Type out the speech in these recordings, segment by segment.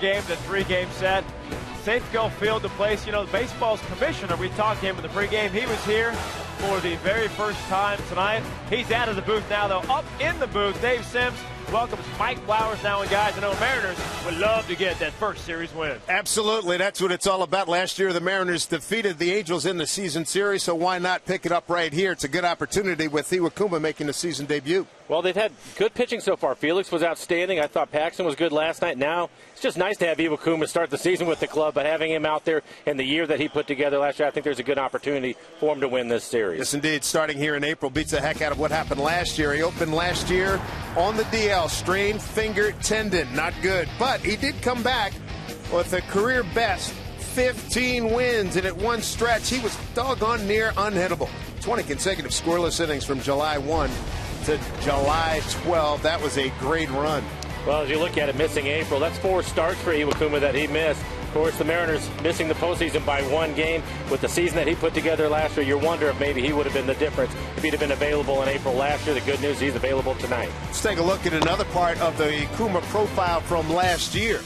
Game, the 3-game set. Safeco Field, the place, you know, the baseball's commissioner, we talked to him in the pregame. He was here for the very first time tonight. He's out of the booth now, though. Up in the booth, Dave Sims welcomes Mike Flowers now. And guys, I know Mariners would love to get that first series win. Absolutely, that's what it's all about. Last year, the Mariners defeated the Angels in the season series, so why not pick it up right here? It's a good opportunity with Iwakuma making a season debut. Well, they've had good pitching so far. Felix was outstanding. I thought Paxton was good last night. Now, it's just nice to have Iwakuma start the season with the club, but having him out there in the year that he put together last year, I think there's a good opportunity for him to win this series. Yes, indeed. Starting here in April beats the heck out of what happened last year. He opened last year on the DL, strained finger tendon. Not good, but he did come back with a career best 15 wins, and at one stretch, he was doggone near unhittable. 20 consecutive scoreless innings from July 1 to July 12. That was a great run. Well, as you look at it, missing April, that's 4 starts for Iwakuma that he missed. Of course, the Mariners missing the postseason by 1 game. With the season that he put together last year, you wonder if maybe he would have been the difference if he'd have been available in April last year. The good news, he's available tonight. Let's take a look at another part of the Iwakuma profile from last year.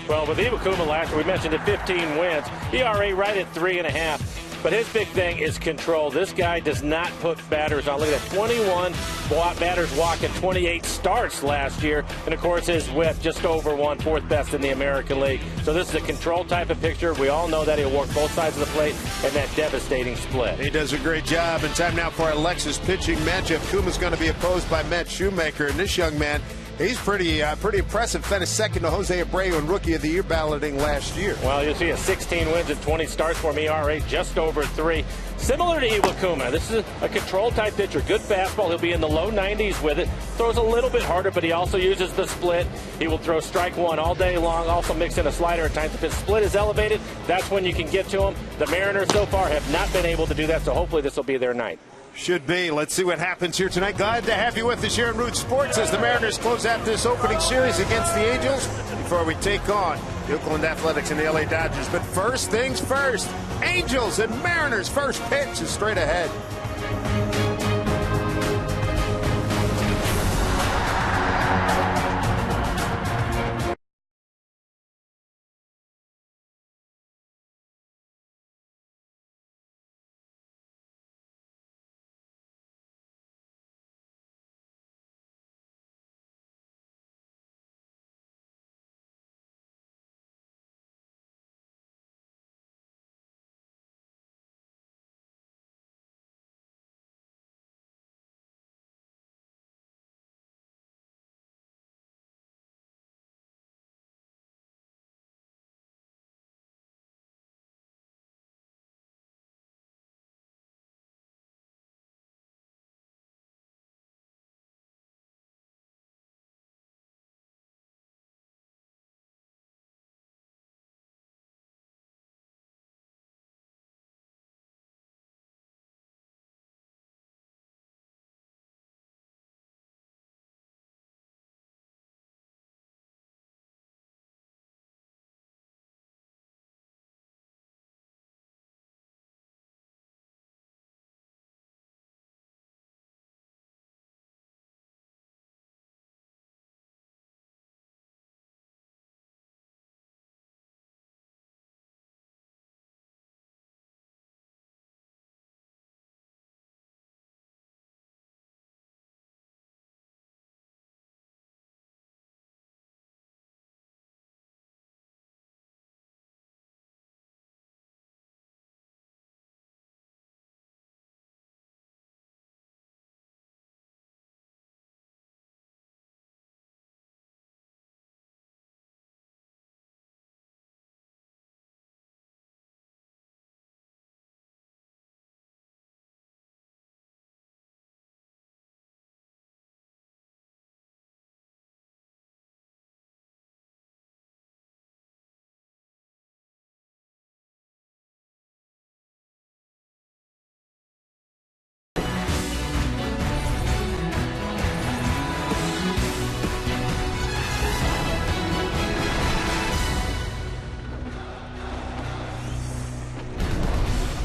Well, with Iwakuma last year, we mentioned it, 15 wins. ERA right at 3.5. But his big thing is control. This guy does not put batters on. Look at that, 21 batters walking, 28 starts last year. And, of course, his whip just over 1, 4th best in the American League. So this is a control type of pitcher. We all know that he'll work both sides of the plate in that devastating split. He does a great job. And time now for our Lexus pitching matchup. Kuma's going to be opposed by Matt Shoemaker. And this young man, he's pretty impressive. Finished second to Jose Abreu in Rookie of the Year balloting last year. Well, you'll see a 16 wins and 20 starts for him. ERA just over 3. Similar to Iwakuma, this is a control-type pitcher. Good fastball. He'll be in the low 90s with it. Throws a little bit harder, but he also uses the split. He will throw strike 1 all day long. Also mix in a slider at times. If his split is elevated, that's when you can get to him. The Mariners so far have not been able to do that, so hopefully this will be their night. Should be. Let's see what happens here tonight. Glad to have you with us here in Root Sports as the Mariners close out this opening series against the Angels before we take on the Oakland Athletics and the LA Dodgers. But first things first, Angels and Mariners first pitch is straight ahead.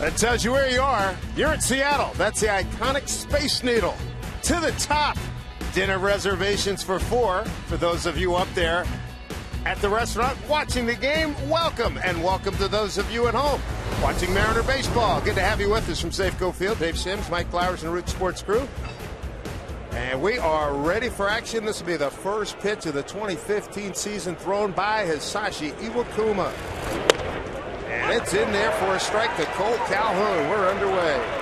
That tells you where you are. You're in Seattle. That's the iconic Space Needle. To the top. Dinner reservations for 4 for those of you up there. at the restaurant watching the game, welcome. And welcome to those of you at home watching Mariner baseball. Good to have you with us from Safeco Field. Dave Sims, Mike Flowers, and Root Sports crew. And we are ready for action. This will be the first pitch of the 2015 season thrown by Hisashi Iwakuma. And it's in there for a strike to Cole Calhoun. We're underway.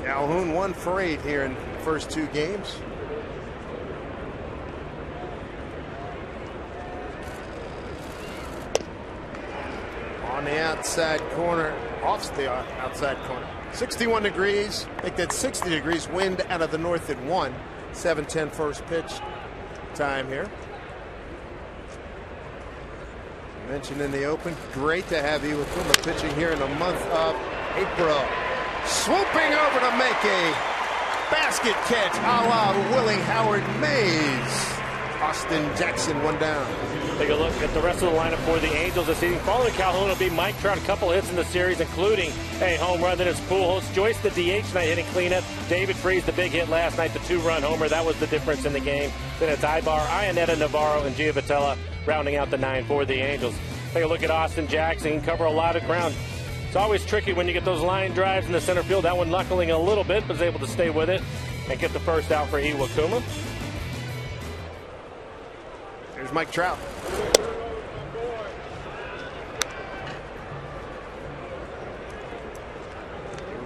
Calhoun 1 for 8 here in the first 2 games. On the outside corner, off the outside corner. 61 degrees. I think that's 60 degrees wind out of the north at 1. 7:10 first pitch time here. Mentioned in the open, great to have Iwakuma pitching here in the month of April. Swooping over to make a basket catch a la Willie Howard Mays. Austin Jackson 1 down. Take a look at the rest of the lineup for the Angels this evening. Following Calhoun will be Mike Trout, a couple hits in the series, including a home run. Then it's Pujols. Joyce, the DH tonight, hitting cleanup. David Freese, the big hit last night, the 2-run homer. That was the difference in the game. Then it's Ibar, Ionetta, Navarro, and Giovitella rounding out the 9 for the Angels. Take a look at Austin Jackson. He can cover a lot of ground. It's always tricky when you get those line drives in the center field. That one knuckling a little bit, but was able to stay with it and get the first out for Iwakuma. Here's Mike Trout.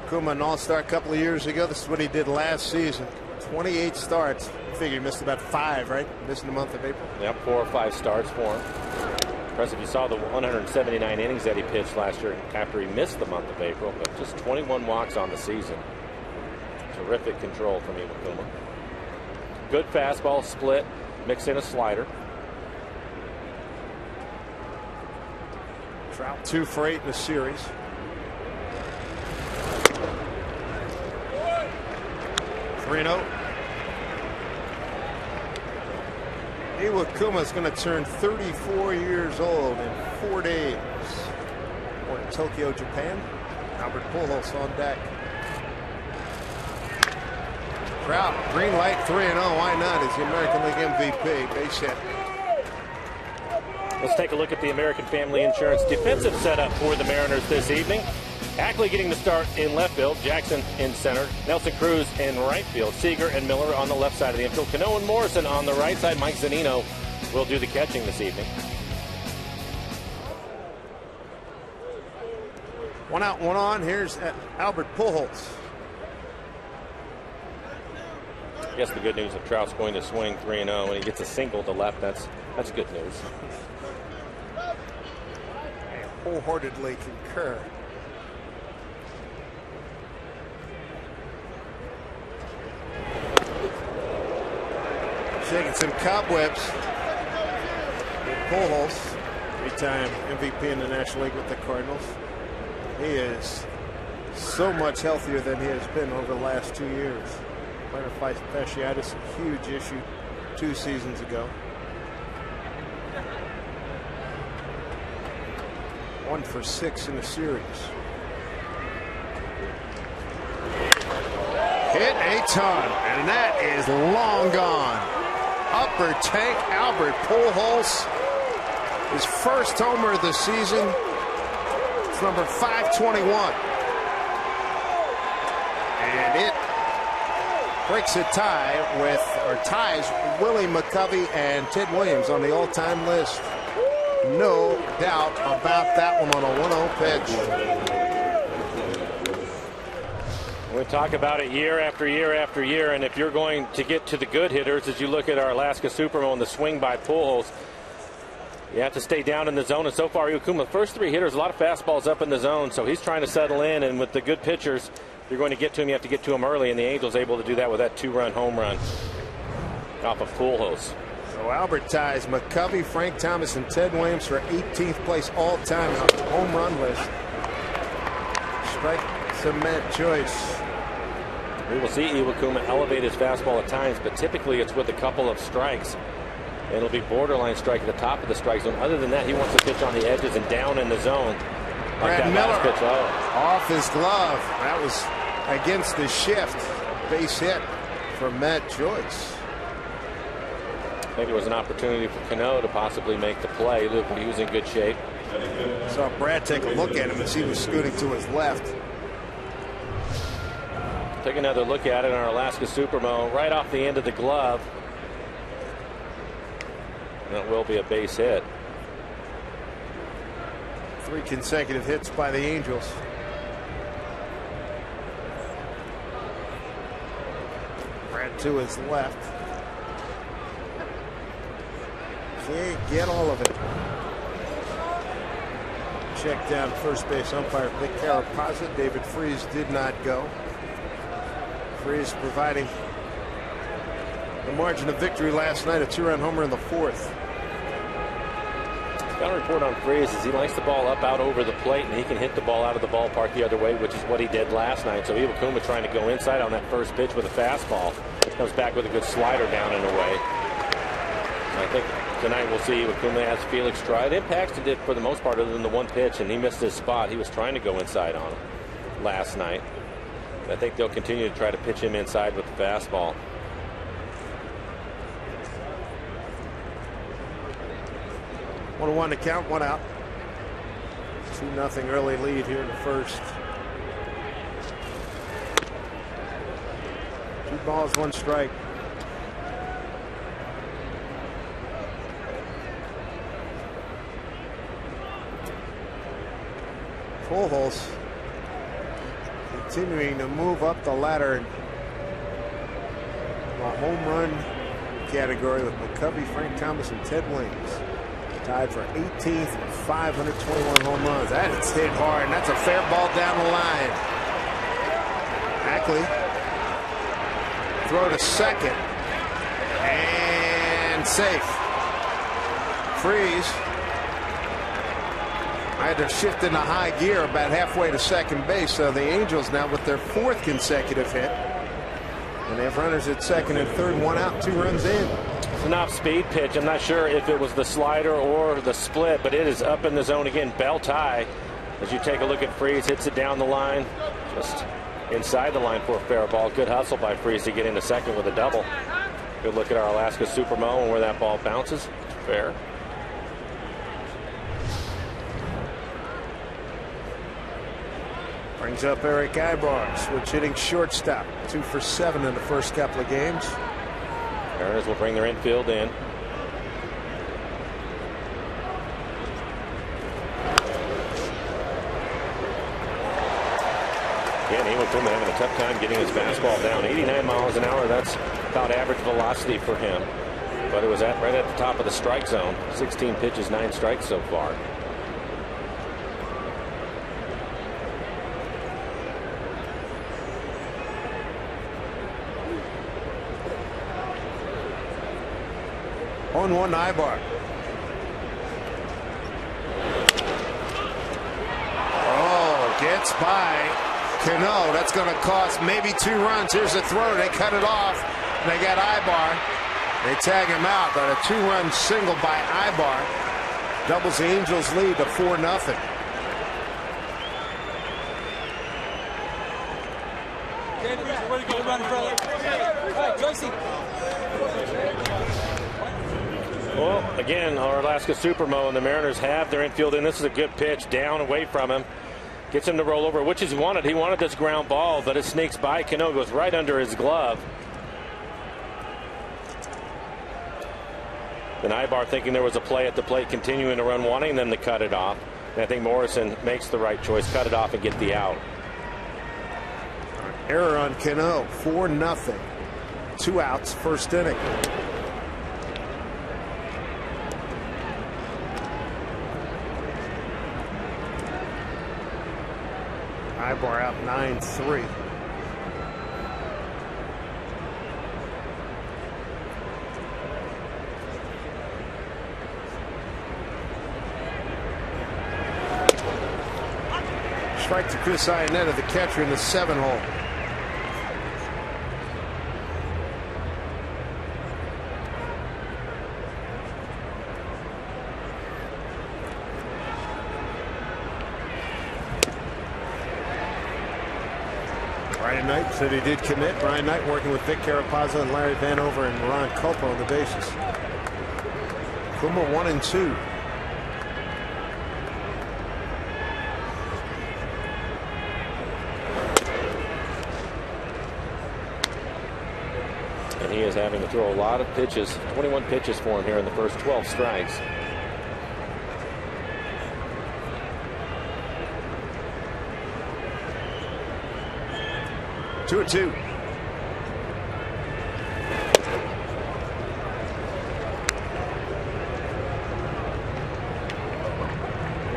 Iwakuma, an all-star a couple of years ago. This is what he did last season. 28 starts. I figure he missed about 5, right? Missing the month of April. Yep, 4 or 5 starts for him. Impressive. You saw the 179 innings that he pitched last year after he missed the month of April, but just 21 walks on the season. Terrific control from Iwakuma. Good fastball, split, mix in a slider. Trout 2 for 8 in the series. Three 0. Iwakuma is going to turn 34 years old in 4 days. Born in Tokyo, Japan. Albert Pujols on deck. Trout, green light, 3-0. Why not? Is the American League MVP. Base hit. Let's take a look at the American Family Insurance defensive setup for the Mariners this evening. Ackley getting the start in left field, Jackson in center, Nelson Cruz in right field, Seager and Miller on the left side of the infield, Cano and Morrison on the right side. Mike Zunino will do the catching this evening. 1 out, 1 on. Here's Albert Pujols. I guess the good news is Trout's going to swing 3-0 and he gets a single to left. That's good news. I wholeheartedly concur. Shaking some cobwebs. Pujols, 3-time MVP in the National League with the Cardinals. He is so much healthier than he has been over the last 2 years. Plantar fasciitis, a huge issue 2 seasons ago. 1 for 6 in the series. Hit a ton, and that is long gone. Upper tank, Albert Pujols. His first homer of the season. It's number 521. And it breaks a tie with, or ties Willie McCovey and Ted Williams on the all-time list. No doubt about that one on a 1-0 pitch. We talk about it year after year after year, and if you're going to get to the good hitters, as you look at our Alaska Supermo and the swing by Pujols, you have to stay down in the zone. And so far, Iwakuma, the first 3 hitters, a lot of fastballs up in the zone, so he's trying to settle in. And with the good pitchers, you're going to get to him. You have to get to him early, and the Angels able to do that with that 2-run home run off of Pujols. So Albert ties McCovey, Frank Thomas, and Ted Williams for 18th place all-time on the home run list. Strike cement choice. We will see Iwakuma elevate his fastball at times, but typically it's with a couple of strikes. It'll be borderline strike at the top of the strike zone. Other than that, he wants to pitch on the edges and down in the zone. Like Brad that Miller last pitch. Oh. off his glove. That was against the shift. Base hit for Matt Joyce. think there was an opportunity for Cano to possibly make the play. He was in good shape. Saw Brad take a look at him as he was scooting to his left. Take another look at it on our Alaska Supermo, right off the end of the glove. That will be a base hit. 3 consecutive hits by the Angels. Brad to his left. Can't get all of it. Check down first base umpire Vic Carapazza. David Freese did not go. Freese providing the margin of victory last night, a 2-run homer in the 4th. Got a report on Freese is he likes the ball up out over the plate, and he can hit the ball out of the ballpark the other way, which is what he did last night. So Iwakuma trying to go inside on that first pitch with a fastball. Comes back with a good slider down and away. I think tonight we'll see Iwakuma has Felix try. They impacted it for the most part other than the one pitch, and he missed his spot. He was trying to go inside on him last night. I think they'll continue to try to pitch him inside with the fastball. One to count, 1 out. 2-0 early lead here in the first. 2 balls, 1 strike. Pujols continuing to move up the ladder in the home run category with McCovey, Frank Thomas, and Ted Williams. Tied for 18th with 521 home runs. That is hit hard, and that's a fair ball down the line. Ackley throw to second and safe. Freese had to shift into high gear about halfway to second base. So the Angels now with their 4th consecutive hit, and they have runners at second and third, 1 out, 2 runs in. It's an off-speed pitch. I'm not sure if it was the slider or the split, but it is up in the zone again. Belt high. As you take a look at Freese, hits it down the line, just inside the line for a fair ball. Good hustle by Freese to get into second with a double. Good look at our Alaska Supermo and where that ball bounces. Fair. Brings up Eric Ibar, switch hitting shortstop. 2 for 7 in the first couple of games. Mariners will bring their infield in. Again, Iwakuma having a tough time getting his fastball down. 89 miles an hour, that's about average velocity for him. But it was right at the top of the strike zone. 16 pitches, 9 strikes so far. On 1 Ibar. Oh, gets by Cano. That's going to cost maybe 2 runs. Here's a throw. They cut it off. And they got Ibar. They tag him out, but a 2-run single by Ibar doubles the Angels' lead to 4-0. Well, again, our Alaska Supermo and the Mariners have their infield in. This is a good pitch down away from him. Gets him to roll over, which he wanted. He wanted this ground ball, but it sneaks by. Cano goes right under his glove. And Ibar thinking there was a play at the plate, continuing to run, wanting them to cut it off. And I think Morrison makes the right choice, cut it off and get the out. Error on Cano, 4-0. 2 outs, first inning. Ibar out 9-3. Strike to Chris Iannetta, the catcher in the 7-hole. Brian Knight said he did commit. Brian Knight working with Vic Carapazza and Larry Vanover and Ron Culpo on the bases. Kuma 1-2. And he is having to throw a lot of pitches. 21 pitches for him here in the first 12 strikes. Two and two.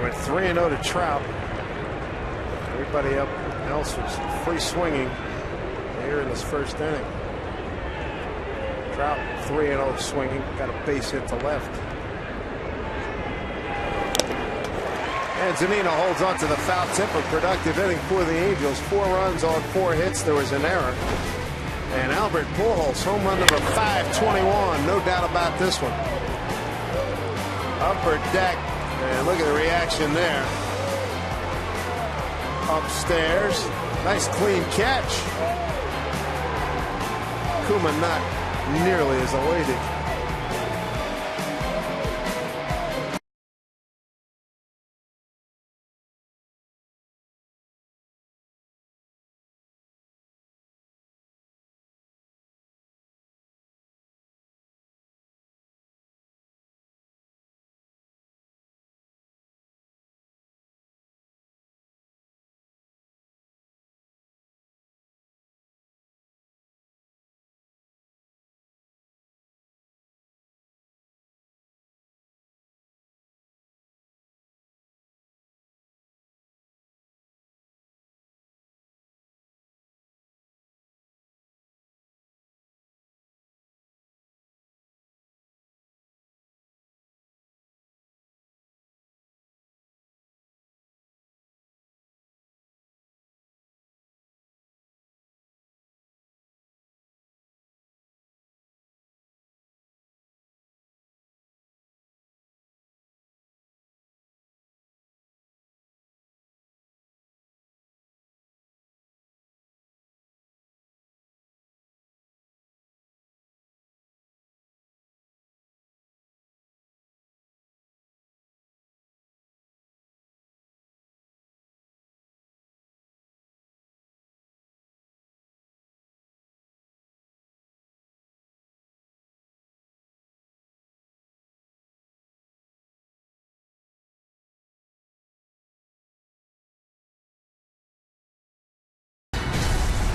We're 3-0 to Trout. Everybody else was free swinging here in this first inning. Trout 3-0 swinging, got a base hit to left. And Zunino holds on to the foul tip. A productive inning for the Angels. 4 runs on 4 hits. There was an error. And Albert Pujols, home run number 521. No doubt about this one. Upper deck. And look at the reaction there. Upstairs. Nice clean catch. Kuma not nearly as elated.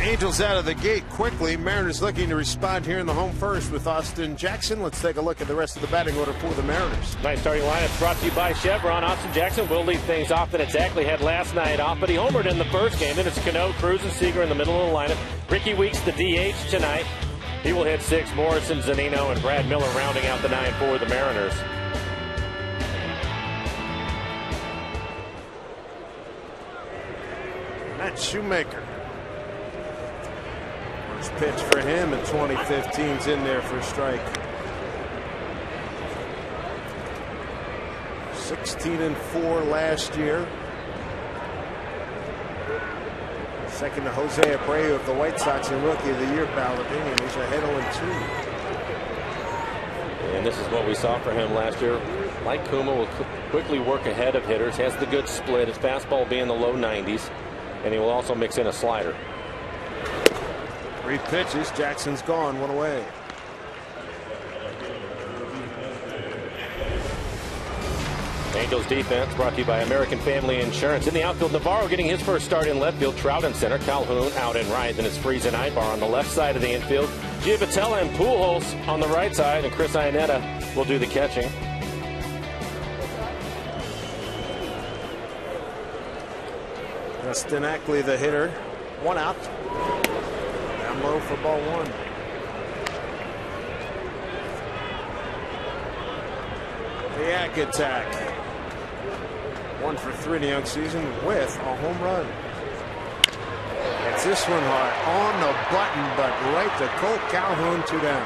Angels out of the gate quickly. Mariners looking to respond here in the home first with Austin Jackson. Let's take a look at the rest of the batting order for the Mariners. Nice starting lineup brought to you by Chevron. Austin Jackson will lead things off that exactly had last night off, but he homered in the first game. Then it's Cano, Cruz, and Seager in the middle of the lineup. Ricky Weeks, the DH tonight. He will hit 6. Morrison, Zunino, and Brad Miller rounding out the 9 for the Mariners. Matt Shoemaker. First pitch for him in 2015's in there for a strike. 16-4 last year. Second to Jose Abreu of the White Sox in Rookie of the Year balloting, and he's ahead 0-2. And this is what we saw for him last year. Like Kuma, will quickly work ahead of hitters, has the good split, his fastball will be in the low 90s, and he will also mix in a slider. 3 pitches, Jackson's gone, 1 away. Angels defense brought to you by American Family Insurance. In the outfield, Navarro getting his first start in left field. Trout in center. Calhoun out in right. Then it's Freese and Ibar on the left side of the infield. Giavotella and Pujols on the right side. And Chris Iannetta will do the catching. Dustin Ackley, the hitter. 1 out. Down low for ball 1. The Yak attack. 1 for 3 in the young season with a home run. It's this one hard on the button, but right to Cole Calhoun, 2 down.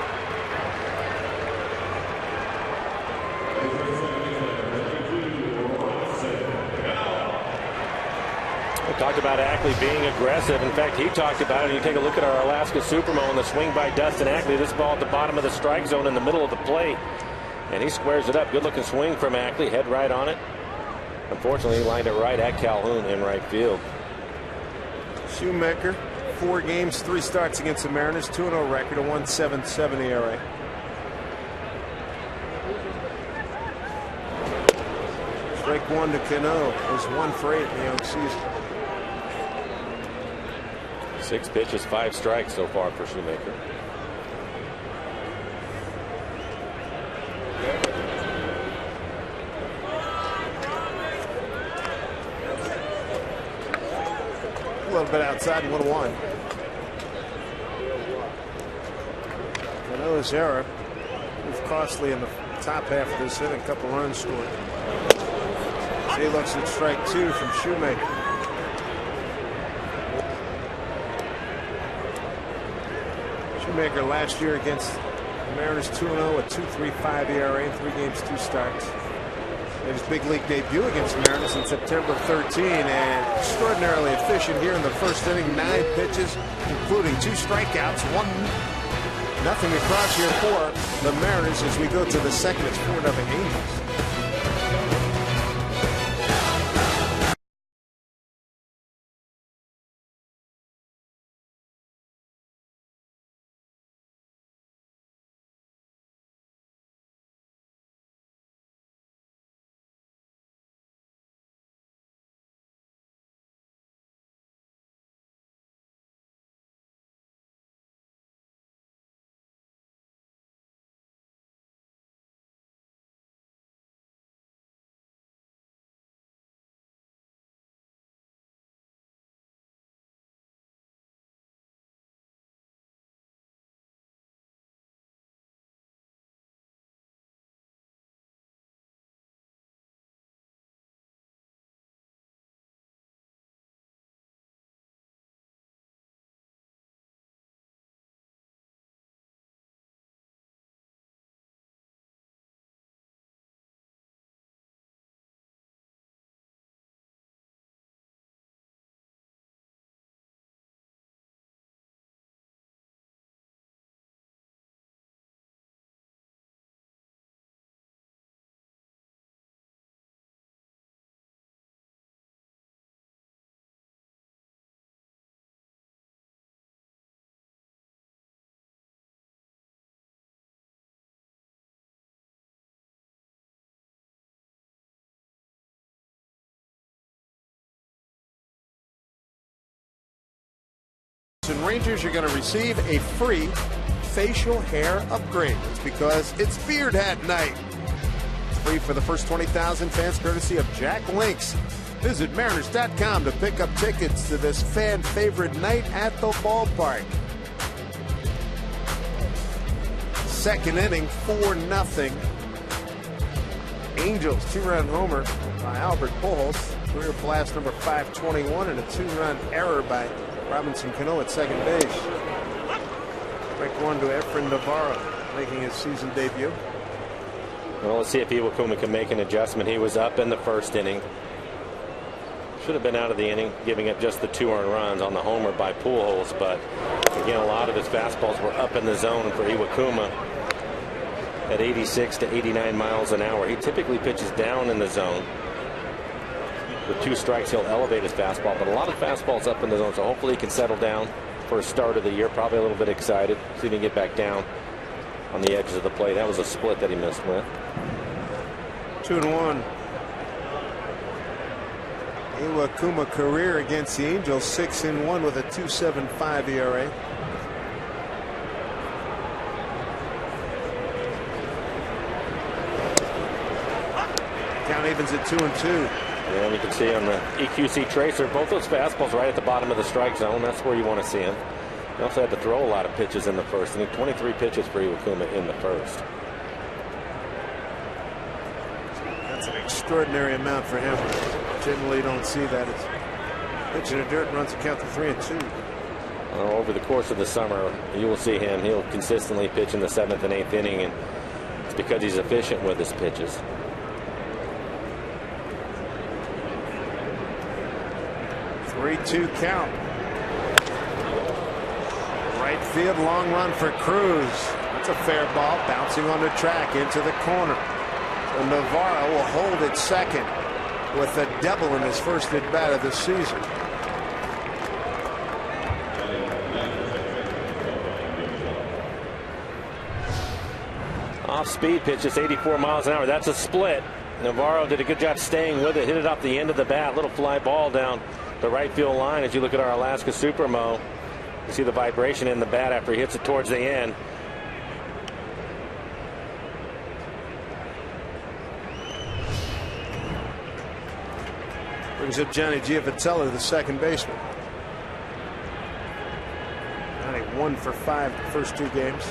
We talked about Ackley being aggressive. In fact, he talked about it. You take a look at our Alaska Supermo and the swing by Dustin Ackley. This ball at the bottom of the strike zone in the middle of the plate. And he squares it up. Good looking swing from Ackley. Head right on it. Unfortunately, he lined it right at Calhoun in right field. Shoemaker, 4 games, 3 starts against the Mariners, 2-0 record, a 1.77 ERA. Strike 1 to Cano. Is 1 for 8 in the young season. 6 pitches, 5 strikes so far for Shoemaker. A little bit outside, 1-1. Cano's error was costly in the top half of this inning. A couple runs scored. He looks at strike 2 from Shoemaker. Shoemaker last year against the Mariners 2-0, a 2.35 ERA in 3 games, 2 starts. Made his big league debut against the Mariners in September of 13, and extraordinarily efficient here in the first inning. 9 pitches, including 2 strikeouts, 1-0 across here for the Mariners. As we go to the second, it's 4-0 Angels. And Rangers, you're going to receive a free facial hair upgrade. It's because it's Beard Hat Night. It's free for the first 20,000 fans, courtesy of Jack Links. Visit Mariners.com to pick up tickets to this fan favorite night at the ballpark. Second inning, 4-0. Angels, 2-run homer by Albert Pujols. Career blast number 521 and a 2-run error by Robinson Cano at second base. Strike 1 to Efrain Navarro, making his season debut. Well, let's see if Iwakuma can make an adjustment. He was up in the first inning. Should have been out of the inning, giving up just the 2 earned runs on the homer by Pujols. But again, a lot of his fastballs were up in the zone for Iwakuma at 86 to 89 miles an hour. He typically pitches down in the zone. With 2 strikes, he'll elevate his fastball, but a lot of fastballs up in the zone, so hopefully he can settle down for a start of the year. Probably a little bit excited. See if he can get back down on the edges of the plate. That was a split that he missed with. 2-1. Iwakuma career against the Angels, 6-1 with a 2.75 ERA. Count evens at 2-2. And you can see on the EQC tracer, both those fastballs right at the bottom of the strike zone. That's where you want to see him. He also had to throw a lot of pitches in the first inning. 23 pitches for Iwakuma in the first. That's an extraordinary amount for him. Generally, you don't see that. It's pitching to dirt and runs to count to 3-2. Over the course of the summer, you will see him. He'll consistently pitch in the 7th and 8th inning, and it's because he's efficient with his pitches. 3-2 count. Right field, long run for Cruz. It's a fair ball bouncing on the track into the corner. So Navarro will hold at second with a double in his first at bat of the season. Off-speed pitch, just 84 miles an hour. That's a split. Navarro did a good job staying with it, hit it off the end of the bat. Little fly ball down the right field line. As you look at our Alaska Supermo, you see the vibration in the bat after he hits it towards the end. Brings up Johnny Giovatello, the second baseman. Johnny 1 for 5 the first 2 games.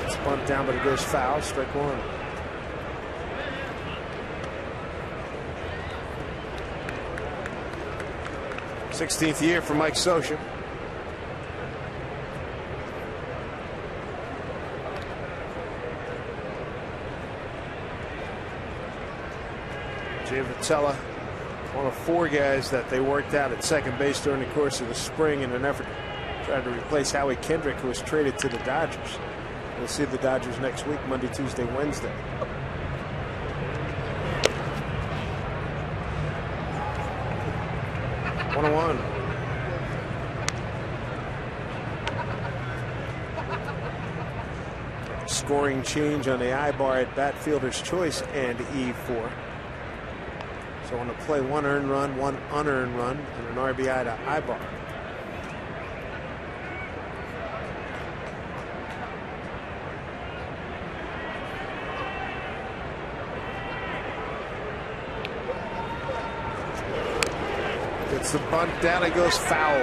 It's bumped down, but it goes foul. Strike 1. Sixteenth year for Mike Scioscia. Giovatello, one of 4 guys that they worked out at second base during the course of the spring in an effort to try to replace Howie Kendrick, who was traded to the Dodgers. We'll see the Dodgers next week, Monday, Tuesday, Wednesday. One. Scoring change on the I bar at bat fielder's choice and E4. So on the play, 1 earned run, 1 unearned run, and an RBI to I bar. It's the bunt down, it goes foul.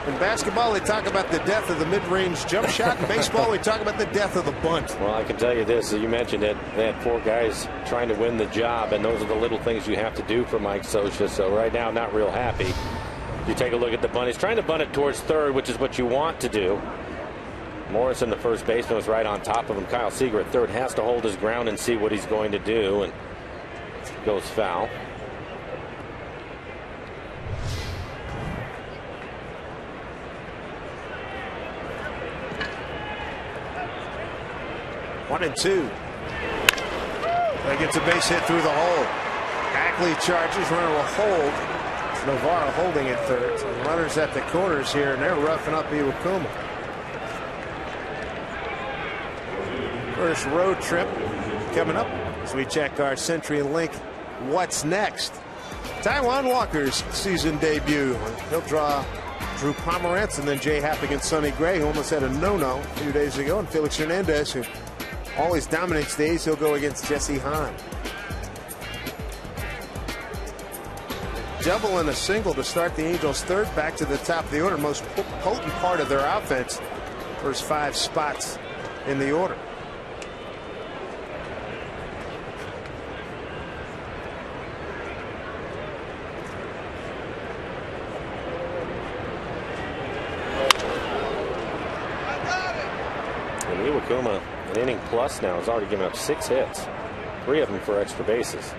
In basketball, they talk about the death of the mid-range jump shot. In baseball, we talk about the death of the bunt. Well, I can tell you this. You mentioned it. They had 4 guys trying to win the job, and those are the little things you have to do for Mike Scioscia. So right now, not real happy. You take a look at the bunt. He's trying to bunt it towards third, which is what you want to do. Morrison, the first baseman, was right on top of him. Kyle Seager at third has to hold his ground and see what he's going to do, and goes foul. One and 2. That gets a base hit through the hole. Ackley charges, runner will hold. It's Navarro holding at third. So the runners at the corners here, and they're roughing up Iwakuma. First road trip coming up as we check our CenturyLink What's Next. Taijuan Walker's season debut. He'll draw Drew Pomerantz and then Jay Happ against Sonny Gray, who almost had a no-no a few days ago, and Felix Hernandez, who always dominates days. He'll go against Jesse Hahn. Double and a single to start the Angels' third. Back to the top of the order. Most potent part of their offense. First 5 spots in the order. And Iwakuma, an inning plus now, has already given up 6 hits, 3 of them for extra bases.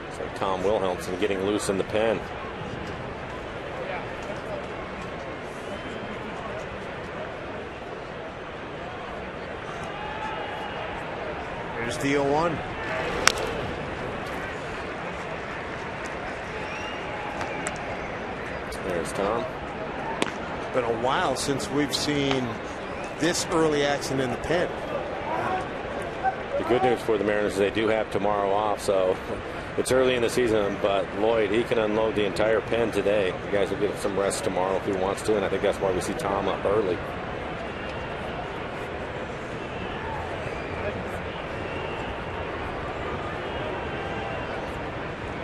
It's like Tom Wilhelmsen getting loose in the pen. Here's the 0-1. There's Tom. It's been a while since we've seen this early action in the pen. The good news for the Mariners is they do have tomorrow off, so it's early in the season, but Lloyd, he can unload the entire pen today. You guys will get some rest tomorrow if he wants to, and I think that's why we see Tom up early.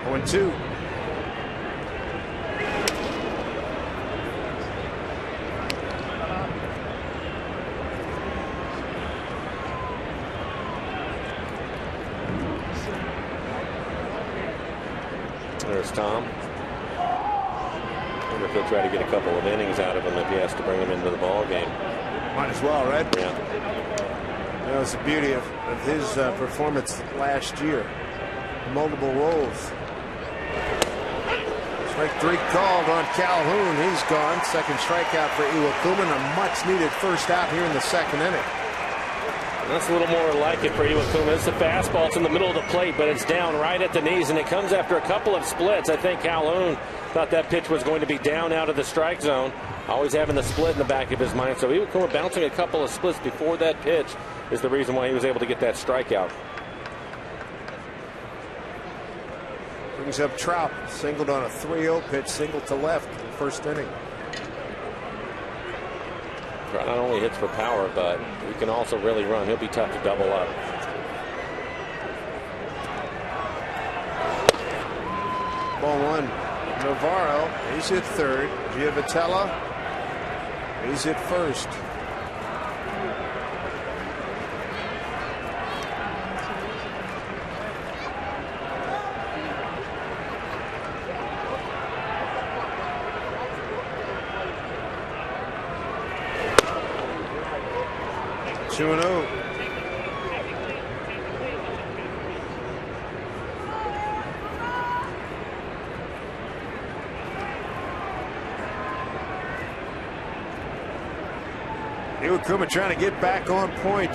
One, 2. There's Tom. wonder if he'll try to get a couple of innings out of him if he has to bring him into the ball game. Might as well, right? Yeah. That was the beauty of his performance last year. Multiple roles. Strike 3 called on Calhoun. He's gone. Second strikeout for Iwakuma. A much-needed first out here in the second inning. That's a little more like it for Iwakuma. It's the fastball. It's in the middle of the plate, but it's down right at the knees, and it comes after a couple of splits. I think Calhoun thought that pitch was going to be down out of the strike zone, always having the split in the back of his mind. So Iwakuma bouncing a couple of splits before that pitch is the reason why he was able to get that strikeout. Brings up Trout. Singled on a 3-0 pitch, single to left in the first inning. Trout not only hits for power, but he can also really run. He'll be tough to double up. Ball 1. Navarro, he's at third. Giavotella, he's at first. Two and 0. Iwakuma trying to get back on point.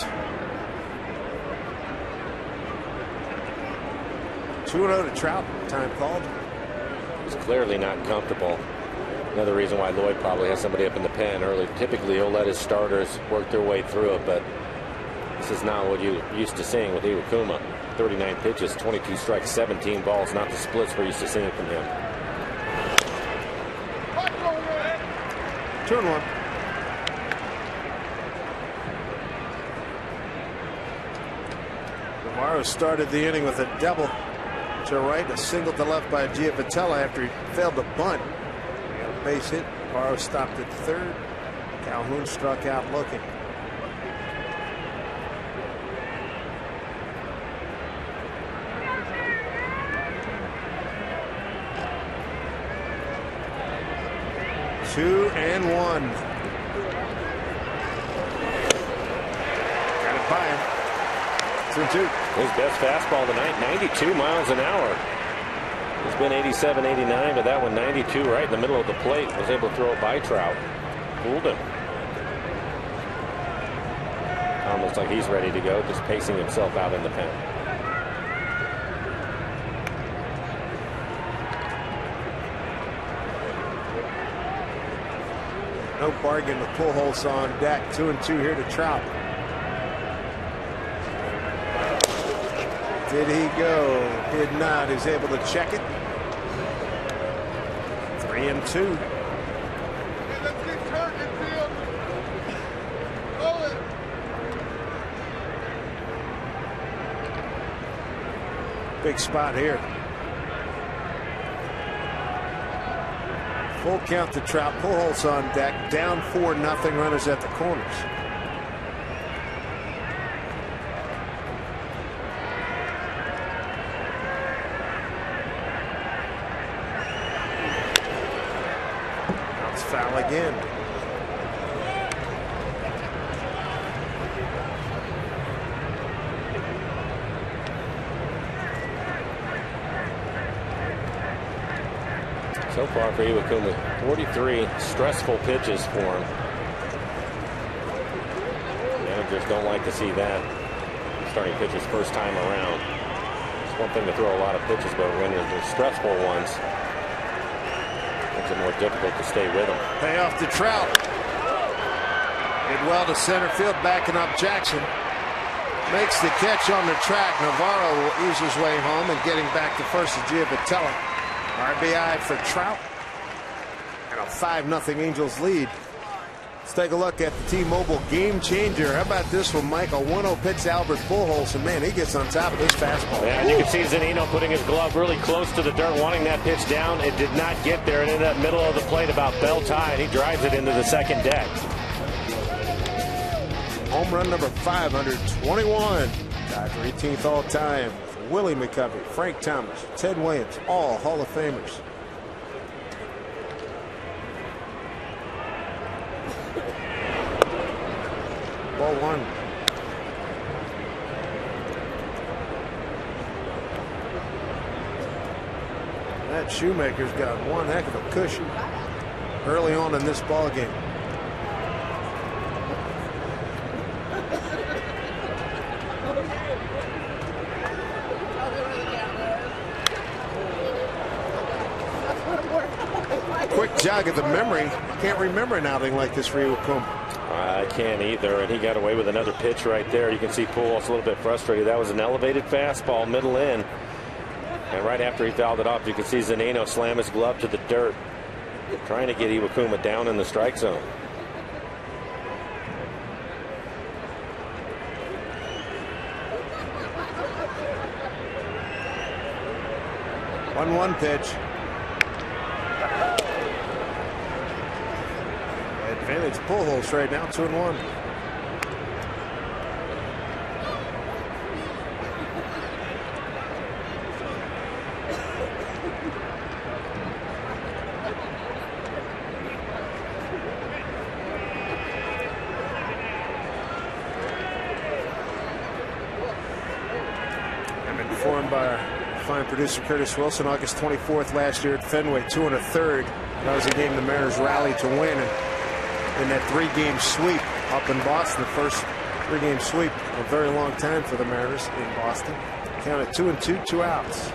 2-0 to Trout. Time called. He's clearly not comfortable. Another reason why Lloyd probably has somebody up in the pen early. Typically, he'll let his starters work their way through it, but this is not what you're used to seeing with Iwakuma. 39 pitches, 22 strikes, 17 balls, not the splits we're used to seeing from him. 2-1. Navarro started the inning with a double to right, a single to left by Giavotella after he failed to bunt. Base hit. Navarro stopped at third. Calhoun struck out looking. Two and one. Got it by him. 2-2. His best fastball tonight, 92 miles an hour. It's been 87, 89, but that one 92 right in the middle of the plate. Was able to throw it by Trout. Fooled him. Looks like he's ready to go, just pacing himself out in the pen. No bargain with Pujols on deck. 2-2 here to Trout. Did he go? Did not. He's able to check it. 3-2. Big spot here. Full count to Trout. Pujols on deck. Down 4-0. Runners at the corners. Foul again. So far for Iwakuma, 43 stressful pitches for him. Managers don't like to see that. Starting pitchers first time around. It's one thing to throw a lot of pitches, but when there's stressful ones, it's more difficult to stay with them. Payoff to Trout. Hit well to center field, backing up Jackson. Makes the catch on the track. Navarro will ease his way home, and getting back to first is Giavotella. RBI for Trout. And a 5-0 Angels lead. Let's take a look at the T-Mobile game changer. How about this one, Mike? A 1-0 pitch to Albert Pujols, and man, he gets on top of this fastball. Yeah, and you can see Zunino putting his glove really close to the dirt, wanting that pitch down. It did not get there. It ended up middle of the plate, about belt high, and he drives it into the second deck. Home run number 521. Tied for 18th all time. Willie McCovey, Frank Thomas, Ted Williams, all Hall of Famers. Ball one. That Shoemaker's got one heck of a cushion early on in this ball game. Quick jog of the memory. Can't remember an outing like this for Iwakuma. I can't either, and he got away with another pitch right there. You can see Pujols a little bit frustrated. That was an elevated fastball, middle in. And right after he fouled it off, you can see Zunino slam his glove to the dirt, trying to get Iwakuma down in the strike zone. One pitch. Advantage Pujols right now, 2-1. I'm informed by our fine producer Curtis Wilson. August 24th last year at Fenway, 2 1/3. That was a game the Mariners rallied to win. And in that 3-game sweep up in Boston, the first 3-game sweep, a very long time for the Mariners in Boston. Counted 2-2, 2 outs.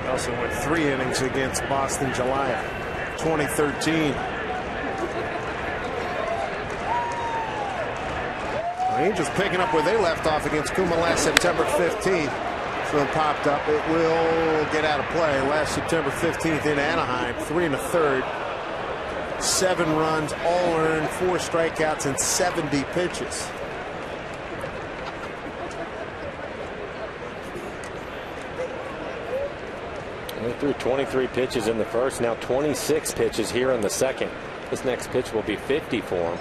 He also went 3 innings against Boston July of 2013. The Angels picking up where they left off against Kuma last September 15th. So it popped up. It will get out of play. Last September 15th in Anaheim, 3 1/3. 7 runs, all earned, 4 strikeouts, and 70 pitches. He threw 23 pitches in the first, now 26 pitches here in the second. This next pitch will be 50 for him.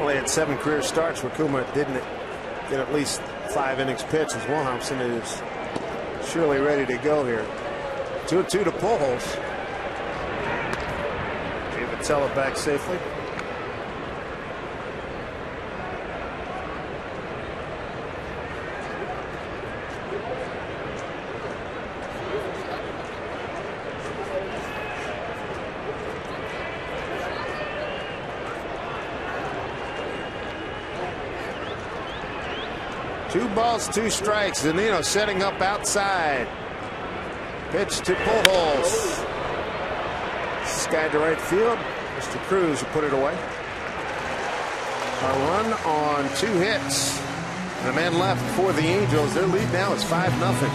Only had 7 career starts where Kuma didn't get at least 5 innings pitched. As Wilhelmsen is surely ready to go here. 2-2 to Pujols. Vitello back safely. Two balls, 2 strikes. Zunino setting up outside. Pitch to Pujols. Sky to right field. Mr. Cruz will put it away. A run on 2 hits. And a man left for the Angels. Their lead now is 5-0.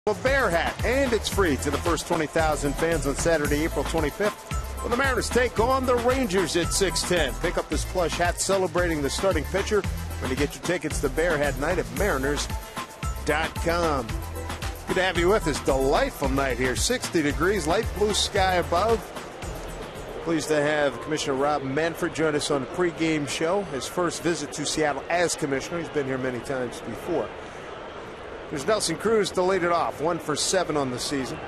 A bear hat, and it's free to the first 20,000 fans on Saturday, April 25th, when the Mariners take on the Rangers at 6:10. Pick up this plush hat celebrating the starting pitcher when you get your tickets to Bear Hat Night at Mariners.com. Good to have you with us. Delightful night here. 60 degrees, light blue sky above. Pleased to have Commissioner Rob Manfred join us on the pregame show. His first visit to Seattle as commissioner. He's been here many times before. There's Nelson Cruz to lead it off. 1 for 7 on the season.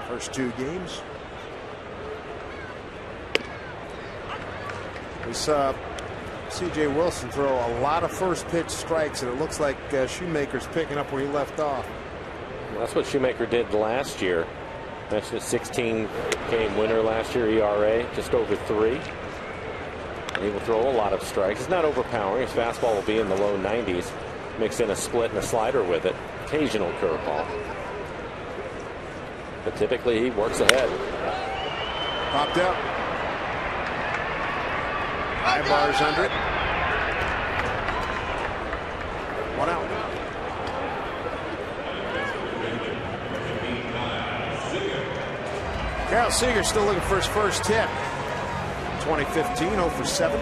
First 2 games. We saw C.J. Wilson throw a lot of first pitch strikes, and it looks like Shoemaker's picking up where he left off. Well, that's what Shoemaker did last year. That's a 16-game winner last year, ERA just over 3. And he will throw a lot of strikes. It's not overpowering. His fastball will be in the low 90s. Mix in a split and a slider with it. Occasional curveball. But typically he works ahead. Popped up. High bars under it. 1 out. Kyle Seager still looking for his first hit. 2015, 0 for 7.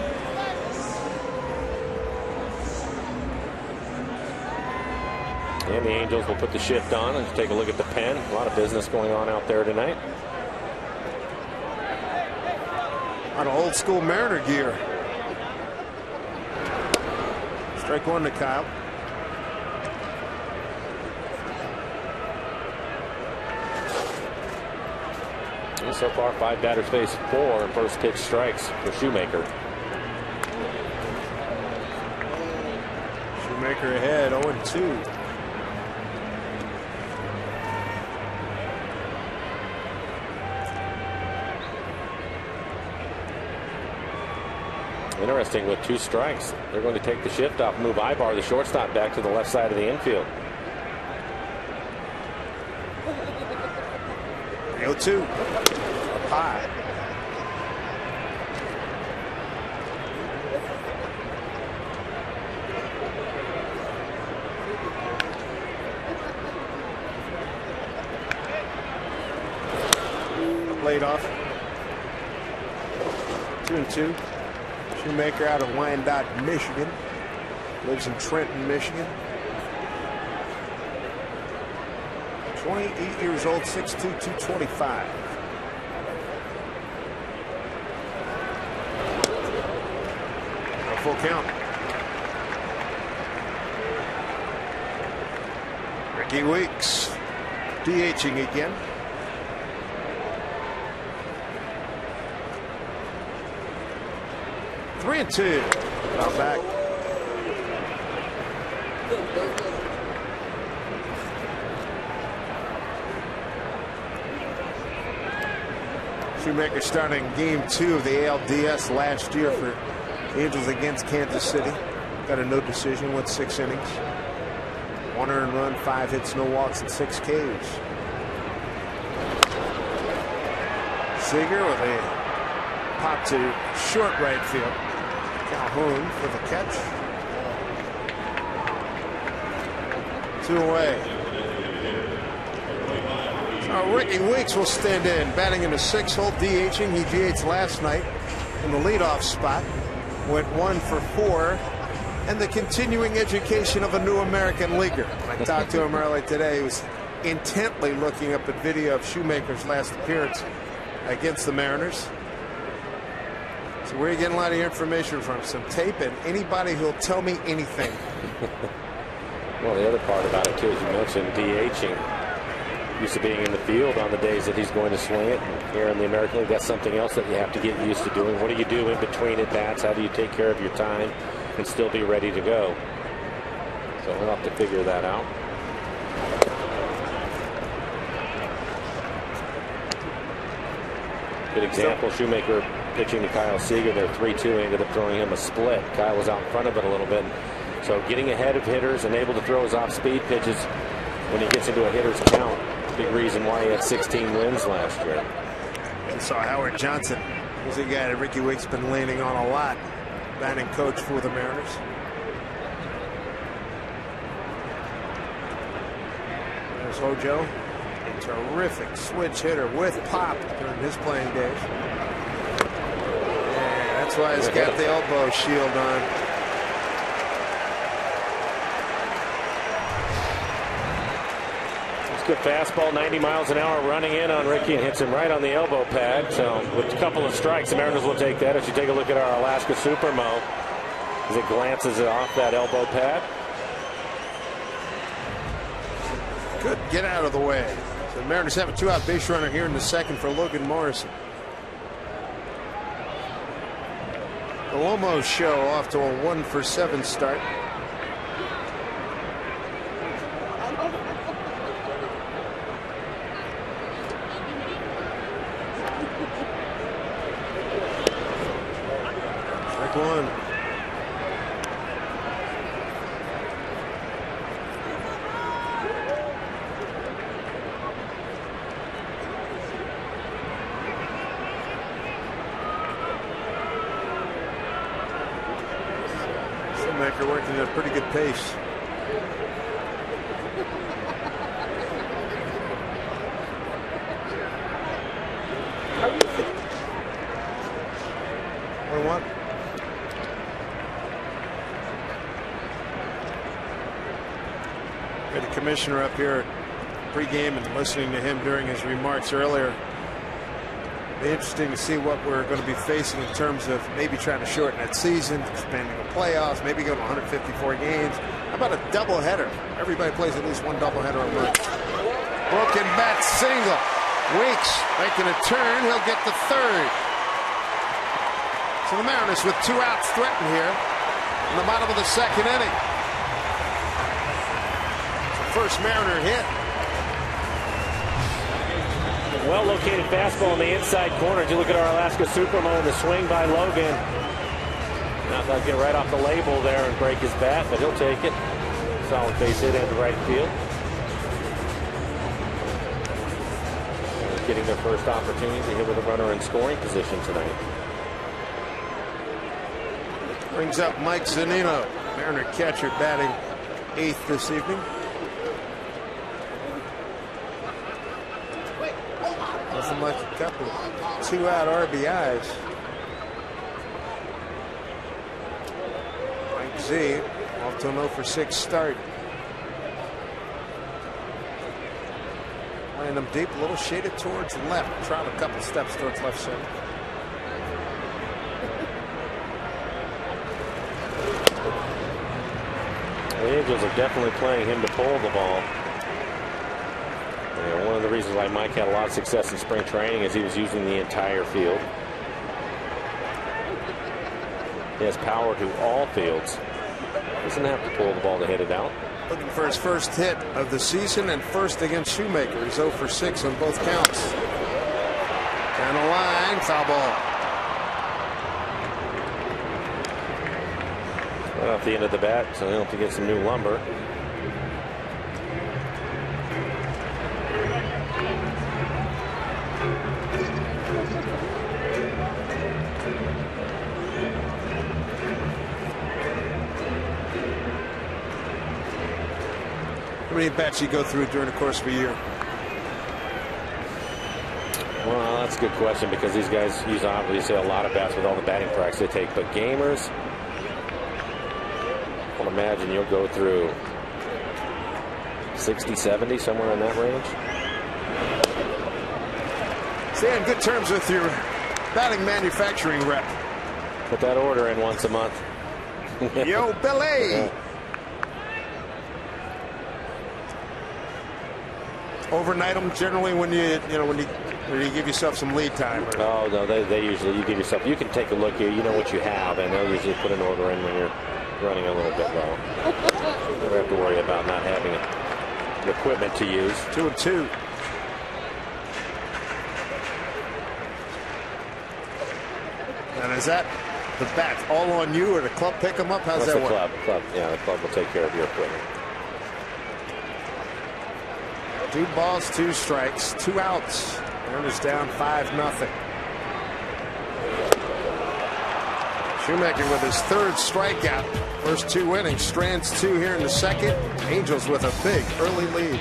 And the Angels will put the shift on and take a look at the pen. A lot of business going on out there tonight. On old school Mariner gear. Strike 1 to Kyle. And so far, 5 batters faced 4 first pitch strikes for Shoemaker. Shoemaker ahead, 0-2. Interesting, with 2 strikes, they're going to take the shift off, move Ibar, the shortstop, back to the left side of the infield. 0-2. Up high. Laid off. 2-2. Shoemaker out of Wyandotte, Michigan. Lives in Trenton, Michigan. 28 years old, 6'2", 225. A full count. Ricky Weeks DHing again. Three and 2. Out back. Shoemaker starting game 2 of the ALDS last year for Angels against Kansas City. Got a no decision, went 6 innings. 1 earned run, 5 hits, no walks, and 6 Ks. Seager with a pop to short right field. Calhoun for the catch. 2 away. Ricky Weeks will stand in, batting in a 6-hole, DHing. He DH'd last night in the leadoff spot. Went 1 for 4. And the continuing education of a new American leaguer. I talked to him earlier today. He was intently looking up at video of Shoemaker's last appearance against the Mariners. So we're getting a lot of information from some tape and anybody who'll tell me anything. Well, the other part about it, too, as you mentioned, DHing. Used to being in the field on the days that he's going to swing it. And here in the American League, that's something else that you have to get used to doing. What do you do in between at bats? How do you take care of your time and still be ready to go? So we'll have to figure that out. Good example, Shoemaker pitching to Kyle Seager. They're 3-2, ended up throwing him a split. Kyle was out in front of it a little bit. So getting ahead of hitters and able to throw his off-speed pitches when he gets into a hitter's count. Big reason why he had 16 wins last year. And saw Howard Johnson was a guy that Ricky Weeks been leaning on a lot. Batting coach for the Mariners. Here's Hojo, a terrific switch hitter with pop during his playing days. Yeah, that's why he's got the elbow shield on. Good fastball, 90 miles an hour, running in on Ricky and hits him right on the elbow pad. So with a couple of strikes, the Mariners will take that. As you take a look at our Alaska Supermo, as it glances it off that elbow pad. Good get out of the way. So the Mariners have a 2-out base runner here in the second for Logan Morrison. The Lomo show off to a 1-for-7 start. One. Shoemaker working at a pretty good pace. One. We had the commissioner up here pregame and listening to him during his remarks earlier. It'll be interesting to see what we're going to be facing in terms of maybe trying to shorten that season, expanding the playoffs, maybe go to 154 games. How about a doubleheader? Everybody plays at least one doubleheader a month. Broken bat single. Weeks making a turn. He'll get the third. So the Mariners with 2 outs threatened here in the bottom of the second inning. First Mariner hit. Well located fastball in the inside corner. As you look at our Alaska Supermo and the swing by Logan. Not going to get right off the label there and break his bat, but he'll take it. Solid base hit into right field. Getting their first opportunity here with a runner in scoring position tonight. Brings up Mike Zunino, Mariner catcher, batting 8th this evening. Nothing like a couple 2-out RBIs. Mike Z off to an 0-for-6 start. Playing them deep, a little shaded towards the left. Trying a couple steps towards left center. The Angels are definitely playing him to pull the ball. And one of the reasons why Mike had a lot of success in spring training is he was using the entire field. He has power to all fields. Doesn't have to pull the ball to hit it out. Looking for his first hit of the season and first against Shoemaker. He's 0-for-6 on both counts. Down the line, foul ball. Right off the end of the bat, so he'll have to get some new lumber. How many bats you go through during the course of a year? Well, that's a good question because these guys use obviously a lot of bats with all the batting practice they take. But gamers, I can imagine you'll go through 60, 70, somewhere in that range. Stay on good terms with your batting manufacturing rep. Put that order in once a month. Yo, Billy. Yeah. Overnight them generally when you give yourself some lead time. Or... Oh no, they usually, you give yourself, you can take a look here, you know what you have, and they'll usually put an order in when you're running a little bit low. You never have to worry about not having the equipment to use. 2-2. And is that the bat all on you, or the club pick them up? How's that work? The club will take care of your equipment. 2 balls, 2 strikes, 2 outs. Mariners down 5-0. Shoemaker with his 3rd strikeout. First 2 innings. Strands 2 here in the second. Angels with a big early lead.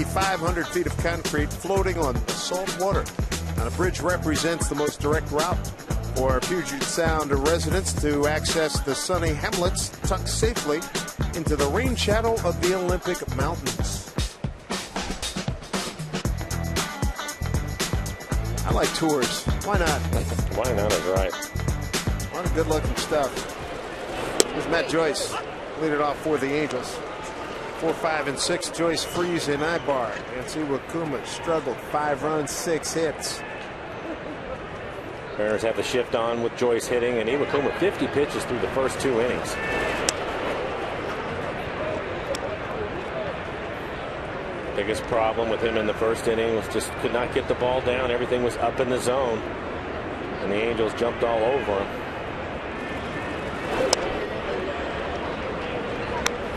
5,500 feet of concrete floating on salt water. Now, the bridge represents the most direct route for Puget Sound residents to access the sunny hamlets tucked safely into the rain shadow of the Olympic Mountains. I like tours. Why not? Why not is right. A lot of good-looking stuff. Here's Matt Joyce, lead it off for the Angels. 4, 5, and 6. Joyce, Freeze, and Ibar. Nancy Wakuma struggled. 5 runs, 6 hits. Mariners have the shift on with Joyce hitting, and Iwakuma 50 pitches through the first 2 innings. Biggest problem with him in the first inning was just could not get the ball down. Everything was up in the zone, and the Angels jumped all over him.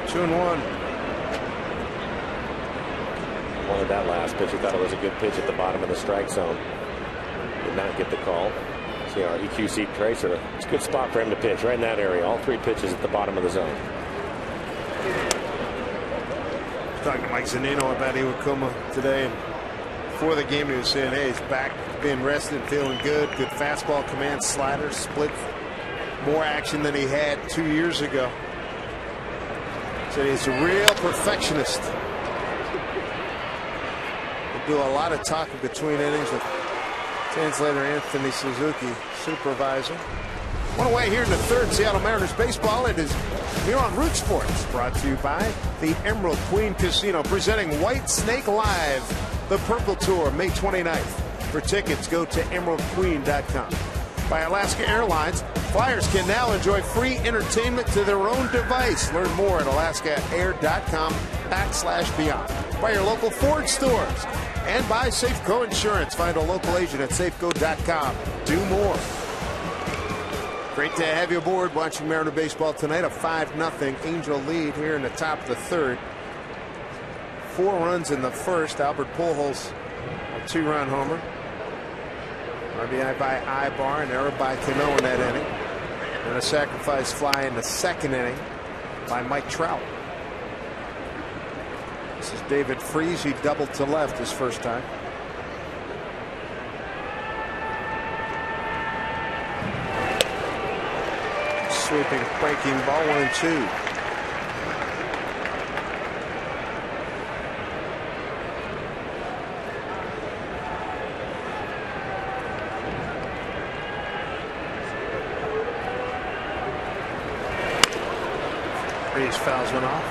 2-1. Wanted that last pitch. He thought it was a good pitch at the bottom of the strike zone. Did not get the call. See our EQC tracer. It's a good spot for him to pitch right in that area. All 3 pitches at the bottom of the zone. Talking to Mike Zunino about Iwakuma today, and before the game he was saying, hey, he's back, being rested, feeling good. Good fastball, command, slider, split, more action than he had 2 years ago. Said he's a real perfectionist. We'll do a lot of talking between innings with translator Anthony Suzuki, supervisor. One away here in the third, Seattle Mariners baseball. It is here on Root Sports, brought to you by the Emerald Queen Casino, presenting White Snake Live, the Purple Tour, May 29th. For tickets, go to emeraldqueen.com. By Alaska Airlines, flyers can now enjoy free entertainment to their own device. Learn more at alaskaair.com/beyond. By your local Ford stores. And by Safeco Insurance. Find a local agent at safeco.com. Do more. Great to have you aboard watching Mariner baseball tonight. A 5-0 Angel lead here in the top of the third. 4 runs in the first. Albert Pujols, a 2-run homer. RBI by Ibar, an error by Cano in that inning. And a sacrifice fly in the second inning by Mike Trout. This is David Freese. He doubled to left his first time. Sweeping, breaking ball, 1-2. Freese fouls one off.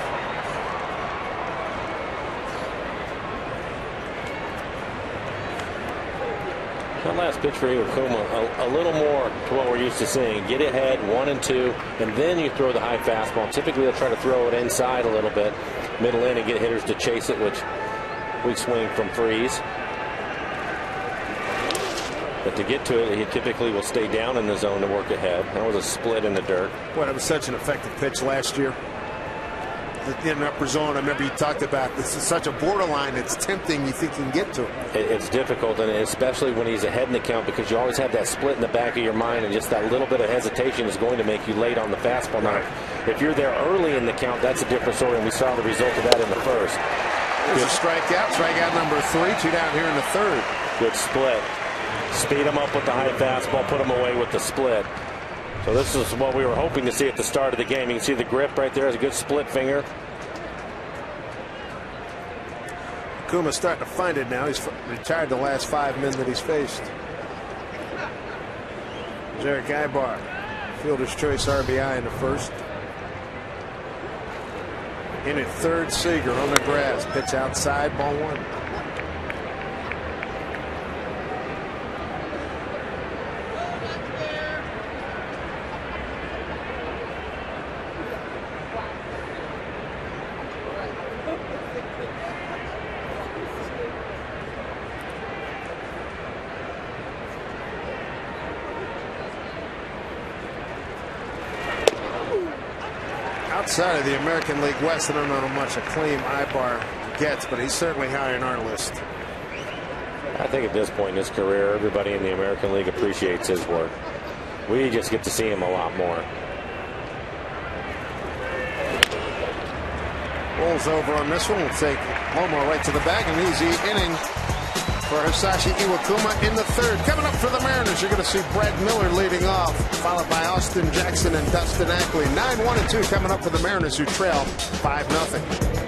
That last pitch for Iwakuma, a little more to what we're used to seeing. Get ahead, 1-2, and then you throw the high fastball. Typically, they'll try to throw it inside a little bit, middle in, and get hitters to chase it, which we swing from Freeze. But to get to it, he typically will stay down in the zone to work ahead. That was a split in the dirt. Boy, that was such an effective pitch last year. In the upper zone, I remember you talked about this is such a borderline. It's tempting. You think you can get to him. It's difficult, and especially when he's ahead in the count, because you always have that split in the back of your mind, and just that little bit of hesitation is going to make you late on the fastball. Now, if you're there early in the count, that's a different story, and we saw the result of that in the first. There's a strikeout number 3, 2 down here in the third. Good split. Speed him up with the high fastball, put him away with the split. So this is what we were hoping to see at the start of the game. You can see the grip right there is a good split finger. Kuma's starting to find it now. He's retired the last 5 men that he's faced. Eric Ibar, fielder's choice RBI in the first. In at third, Seager on the grass. Pitch outside, ball 1. Outside of the American League West, I don't know how much acclaim Ibar gets, but he's certainly high on our list. I think at this point in his career, everybody in the American League appreciates his work. We just get to see him a lot more. Rolls over on this one. We'll take Lomo right to the bag. An easy inning for Hisashi Iwakuma in the third. Coming up for the Mariners, you're going to see Brad Miller leading off, followed by Austin Jackson and Dustin Ackley. 9-1-2 coming up for the Mariners, who trail 5-0.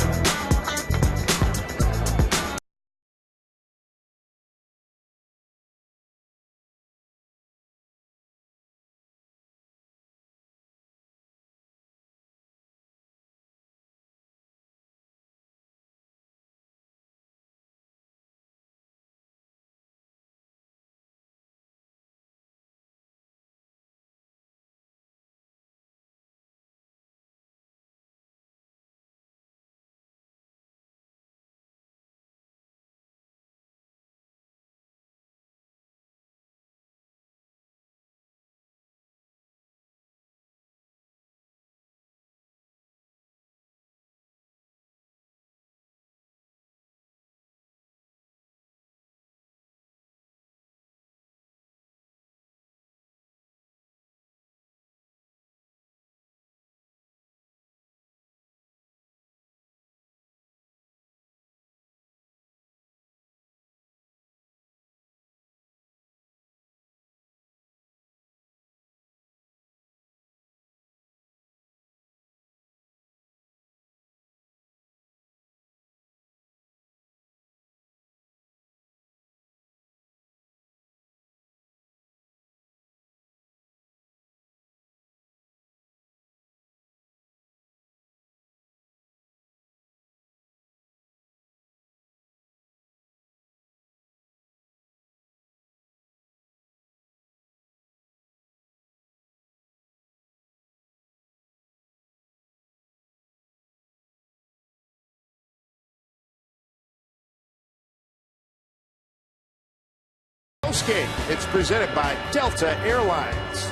Postgame, it's presented by Delta Airlines.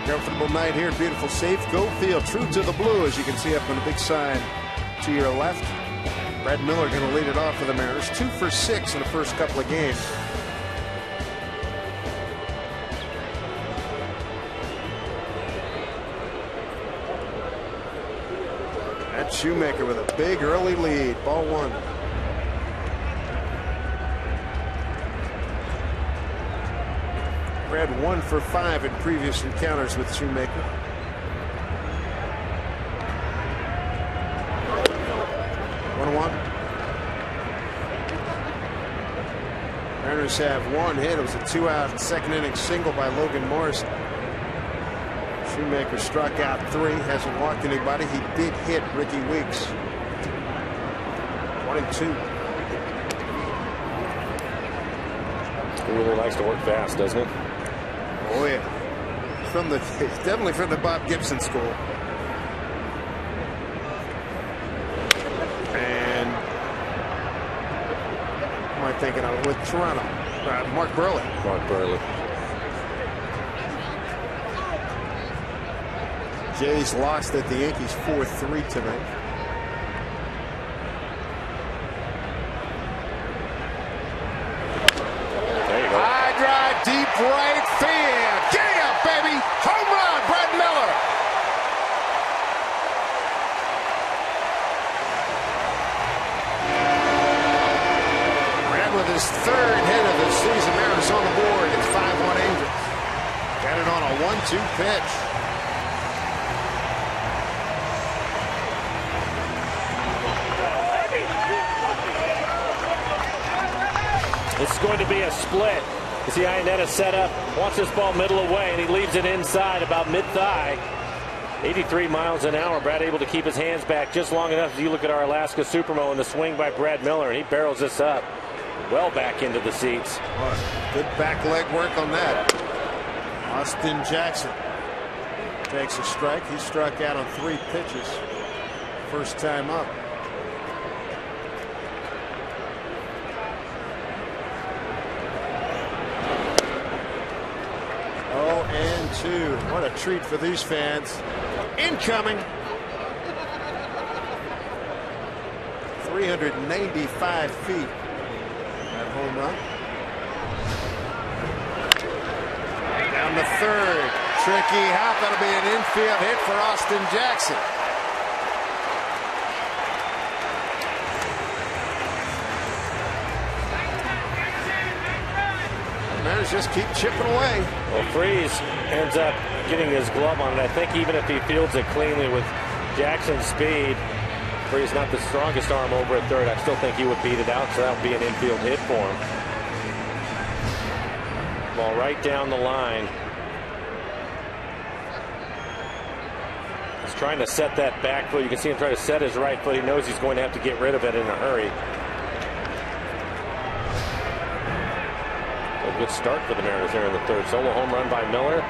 Comfortable night here, beautiful Safeco Field, true to the blue, as you can see up on the big sign to your left. Brad Miller going to lead it off for the Mariners. 2 for 6 in the first couple of games. That's Shoemaker with a big early lead. Ball 1. Brad 1 for 5 in previous encounters with Shoemaker. 1-1. Mariners have one hit. It was a 2-out second inning single by Logan Morrison. Shoemaker struck out 3. Hasn't walked anybody. He did hit Ricky Weeks. 1-2. He really likes to work fast, doesn't he? Oh yeah, definitely from the Bob Gibson school. And what am I thinking of with Toronto? Mark Burley. Mark Burley. Jays lost at the Yankees 4-3 tonight. High drive, deep right field. Baby, home run, Brad Miller. Brad with his 3rd hit of the season. Mariners on the board. It's 5-1 Angels. Got it on a 1-2 pitch. It's going to be a split. You see Iannetta set up, wants this ball middle away, and he leaves it inside about mid-thigh. 83 miles an hour. Brad able to keep his hands back just long enough as you look at our Alaska Supermo and the swing by Brad Miller, and he barrels this up well back into the seats. Good back leg work on that. Austin Jackson takes a strike. He struck out on 3 pitches. First time up. 0-2. What a treat for these fans. Incoming. 395 feet. That home run. Down the third. Tricky hop. That'll be an infield hit for Austin Jackson. Mariners just keep chipping away. Well, Freese ends up getting his glove on it. I think even if he fields it cleanly with Jackson's speed, Freese not the strongest arm over at third. I still think he would beat it out, so that would be an infield hit for him. Ball right down the line. He's trying to set that back foot. You can see him try to set his right foot. He knows he's going to have to get rid of it in a hurry. A good start for the Mariners here in the third. Solo home run by Miller.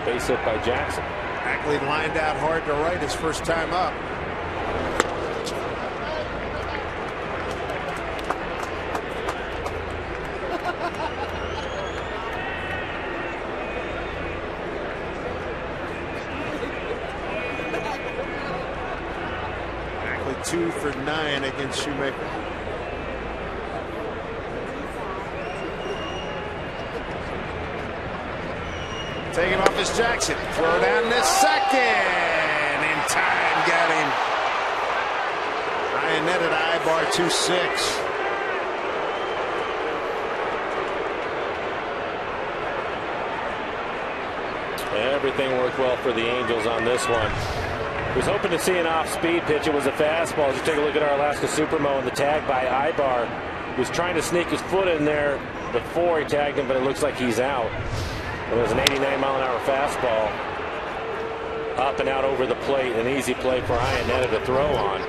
Base hit by Jackson. Ackley lined out hard to right his first time up. Ackley 2 for 9 against Shoemaker. Taking off is Jackson. Throw down to second. In time, got him. Ryan netted Ibar 2-6. Everything worked well for the Angels on this one. He was hoping to see an off-speed pitch. It was a fastball. As you take a look at our Alaska Supermo and the tag by Ibar. He was trying to sneak his foot in there before he tagged him, but it looks like he's out. It was an 89-mile-an-hour fastball up and out over the plate. An easy play for Iannetta to throw on.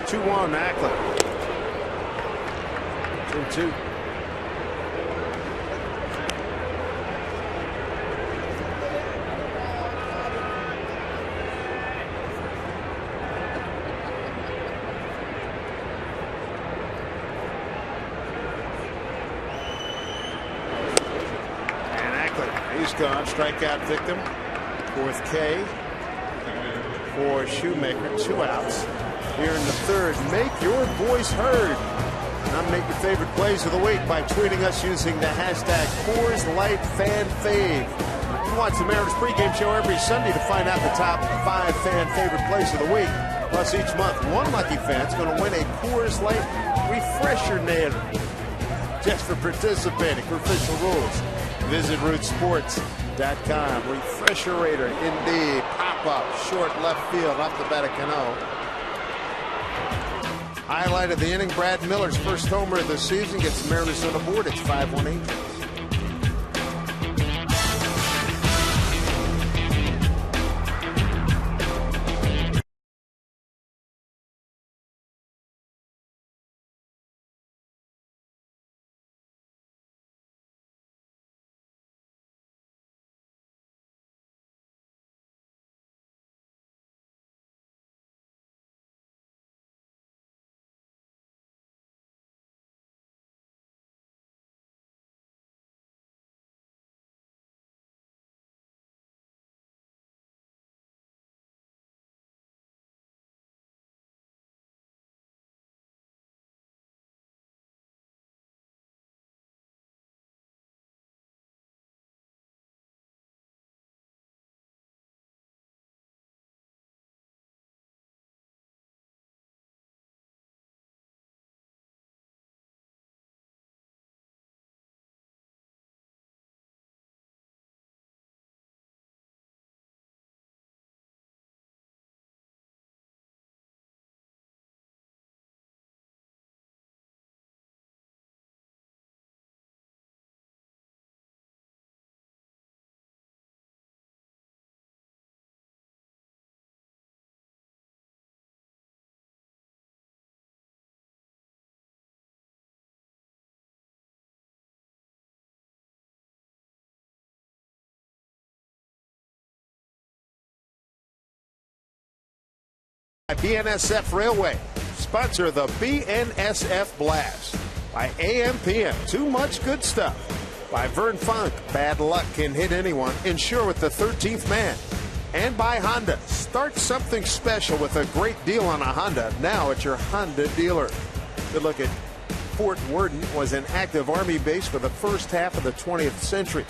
Two-one, Ackley. 2-2. He's gone. Strikeout victim. Fourth K for Shoemaker. 2 outs here in the third. Make your voice heard. Nominate your favorite plays of the week by tweeting us using the hashtag CoorsLightFanFave. You can watch the Mariners pregame show every Sunday to find out the top 5 fan favorite plays of the week. Plus, each month, one lucky fan is going to win a Coors Light Refresher Nail. Just for participating. For official rules, visit rootsports.com. Refresherator, indeed. Pop-up, short left field, off the Baticano. Highlight of the inning, Brad Miller's first homer of the season gets the Mariners on the board. It's 5-1 Angels. BNSF Railway, sponsor of the BNSF Blast. By AM/PM, too much good stuff. By Vern Funk, bad luck can hit anyone. Insure with the 13th man. And by Honda, start something special with a great deal on a Honda. Now at your Honda dealer. Good look at Fort Worden was an active Army base for the first half of the 20th century.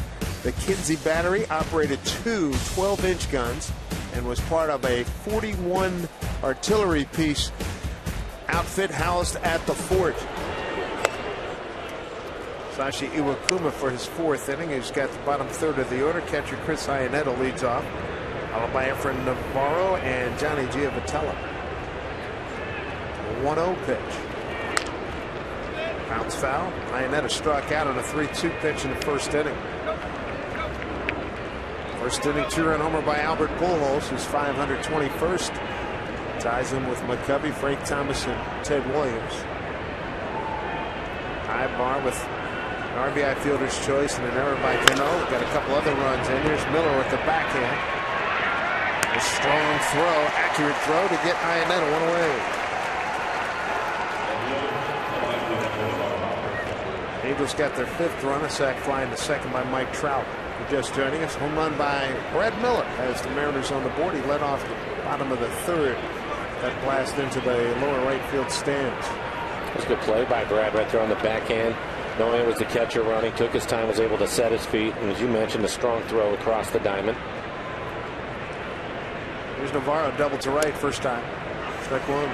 The Kinsey battery operated two 12-inch guns and was part of a 41 artillery piece outfit housed at the fort. Sashi Iwakuma for his fourth inning. He's got the bottom third of the order. Catcher Chris Iannetta leads off, followed by Efren Navarro and Johnny Giavotella. 1-0 pitch. Bounce foul. Iannetta struck out on a 3-2 pitch in the first inning. First inning two-run homer by Albert Pujols, who's 521st. Ties him with McCovey, Frank Thomas, and Ted Williams. High bar with an RBI fielder's choice and an error by Cano. Got a couple other runs in. Here's Miller with the backhand. A strong throw, accurate throw to get Iannetta one away. Angels got their fifth run, a sac fly to second by Mike Trout. For just joining us, home run by Brad Miller has the Mariners on the board. He led off the bottom of the third. That blast into the lower right field stands. It was a good play by Brad right there on the backhand. Knowing it was the catcher running, took his time, was able to set his feet, and as you mentioned, a strong throw across the diamond. Here's Navarro, double to right, first time. Strike one.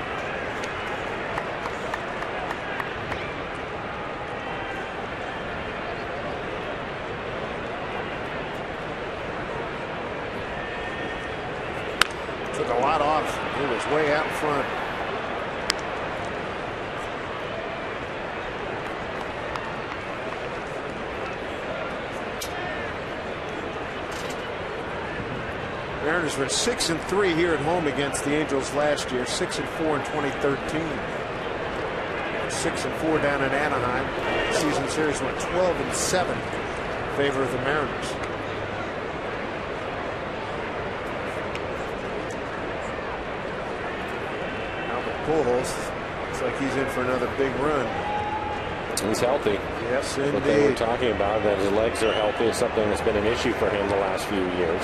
Took a lot off. He was way out in front. Mariners were 6-3 here at home against the Angels last year. 6-4 in 2013. 6-4 down in Anaheim. The season series went 12-7 in favor of the Mariners. Pujols looks like he's in for another big run. He's healthy. Yes, indeed. What they were talking about, that his legs are healthy, is something that's been an issue for him the last few years.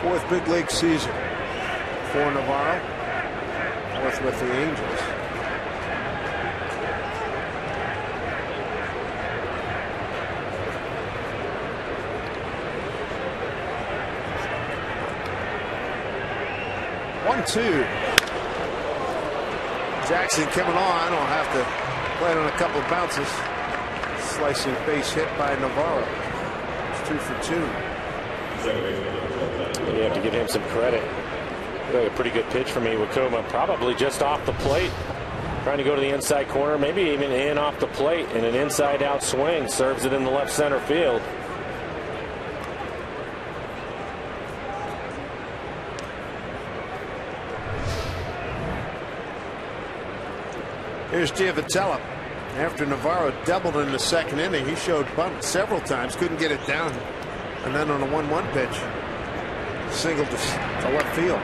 Fourth big league season for Navarro. Fourth with the Angels. One-two. Jackson coming on. Will have to play it on a couple of bounces. Slicing base hit by Navarro. It's 2 for 2. You have to give him some credit. A pretty good pitch from Iwakuma, probably just off the plate. Trying to go to the inside corner, maybe even in off the plate, and an inside-out swing serves it in the left center field. Here's Giavotella. After Navarro doubled in the second inning, he showed bunt several times, couldn't get it down. And then on a 1-1 pitch, single to left field.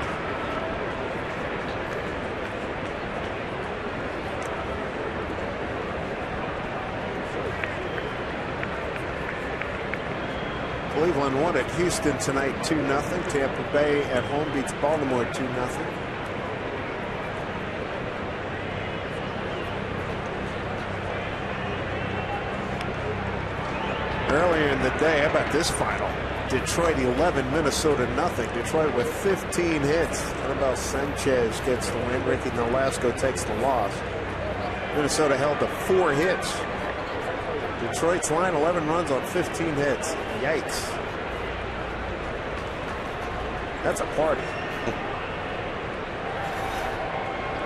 Cleveland won at Houston tonight 2-0. Tampa Bay at home beats Baltimore 2-0. Earlier in the day, how about this final? Detroit 11, Minnesota nothing. Detroit with 15 hits. Anibal Sanchez gets the win. Ricky Nolasco takes the loss. Minnesota held to 4 hits. Detroit's line 11 runs on 15 hits. Yikes. That's a party.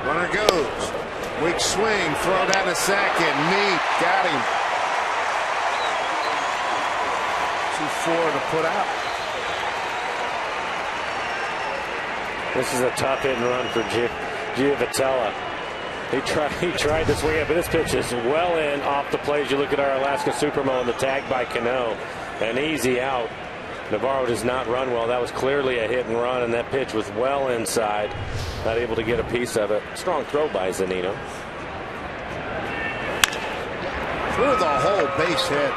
Runner goes. Weak swing. Throw down to second. Meat. Got him. 2-4 to put out. This is a tough hit and run for Giavotella. He tried to swing it, but this pitch is well in off the plate. You look at our Alaska Supermo and the tag by Cano. An easy out. Navarro does not run well. That was clearly a hit and run, and that pitch was well inside. Not able to get a piece of it. Strong throw by Zunino. Through the whole base hit.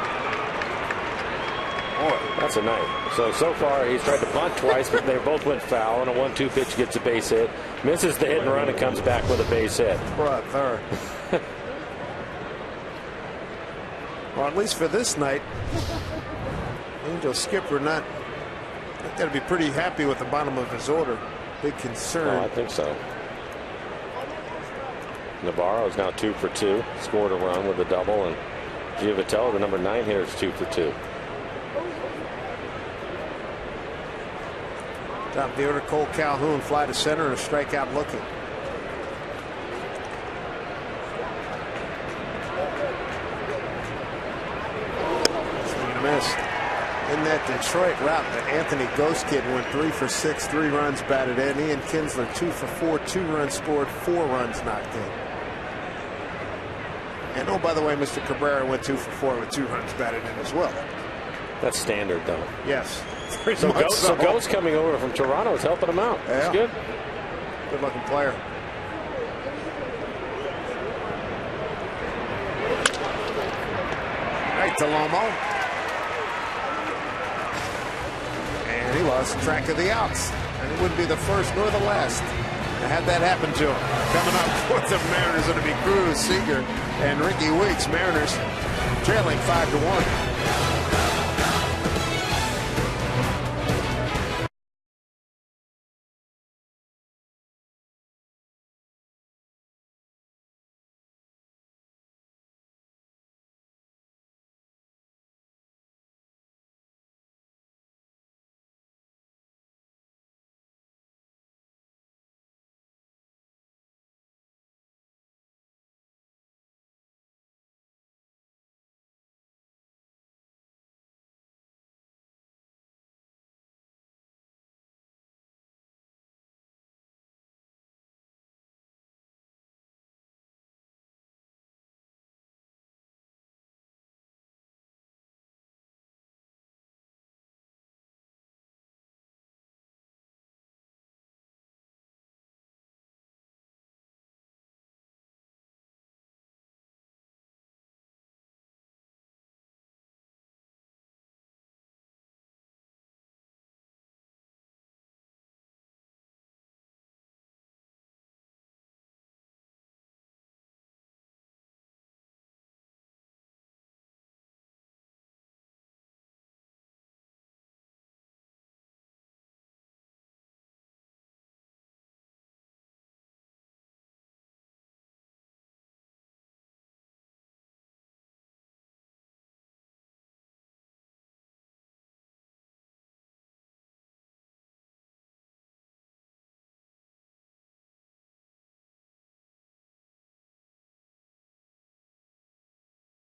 boy. That's a night. So far, he's tried to bunt twice, but they both went foul. And a 1-2 pitch gets a base hit. Misses the hit and run and comes back with a base hit. Right there. Well, at least for this night, Angel skipper not got to be pretty happy with the bottom of his order. Big concern. Oh, I think so. Navarro is now 2 for 2. Scored a run with a double, and Giovitello, the number 9 hitter, is 2 for 2. Top of the order, Cole Calhoun, fly to center and a strikeout looking. Swing and a miss. In that Detroit route, the Anthony Ghost Kid went 3 for 6, 3 runs batted in. Ian Kinsler 2 for 4, 2 runs scored, 4 runs knocked in. And oh, by the way, Mr. Cabrera went 2 for 4 with 2 runs batted in as well. That's standard, though. Yes. So Ghost coming over from Toronto is helping him out. Yeah. That's good. Good looking player. Right to Lomo. And he lost track of the outs. And it wouldn't be the first nor the last to have that happen to him. Coming up for the Mariners, it'll be Cruz, Seager, and Ricky Weeks. Mariners trailing 5-1.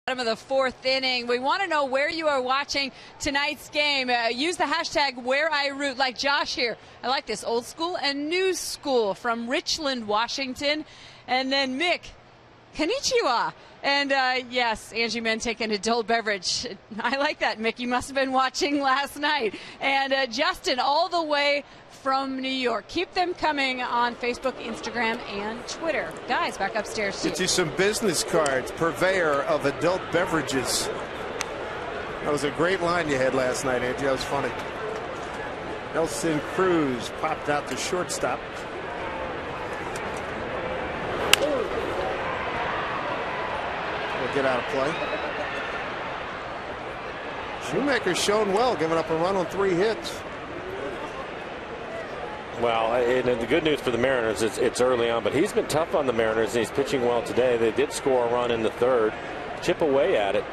Of the 4th inning. We want to know where you are watching tonight's game. Use the hashtag where I root, like Josh here. I like this, old school and new school from Richland, Washington. And then Mick, konnichiwa. And yes, Angie Mentik, an adult beverage. I like that, Mick. You must have been watching last night. And Justin, all the way from New York. Keep them coming on Facebook, Instagram, and Twitter. Guys, back upstairs. Get you some business cards. Purveyor of adult beverages. That was a great line you had last night, Angie. That was funny. Nelson Cruz popped out to shortstop. We'll get out of play. Shoemaker's shown well, giving up a run on 3 hits. Well, and the good news for the Mariners, it's early on, but he's been tough on the Mariners, and he's pitching well today. They did score a run in the 3rd, chip away at it.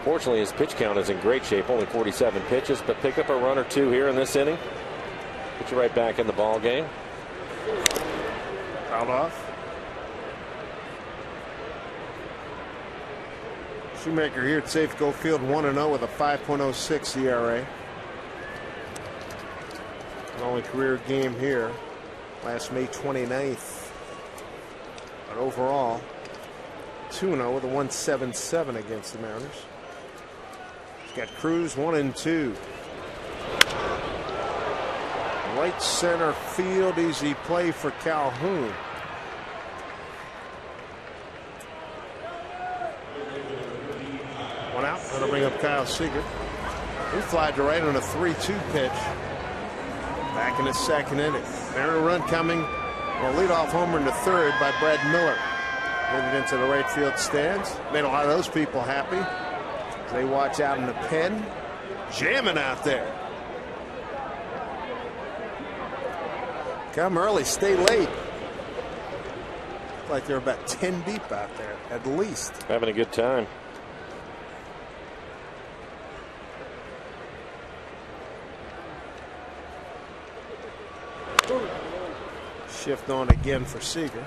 Fortunately, his pitch count is in great shape, only 47 pitches, but pick up a run or 2 here in this inning. Put you right back in the ball game. Fouled off. Shoemaker here at Safeco Field 1-0 with a 5.06 ERA. Only career game here, last May 29th. But overall, 2-0 with a 1.77 against the Mariners. He's got Cruz 1-2. Right center field, easy play for Calhoun. One out. That'll bring up Kyle Seager. He flied to right on a 3-2 pitch. Back in the second inning. Mariner run coming. A leadoff homer in the third by Brad Miller. Hit it into the right field stands. Made a lot of those people happy. They watch out in the pen. Jamming out there. Come early, stay late. Like they're about 10 deep out there, at least. Having a good time. Shift on again for Seager.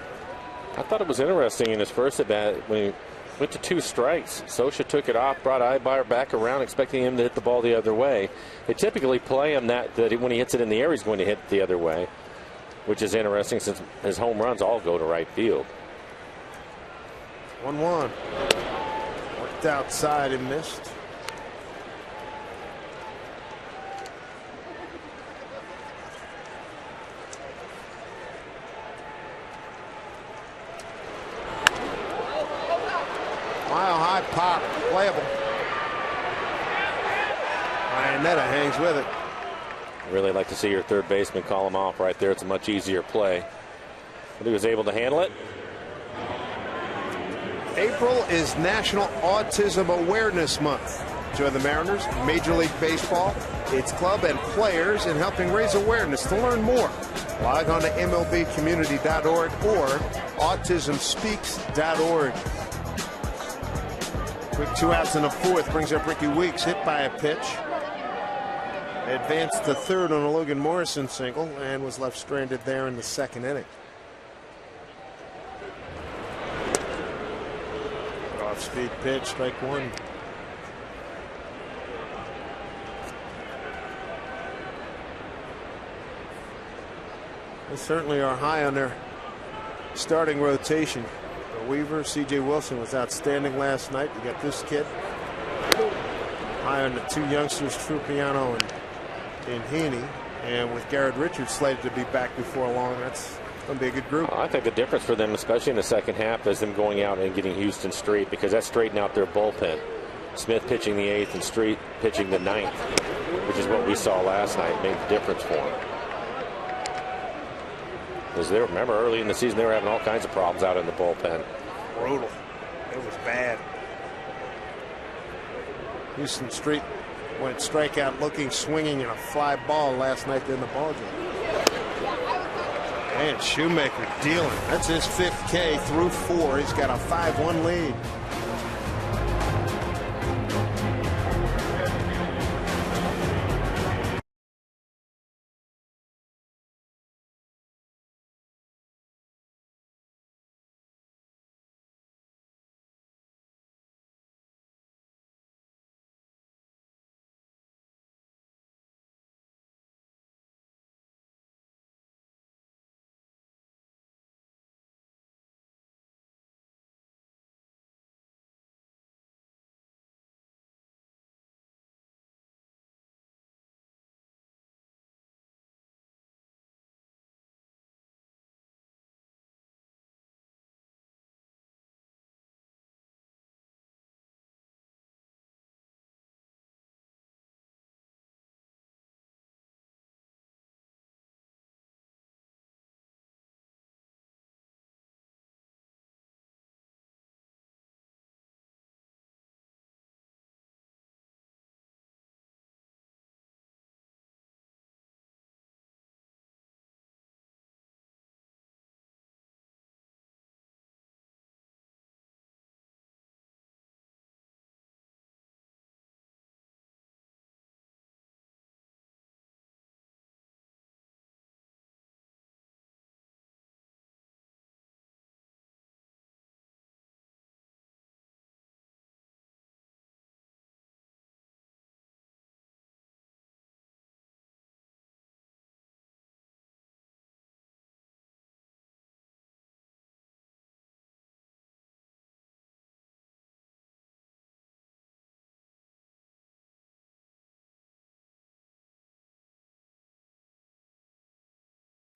I thought it was interesting in his first at bat when he went to 2 strikes. Scioscia took it off, brought Eyebuyer back around, expecting him to hit the ball the other way. They typically play him that when he hits it in the air, he's going to hit the other way, which is interesting since his home runs all go to right field. 1-1. Worked outside and missed. Mile high pop, playable. Iannetta hangs with it. I really like to see your third baseman call him off right there. It's a much easier play. But he was able to handle it. April is National Autism Awareness Month. Join the Mariners, Major League Baseball, its club and players in helping raise awareness. To learn more, log on to MLBcommunity.org or autismspeaks.org. Quick 2 outs in the fourth brings up Ricky Weeks, hit by a pitch. Advanced to third on a Logan Morrison single and was left stranded there in the second inning. Off-speed pitch, strike one. They certainly are high on their starting rotation. Weaver, C.J. Wilson was outstanding last night. You got this kid. High on the 2 youngsters, Trupiano and Heaney. And with Garrett Richards slated to be back before long, that's going to be a good group. I think the difference for them, especially in the second half, is them going out and getting Houston straight, because that straightened out their bullpen. Smith pitching the 8th and Street pitching the 9th, which is what we saw last night, made the difference for them. Because they remember early in the season they were having all kinds of problems out in the bullpen. Brutal. It was bad. Houston Street went strikeout looking, swinging, and a fly ball last night in the ballgame. And Shoemaker dealing. That's his 5th K through 4. He's got a 5-1 lead.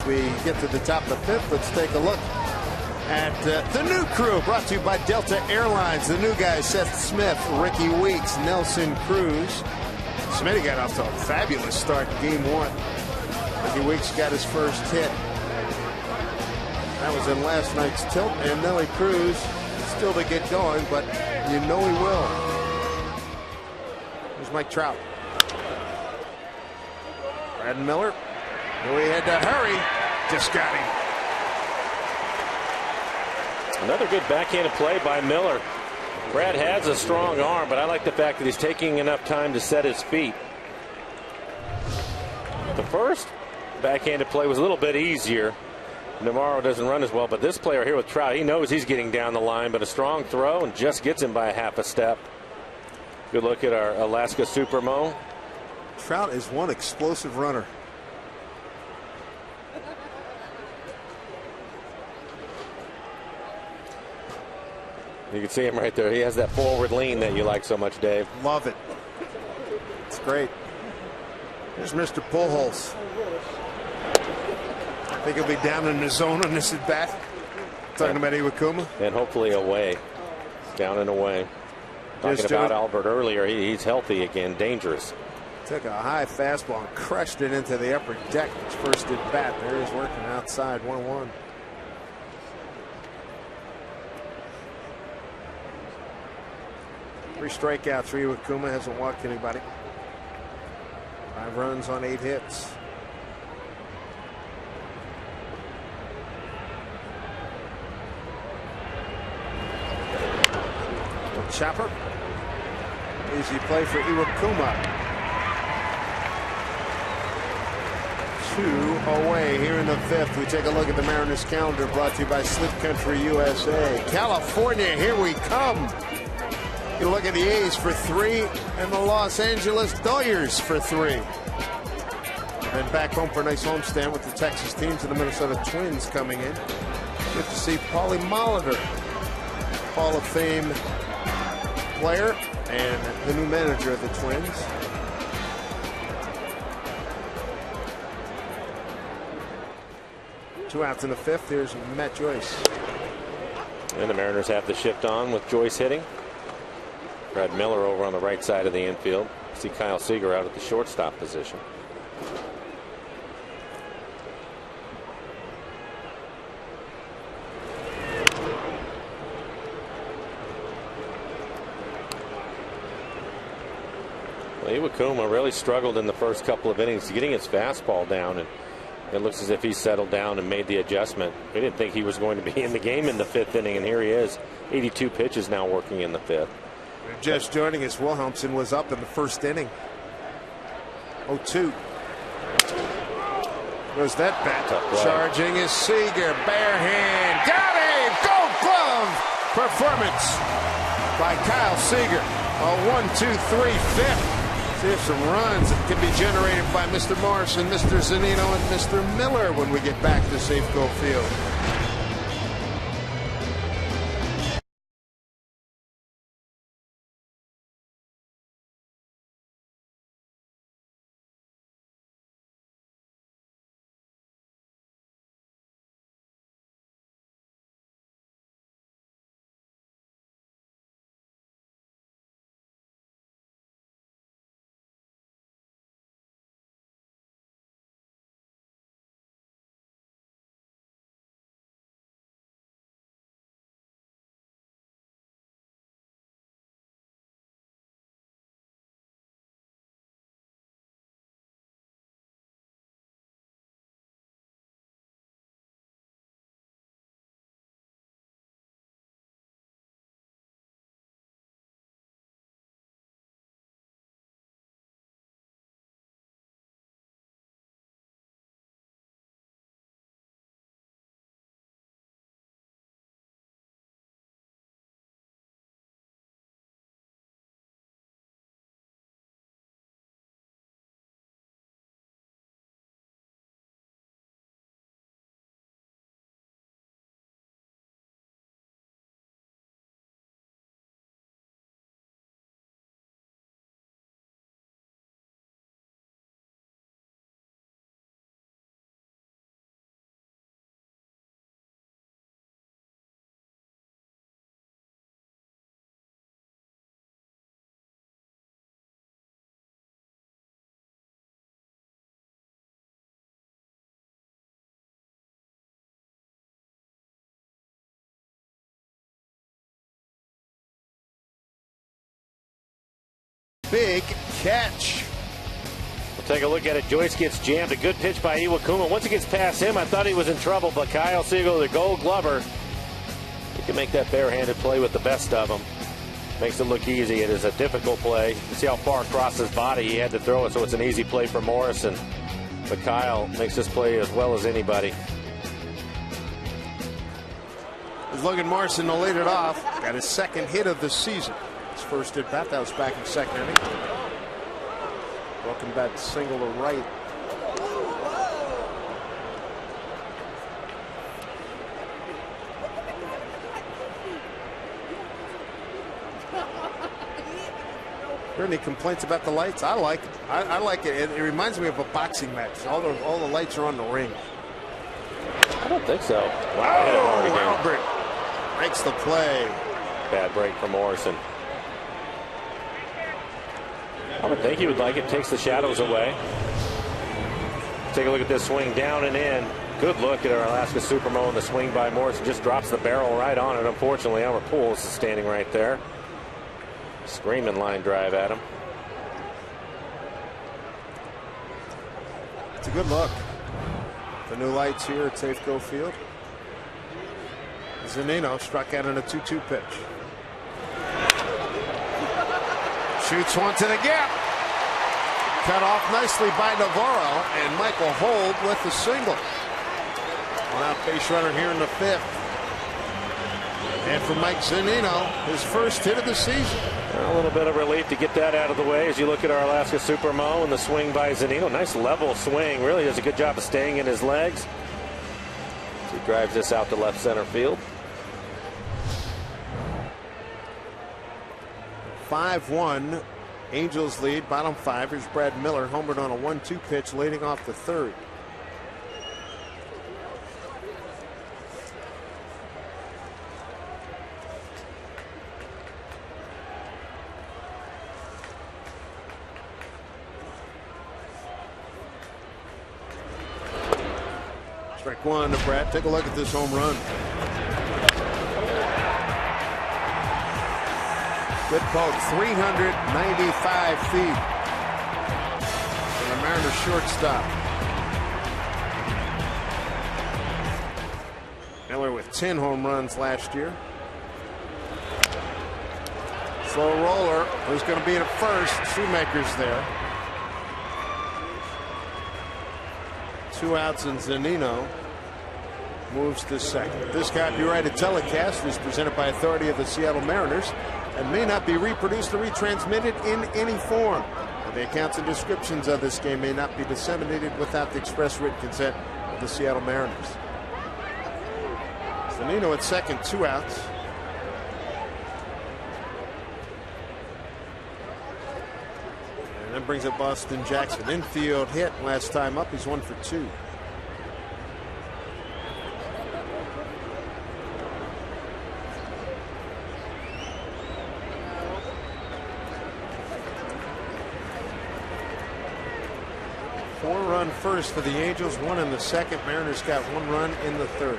We get to the top of the 5th. Let's take a look at the new crew, brought to you by Delta Airlines. The new guys, Seth Smith, Ricky Weeks, Nelson Cruz, Smitty got off to a fabulous start in game 1. Ricky Weeks got his first hit. That was in last night's tilt, and Nelly Cruz still to get going, but you know he will. Here's Mike Trout. Brad Miller, knew he had to hurry, just got him. Another good backhanded play by Miller. Brad has a strong arm, but I like the fact that he's taking enough time to set his feet. The first backhanded play was a little bit easier. Navarro doesn't run as well, but this player here with Trout, he knows he's getting down the line, but a strong throw and just gets him by a half a step. Good look at our Alaska Supermo. Trout is one explosive runner. You can see him right there. He has that forward lean that you like so much, Dave. Love it. It's great. Here's Mr. Pujols. I think he'll be down in the zone on this at bat. Talking about Iwakuma. And hopefully away. Down and away. Talking about Albert earlier. He's healthy again. Dangerous. Took a high fastball and crushed it into the upper deck. His first at bat. There he's working outside. 1-1. Three strikeouts for Iwakuma. Hasn't walked anybody. 5 runs on 8 hits. Chopper. Easy play for Iwakuma. 2 away here in the 5th. We take a look at the Mariners calendar, brought to you by Slip Country USA. California, here we come. You look at the A's for 3 and the Los Angeles Dodgers for 3. And back home for a nice homestand with the Texas teams and the Minnesota Twins coming in. Good to see Paulie Molitor, Hall of Fame player and the new manager of the Twins. Two outs in the 5th. Here's Matt Joyce. And the Mariners have the shift on with Joyce hitting. Brad Miller over on the right side of the infield. See Kyle Seager out at the shortstop position. Iwakuma really struggled in the first couple of innings getting his fastball down, and it looks as if he's settled down and made the adjustment. We didn't think he was going to be in the game in the 5th inning, and here he is. 82 pitches now working in the 5th. Just joining us, Wilhelmsen was up in the 1st inning. 0-2. Goes that bat. Charging is Seager. Bare hand. Got him! Gold glove performance by Kyle Seager. A 1-2-3 5th. See if some runs can be generated by Mr. Morrison, Mr. Zunino, and Mr. Miller when we get back to Safeco Field. big catch. We'll take a look at it. Joyce gets jammed. A good pitch by Iwakuma. Once it gets past him, I thought he was in trouble, but Kyle Siegel, the Gold Glover, he can make that barehanded play with the best of them. Makes it look easy. It is a difficult play. You see how far across his body he had to throw it, so it's an easy play for Morrison. But Kyle makes this play as well as anybody. He's looking Morrison to lead it off. Got his second hit of the season. His first at bat, that was back in second inning. Broken bat single to right. Any complaints about the lights? I like it. I like it. It reminds me of a boxing match. All the lights are on the ring. I don't think so. Wow. Albert makes the play. Bad break for Morrison. I would think he would like it. Takes the shadows away. Take a look at this swing down and in. Good look at our Alaska Supermo, and the swing by Morrison just drops the barrel right on it. Unfortunately, Albert Pujols is standing right there. Screaming line drive at him. It's a good look. The new lights here at Safeco Field. Zunino struck out on a 2-2 pitch. Shoots one to the gap. Cut off nicely by Navarro, and Michael Hold with the single. One out base runner here in the fifth. And for Mike Zunino, his first hit of the season. A little bit of relief to get that out of the way as you look at our Alaska Supermo and the swing by Zunino. Nice level swing. Really does a good job of staying in his legs. He drives this out to left center field. 5-1. Angels lead. Bottom five. Here's Brad Miller homered on a 1-2 pitch leading off the third. Strike one to Brad. Take a look at this home run. Good poke, 395 feet. And the Mariners shortstop. Miller with 10 home runs last year. Slow roller. Who's going to be at first? Shoemaker's there. 2 outs, and Zunino moves to second. This copyrighted telecast is presented by authority of the Seattle Mariners and may not be reproduced or retransmitted in any form. The accounts and descriptions of this game may not be disseminated without the express written consent of the Seattle Mariners. Zunino at second, 2 outs. And that brings up Boston Jackson. Infield hit last time up. He's 1 for 2. Four-run first for the Angels, 1 in the second. Mariners got 1 run in the third.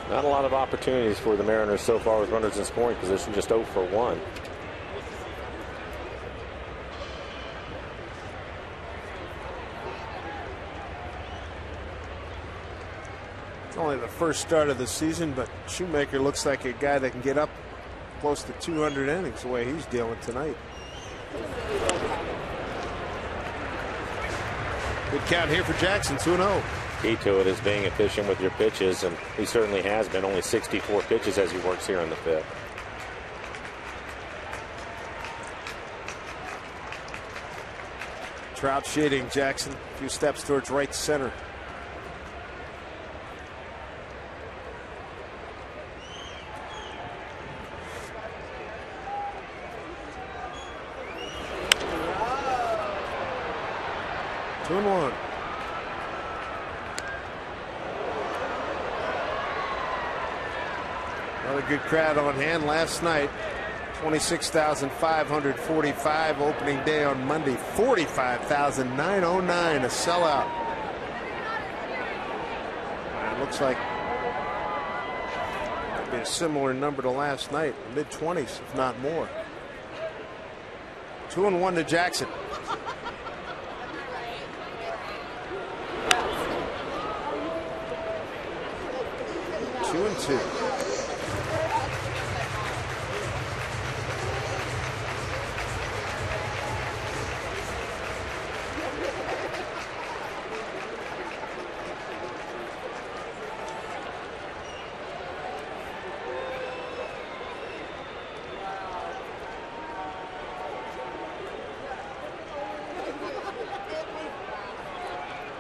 Not a lot of opportunities for the Mariners so far with runners in scoring position, just 0 for 1. It's only the first start of the season, but Shoemaker looks like a guy that can get up close to 200 innings the way he's dealing tonight. Good count here for Jackson, 2-0. Key to it is being efficient with your pitches, and he certainly has been. Only 64 pitches as he works here in the fifth. Trout shading Jackson. A few steps towards right center. Two and one. Another good crowd on hand last night. 26,545 opening day on Monday. 45,909, a sellout. It looks like it'll be a similar number to last night, mid-20s, if not more. 2-1 to Jackson. 2-2.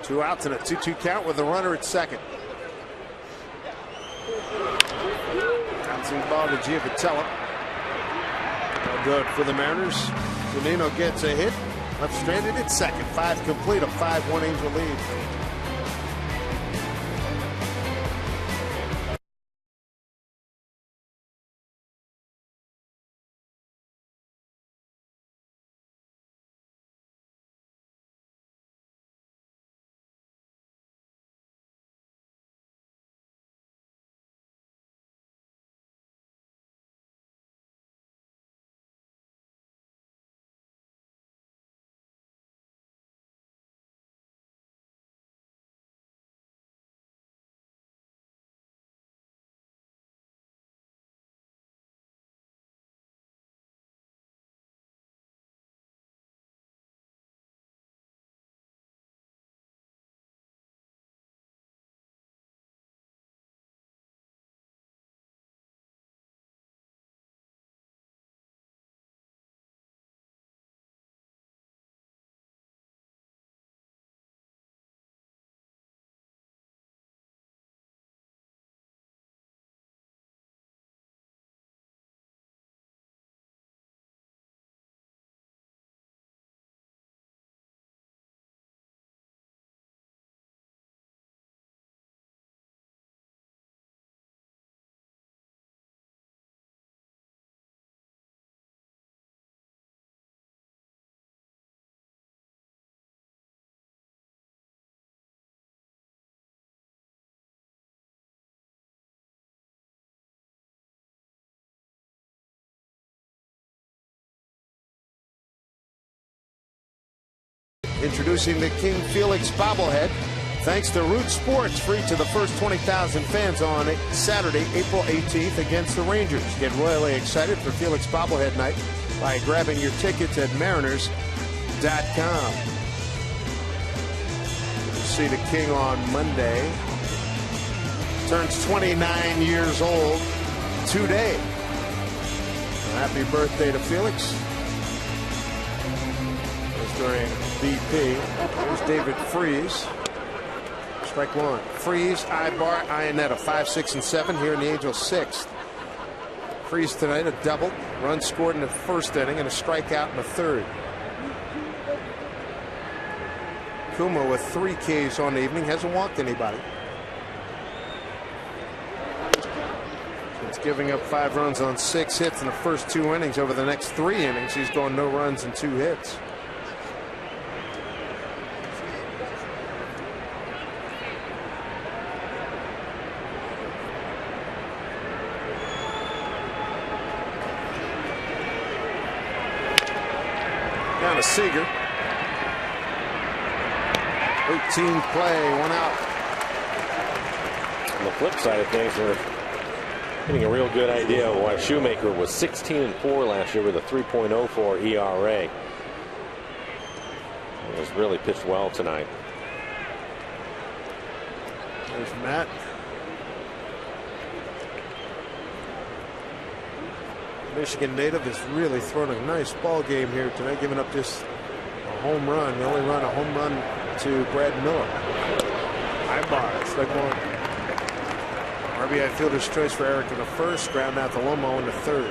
Two outs and a 2-2 count with a runner at second. Bouncing ball to Giovatello. No good for the Mariners. Zunino gets a hit. Left stranded at second. 5 complete. A 5-1 Angel lead. Introducing the King Felix bobblehead. Thanks to Root Sports, free to the first 20,000 fans on Saturday, April 18th against the Rangers. Get royally excited for Felix bobblehead night by grabbing your tickets at mariners.com. We'll see the King on Monday. Turns 29 years old today. Happy birthday to Felix. During BP. There's David Freese. Strike one. Freese, Ibar, Ionetta, 5, 6, and 7 here in the Angels' 6th. Freese tonight a double. Run scored in the first inning and a strikeout in the third. Kuma with 3 Ks on the evening. Hasn't walked anybody. Since giving up 5 runs on 6 hits in the first 2 innings, over the next 3 innings, he's going no runs and 2 hits. Down to Seager. 18 play, 1 out. On the flip side of things, they're getting a real good idea of why Shoemaker was 16-4 last year with a 3.04 ERA. He has really pitched well tonight. There's Matt. Michigan native has really thrown a nice ball game here tonight, giving up just a home run. The only run, a home run to Brad Miller. Ibar, strike one. RBI fielder's choice for Eric in the first, ground out to Lomo in the third.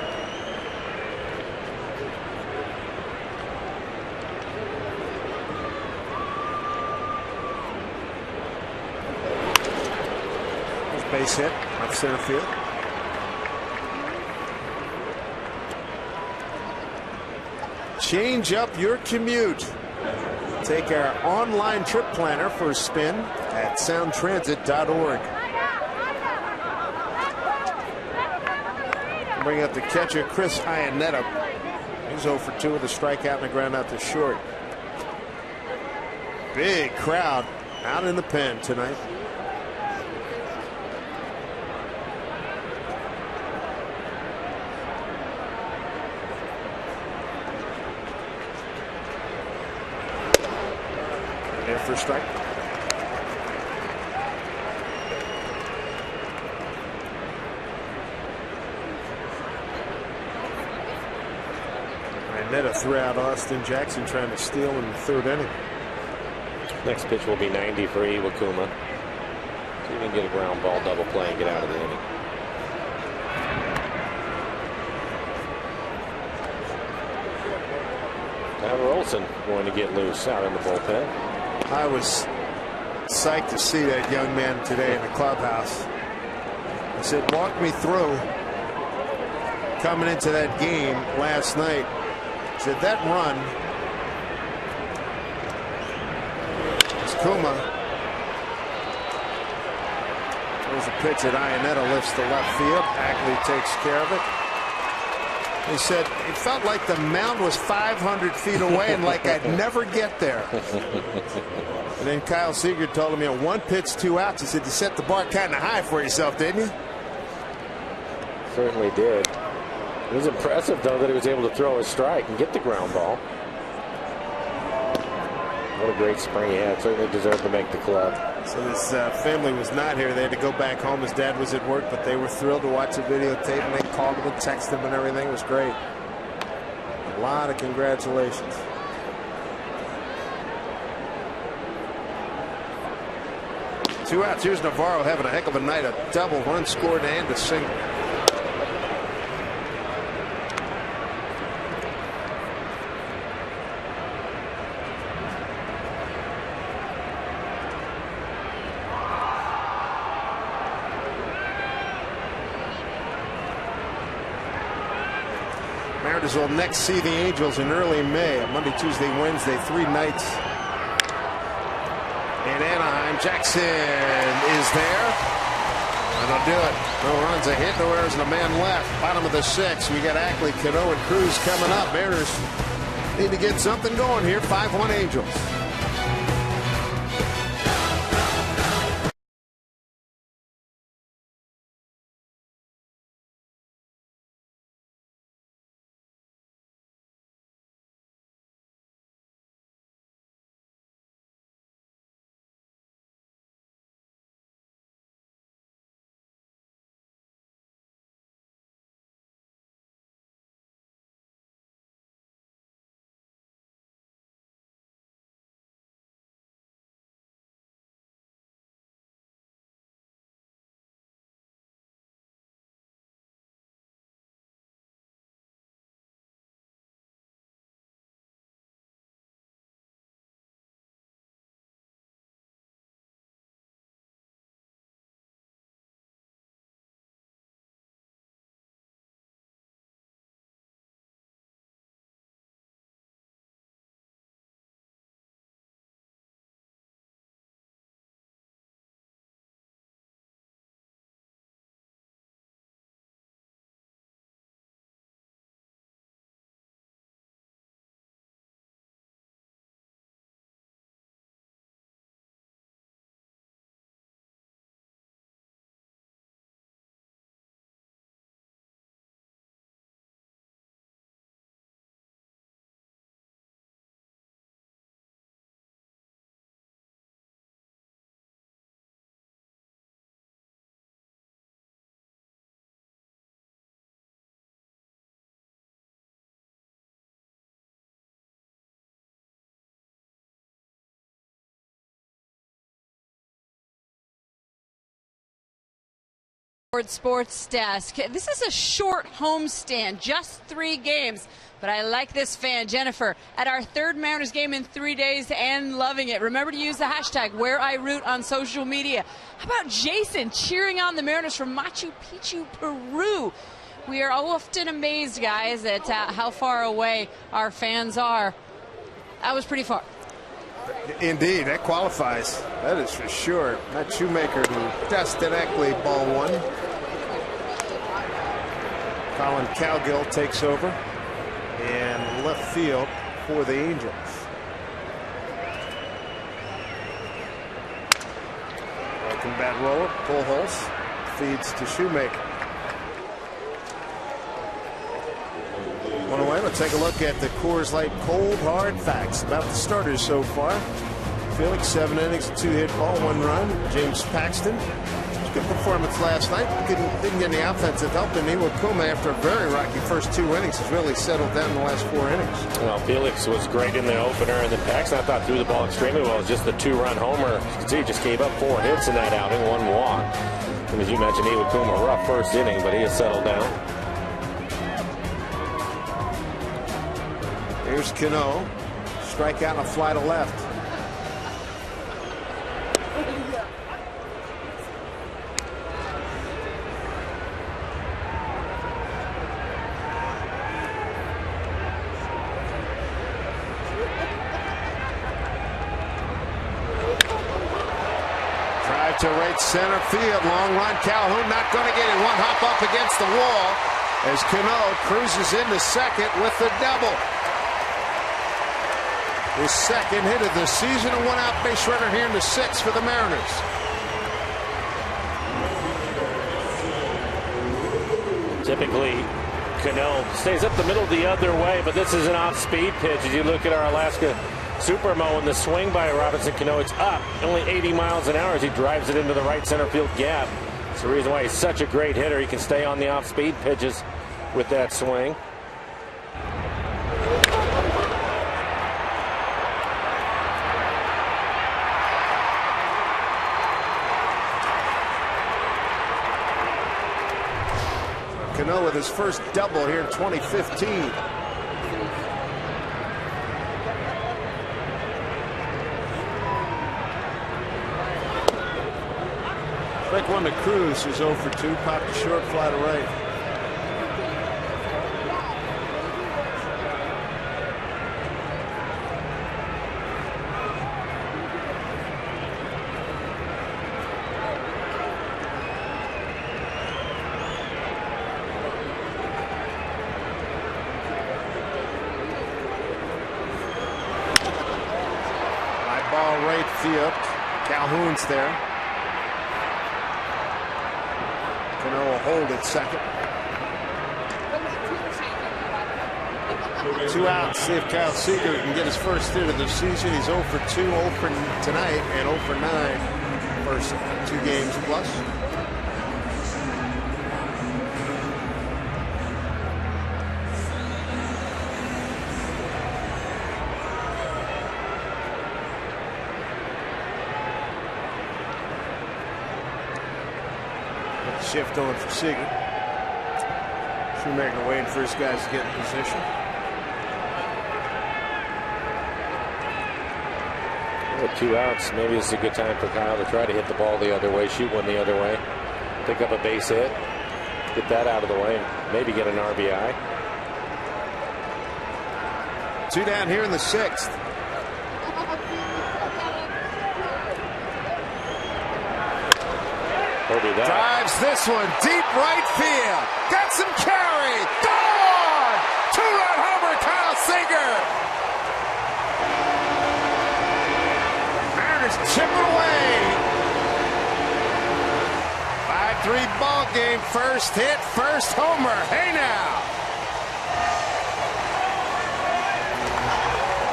There's base hit, left center field. Change up your commute. Take our online trip planner for a spin at soundtransit.org. Bring up the catcher, Chris Iannetta. He's 0 for 2 with a strikeout and a ground out to short. Big crowd out in the pen tonight. There for a strike. Iannetta threw out Austin Jackson trying to steal in the 3rd inning. Next pitch will be 90 for Iwakuma. So you can get a ground ball double play and get out of the inning. Tyler Olson going to get loose out in the bullpen. I was psyched to see that young man today in the clubhouse. I said, walk me through coming into that game last night. I said, that run, Kuma. There's a pitch that Iannetta lifts to left field. Ackley takes care of it. He said it felt like the mound was 500 feet away and like I'd never get there. And then Kyle Seager told him, 1 pitch, 2 outs. He said, you set the bar kind of high for yourself, didn't you? Certainly did. It was impressive, though, that he was able to throw a strike and get the ground ball. What a great spring he had. Certainly deserved to make the club. So his family was not here. They had to go back home. His dad was at work, but they were thrilled to watch the videotape, and they called him and texted him and everything. It was great. A lot of congratulations. Two outs. Here's Navarro having a heck of a night. A double, run scored, and a single. Mariners will next see the Angels in early May. Monday, Tuesday, Wednesday, 3 nights in Anaheim. Jackson is there. That'll do it. No runs, a hit, no errors, and a man left. Bottom of the 6th. We got Ackley, Cano, and Cruz coming up. Mariners need to get something going here. 5-1 Angels. Sports Desk. This is a short homestand, just 3 games, but I like this fan, Jennifer, at our 3rd Mariners game in 3 days and loving it. Remember to use the hashtag #WhereIRoot on social media. How about Jason cheering on the Mariners from Machu Picchu, Peru? We are often amazed, guys, at how far away our fans are. That was pretty far. Indeed, that qualifies. That is for sure. Matt Shoemaker to Dustin Eckley, ball one. Colin Cowgill takes over. And left field for the Angels. Welcome bat roller. Pujols feeds to Shoemaker. One away. Let's take a look at the Coors Light cold hard facts about the starters so far. Felix, 7 innings, 2-hit ball, 1 run. James Paxton, good performance last night. Didn't get any offensive help. And Iwakuma, after a very rocky first 2 innings, has really settled down the last 4 innings. Well, Felix was great in the opener, and then Paxton, I thought, threw the ball extremely well. It was just the 2-run homer. You can see he just gave up 4 hits in that outing, 1 walk. And as you mentioned, Iwakuma, rough first inning, but he has settled down. Here's Cano. Strikeout and a fly to left. Drive to right center field. Long run. Calhoun not going to get it. 1 hop up against the wall as Cano cruises into second with the double. His second hit of the season, a 1-out base runner here in the 6th for the Mariners. Typically, Cano stays up the middle the other way, but this is an off-speed pitch. As you look at our Alaska Supermo and the swing by Robinson Cano, it's up only 80 miles an hour as he drives it into the right center field gap. It's the reason why he's such a great hitter. He can stay on the off-speed pitches with that swing. Cano with his first double here in 2015. Strike one to Cruz, who's 0 for 2. Popped a short fly to right. Right field. Calhoun's there. Cano will hold at second. 2 outs. See if Kyle Seager can get his first hit of the season. He's 0 for 2, 0 for tonight, and 0 for 9 first 2 games plus. Shift on for Seager. Shoemaker waiting for his guys to get in position. With 2 outs, maybe this is a good time for Kyle to try to hit the ball the other way, shoot one the other way, pick up a base hit, get that out of the way, and maybe get an RBI. 2 down here in the 6th. Drives this one deep right field. Got some carry. Gone! 2-run homer, Kyle Seager. Mariners chipping away. 5-3 ball game. First hit, first homer. Hey now.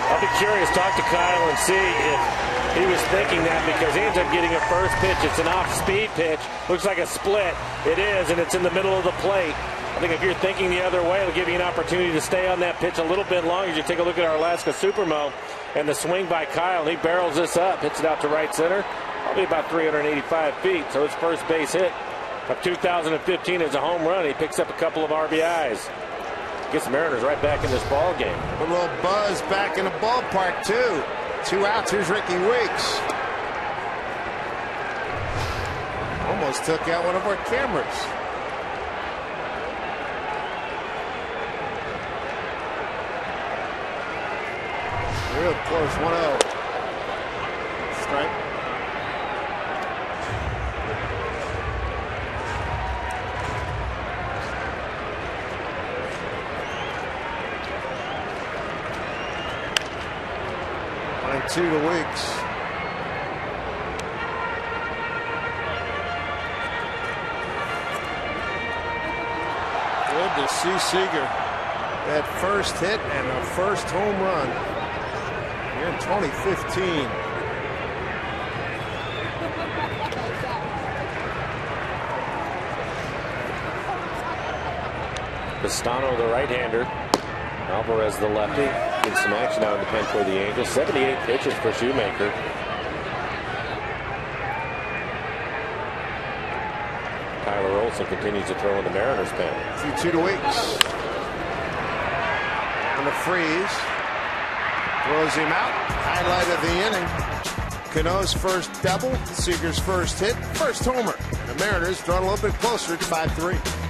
I'll be curious, talk to Kyle and see if he was thinking that, because he ends up getting a first pitch. It's an off-speed pitch. Looks like a split. It is, and it's in the middle of the plate. I think if you're thinking the other way, it'll give you an opportunity to stay on that pitch a little bit longer. As you take a look at our Alaska Supermo and the swing by Kyle, and he barrels this up, hits it out to right center, probably about 385 feet. So his first base hit of 2015 is a home run. He picks up a couple of RBIs. Gets the Mariners right back in this ball game. A little buzz back in the ballpark, too. 2 outs. Here's Ricky Weeks. Almost took out one of our cameras. Real close, 1-0. Strike. Line 2 to Weeks. Good to see Seager. That first hit and the first home run here in 2015. Pistano, the right-hander. Alvarez, the lefty. Getting some action out in the pen for the Angels. 78 pitches for Shoemaker. Tyler Olson continues to throw in the Mariners pen. 2-2 to Weeks. On the freeze. Throws him out. Highlight of the inning. Cano's first double. Seager's first hit. First homer. The Mariners drawn a little bit closer to 5-3.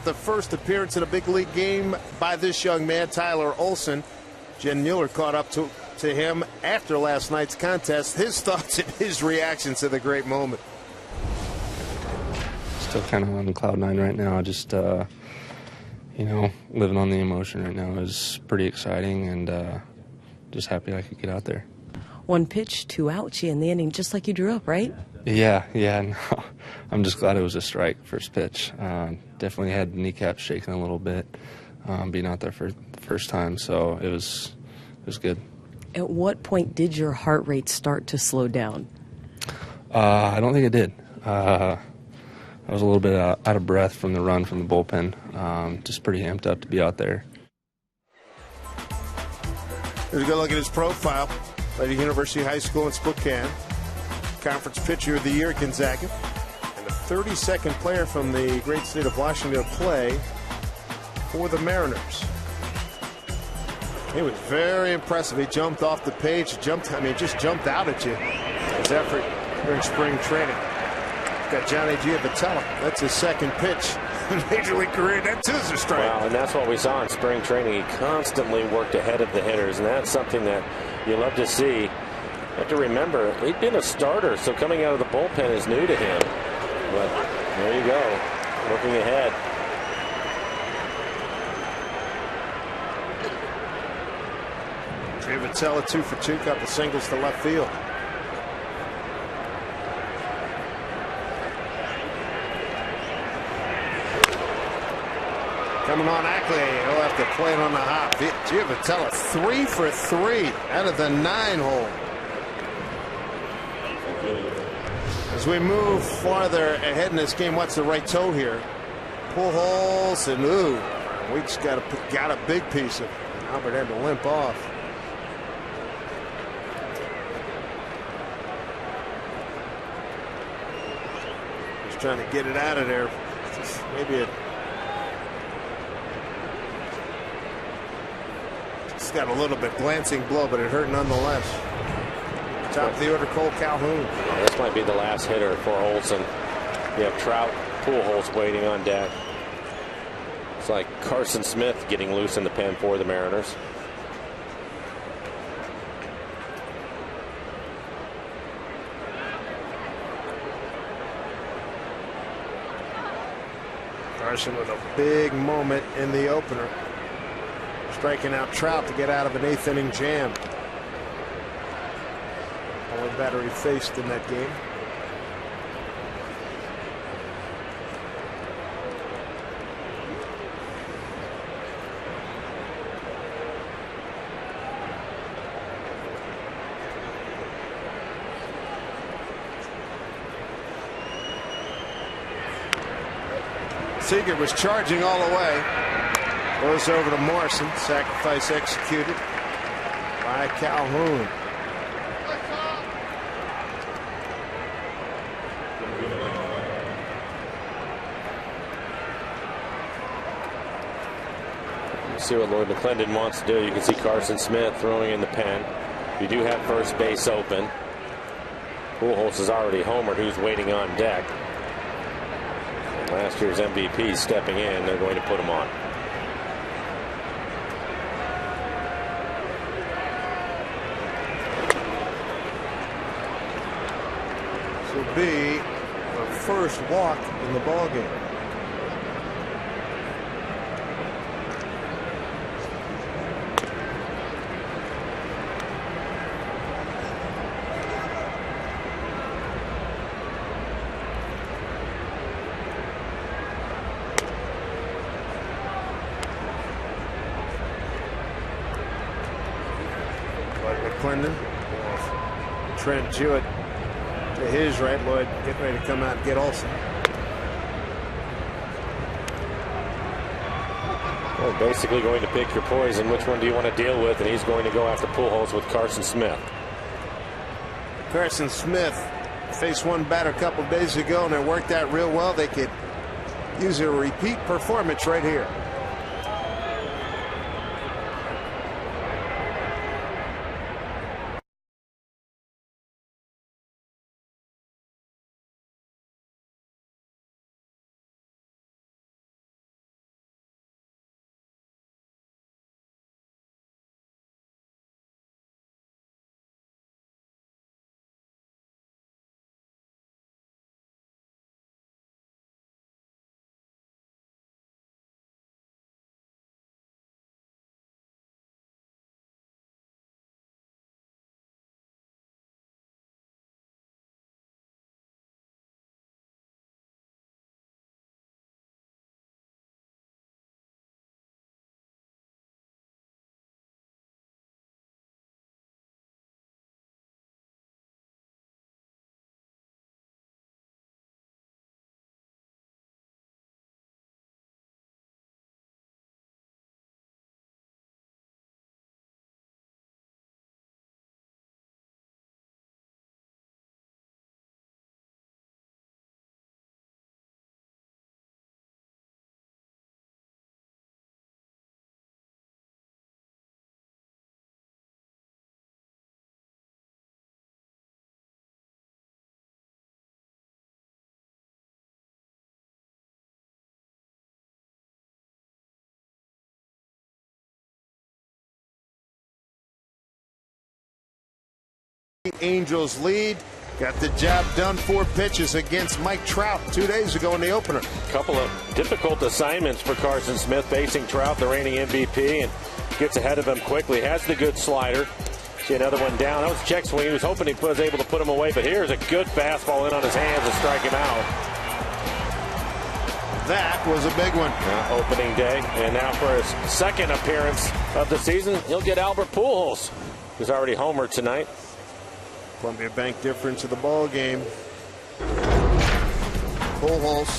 The first appearance in a big league game by this young man, Tyler Olson. Jen Mueller caught up to him after last night's contest. His thoughts and his reaction to the great moment. Still kind of on cloud nine right now. Just, you know, living on the emotion right now is pretty exciting, and just happy I could get out there. One pitch, 2 outs in the inning, just like you drew up, right? Yeah, no. I'm just glad it was a strike, first pitch. Definitely had the kneecaps shaking a little bit, being out there for the first time, so it was good. At what point did your heart rate start to slow down? I don't think it did. I was a little bit out of breath from the run from the bullpen, just pretty amped up to be out there. Here's a good look at his profile. Played at University High School in Spokane. Conference Pitcher of the Year at Gonzaga. And the 32nd player from the great state of Washington to play for the Mariners. He was very impressive. He jumped off the page, just jumped out at you. His effort during spring training. Got Johnny Giavotella. That's his second pitch in Major League career. That too is a strike. Wow, and that's what we saw in spring training. He constantly worked ahead of the hitters, and that's something that you love to see. You have to remember, he'd been a starter, so coming out of the bullpen is new to him. But there you go, looking ahead. Giavotella 2 for 2, got the singles to left field. Coming on Ackley, he'll have to play it on the hop. Giavotella 3 for 3 out of the 9-hole. As we move farther ahead in this game, what's the right toe here? Pull holes, and Weeks got a big piece of it. Albert had to limp off. Just trying to get it out of there. Just maybe it's got a little bit glancing blow, but it hurt nonetheless. Top of the order, Cole Calhoun. This might be the last hitter for Olsen. You have Trout, Pujols waiting on deck. It's like Carson Smith getting loose in the pen for the Mariners. Carson with a big moment in the opener, striking out Trout to get out of an 8th inning jam. Only batter he faced in that game. Seager was charging all the way. Goes over to Morrison. Sacrifice executed by Calhoun. See what Lloyd McClendon wants to do. You can see Carson Smith throwing in the pen. You do have first base open. Pujols is already homered, who's waiting on deck. And last year's MVP stepping in. They're going to put him on. This will be the first walk in the ballgame. McClendon, Trent Jewett to his right. Lloyd getting ready to come out and get Olsen. Well, basically going to pick your poison. Which one do you want to deal with? And he's going to go after Pujols with Carson Smith. Carson Smith faced one batter a couple days ago, and it worked out real well. They could use a repeat performance right here. Angels lead. Got the job done. 4 pitches against Mike Trout 2 days ago in the opener. A couple of difficult assignments for Carson Smith, facing Trout, the reigning MVP, and gets ahead of him quickly. Has the good slider. See another one down. That was a check swing. He was hoping he was able to put him away, but here's a good fastball in on his hands to strike him out. That was a big one. Opening day, and now for his second appearance of the season, he'll get Albert Pujols, who's already homered tonight. Columbia Bank difference of the ball game. Pujols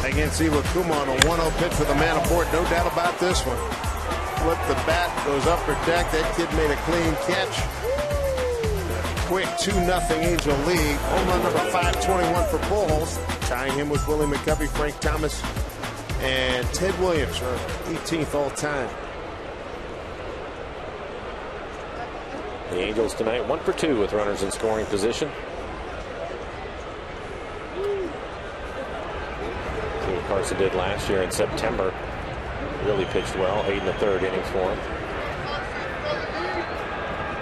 against Iwakuma on a 1-0 pitch for the man aboard. No doubt about this one. Flip the bat, goes upper deck. That kid made a clean catch. quick 2-0 Angel lead. Home run number 521 for Pujols, tying him with Willie McCovey, Frank Thomas, and Ted Williams for 18th all time. The Angels tonight 1 for 2 with runners in scoring position. See what Carson did last year in September. Really pitched well, 8 1/3 innings for him.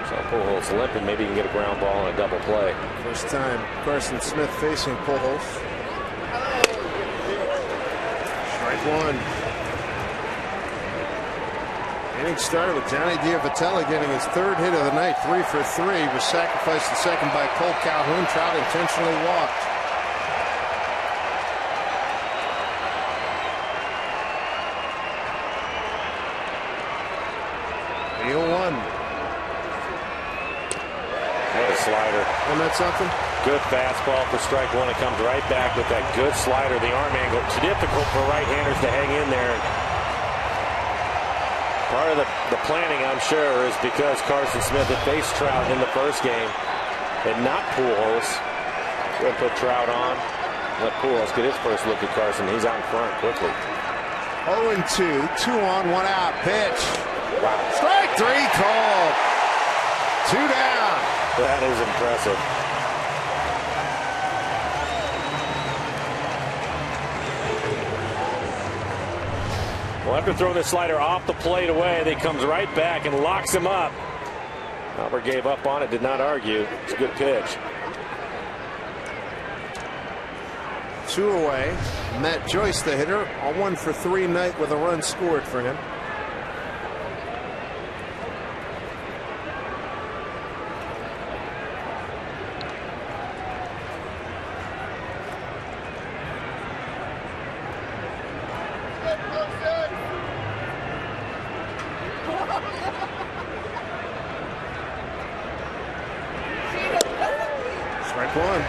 So Pujols limping, maybe he can get a ground ball and a double play. First time Carson Smith facing Pujols. Strike one. Inning started with Johnny Diavatelli getting his 3rd hit of the night, 3 for 3. He was sacrificed to second by Cole Calhoun. Trout intentionally walked. The 0-1. What a slider. Isn't that something? Good fastball for strike one. It comes right back with that good slider. The arm angle, it's difficult for right-handers to hang in there. Part of the planning, I'm sure, is because Carson Smith had faced Trout in the first game and not Pujols. Go ahead and put Trout on. Let Pujols get his first look at Carson. He's out in front quickly. 0-2, 2 on, 1 out. Pitch. Wow. Strike 3 called. 2 down. That is impressive. Well, after throwing the slider off the plate away, he comes right back and locks him up. Albert gave up on it, did not argue. It's a good pitch. 2 away. Matt Joyce, the hitter, a 1 for 3 night with a run scored for him. Strike 1.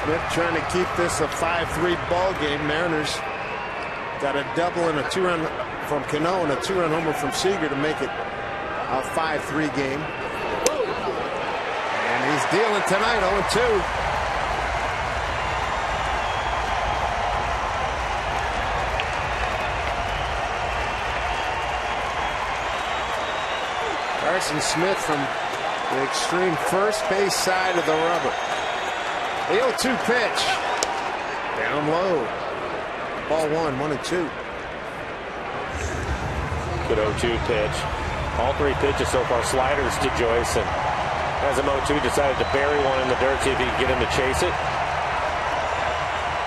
Smith trying to keep this a 5-3 ball game. Mariners got a double and a 2-run from Cano and a 2-run homer from Seager to make it a 5-3 game. And he's dealing tonight, 0-2. Carson Smith from the extreme first base side of the rubber. The 0-2 pitch. Down low. Ball 1, 1-2. Good 0-2 pitch. All 3 pitches so far sliders to Joyce, and as a 0-2 decided to bury one in the dirt, see if he can get him to chase it.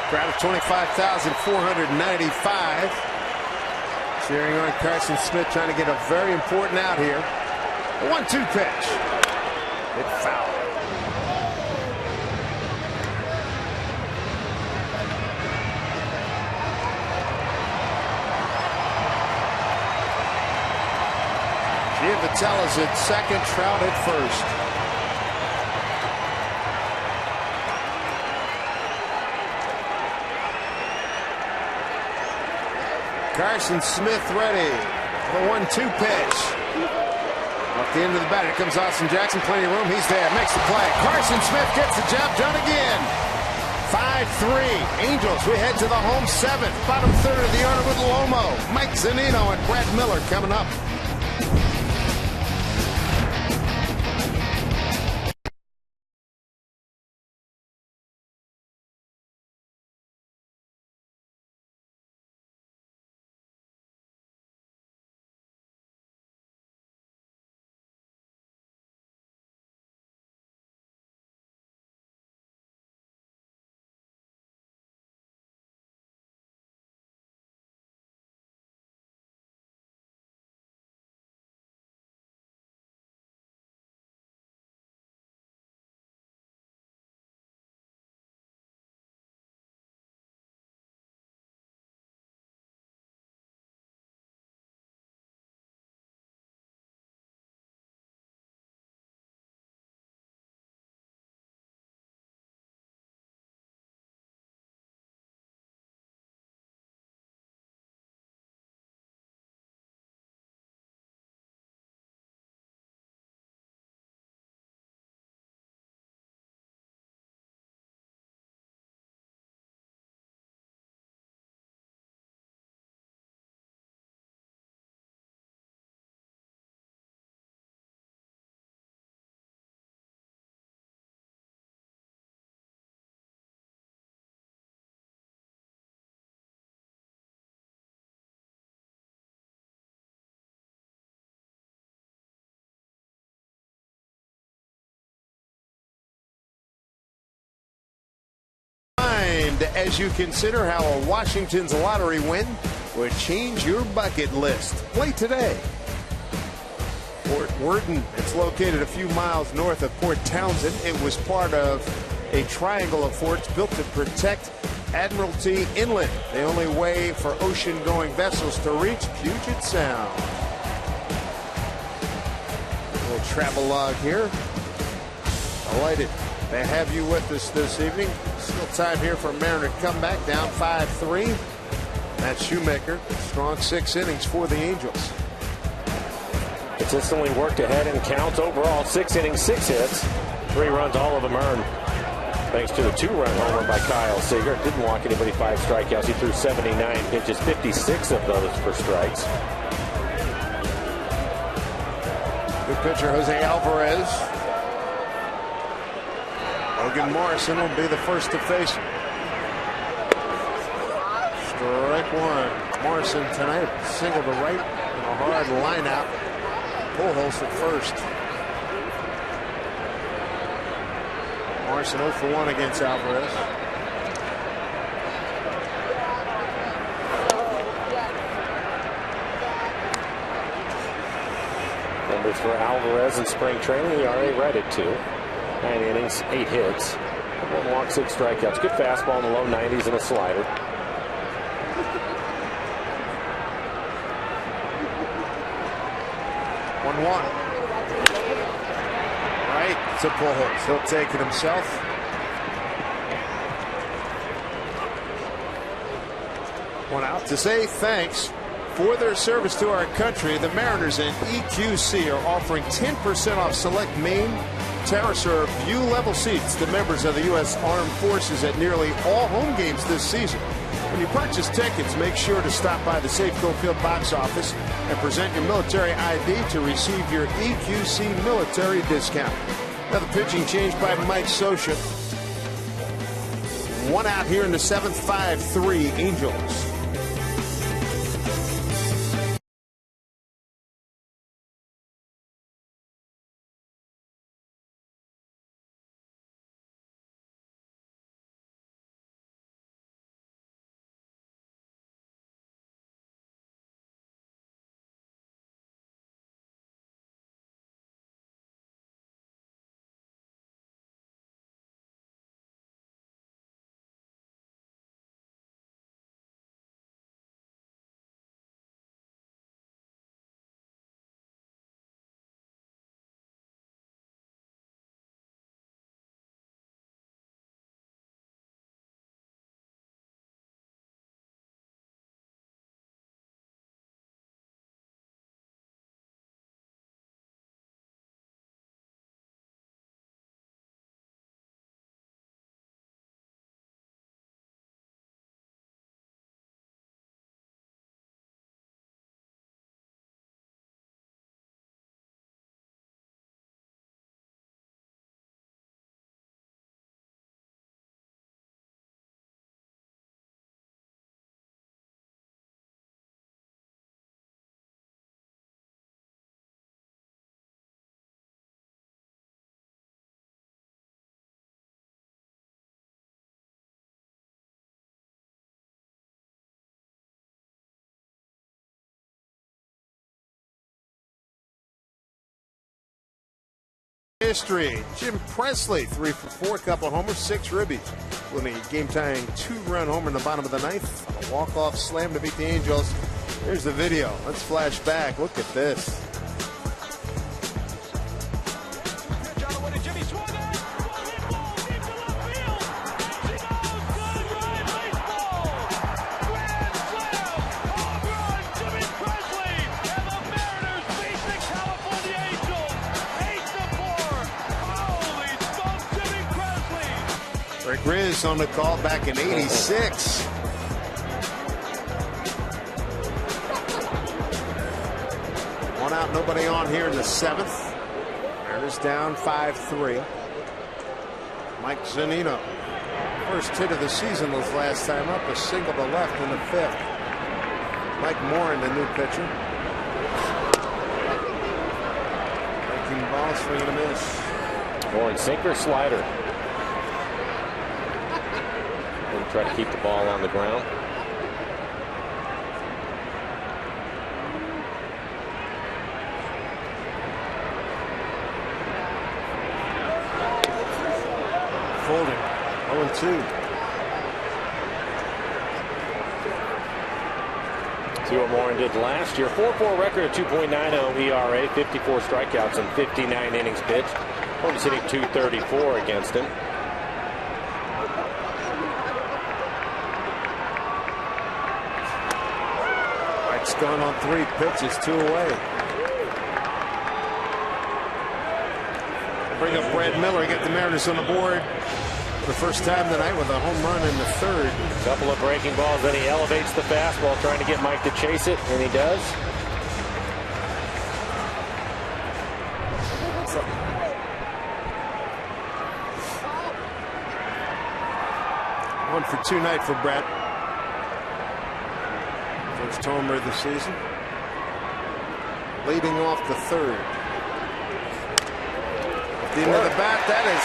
Crowd of 25,495 cheering on Carson Smith, trying to get a very important out here. A 1-2 pitch. Hit foul. Giavatelli's at second, Trout at first. Carson Smith ready. The 1-2 pitch. Off the end of the bat, here comes Austin Jackson. Plenty of room. He's there. Makes the play. Carson Smith gets the job done again. 5-3. Angels, we head to the home 7th. Bottom third of the order with Lomo. Mike Zunino and Brad Miller coming up. as you consider how a Washington's lottery win would change your bucket list. Play today. Port Worden, it's located a few miles north of Port Townsend. It was part of a triangle of forts built to protect Admiralty Inlet, the only way for ocean-going vessels to reach Puget Sound. A little travel log here. Delighted to have you with us this evening. Still time here for a Mariner comeback, down 5-3. Matt Shoemaker, strong 6 innings for the Angels. Consistently worked ahead in counts overall. 6 innings, 6 hits, 3 runs, all of them earned. Thanks to the 2-run homer by Kyle Seager. Didn't walk anybody, 5 strikeouts. He threw 79 pitches, 56 of those for strikes. Good pitcher, Jose Alvarez. Logan Morrison will be the first to face him. Strike 1. Morrison tonight, single to right, and a hard line out. Pujols at first. Morrison 0 for 1 against Alvarez. Numbers for Alvarez in spring training. ERA right at 2. 9 innings, 8 hits. 1 walk, 6 strikeouts. Good fastball in the low 90s and a slider. Right to Pujols. He'll take it himself. One out to say thanks for their service to our country. The Mariners and EQC are offering 10% off select main, terrace, or view level seats to members of the U.S. Armed Forces at nearly all home games this season. When you purchase tickets, make sure to stop by the Safeco Field box office and present your military ID to receive your EQC military discount. Now the pitching change by Mike Scioscia. 1 out here in the 7th, 5-3 Angels. History. Jim Presley, 3 for 4, couple homers, 6 ribbies. Winning a game-tying 2-run homer in the bottom of the 9th. A walk-off slam to beat the Angels. Here's the video. Let's flash back. Look at this. Grizz on the call back in '86. One out, nobody on here in the 7th. Mariners down 5-3. Mike Zunino, first hit of the season was last time up, a single to left in the 5th. Mike Morin, the new pitcher. Breaking ball, swing and a miss. Morin, sinker, slider. Try to keep the ball on the ground. Folding. 0-2. See what Morin did last year. 4-4 record, a 2.90 ERA, 54 strikeouts in 59 innings pitched. Opponent's hitting .234 against him. It's gone on 3 pitches, 2 away. Bring up Brad Miller, get the Mariners on the board for the first time tonight with a home run in the 3rd. A couple of breaking balls, then he elevates the fastball, trying to get Mike to chase it, and he does. One for 2 night for Brad. First homer of the season. Leading off the 3rd. At the end of the bat, that is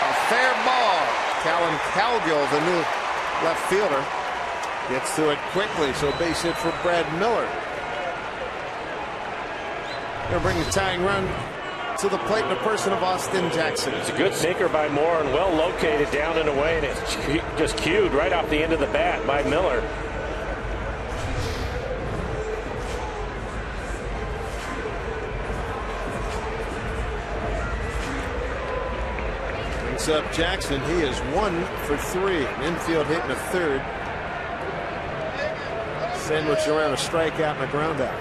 a fair ball. Callum Cowgill, the new left fielder, gets to it quickly, so base hit for Brad Miller. They'll bring the tying run to the plate in the person of Austin Jackson. It's a good sinker by Moore and well located down and away, and it's just cued right off the end of the bat by Miller. Brings up Jackson. He is 1 for 3. An infield hit in the 3rd. Sandwich around a strikeout and a ground out.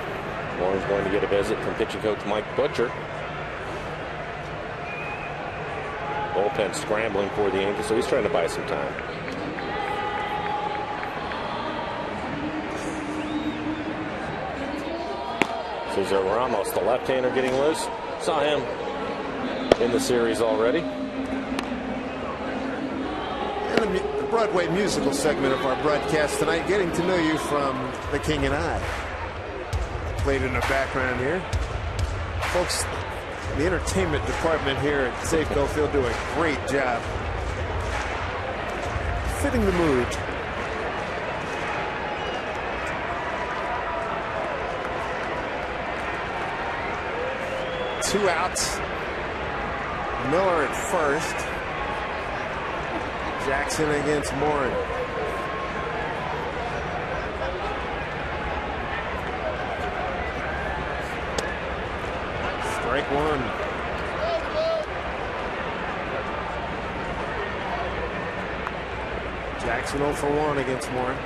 Moore is going to get a visit from pitching coach Mike Butcher. Bullpen scrambling for the Yankees, so he's trying to buy some time. Cesar Ramos, the left-hander, getting loose. Saw him in the series already. And the Broadway musical segment of our broadcast tonight, getting to know you from The King and I. Played in the background here. Folks, the entertainment department here at Safeco Field do a great job fitting the mood. Two outs. Miller at first. Jackson against Morin. Strike 1. Jackson 0 for 1 against Morin.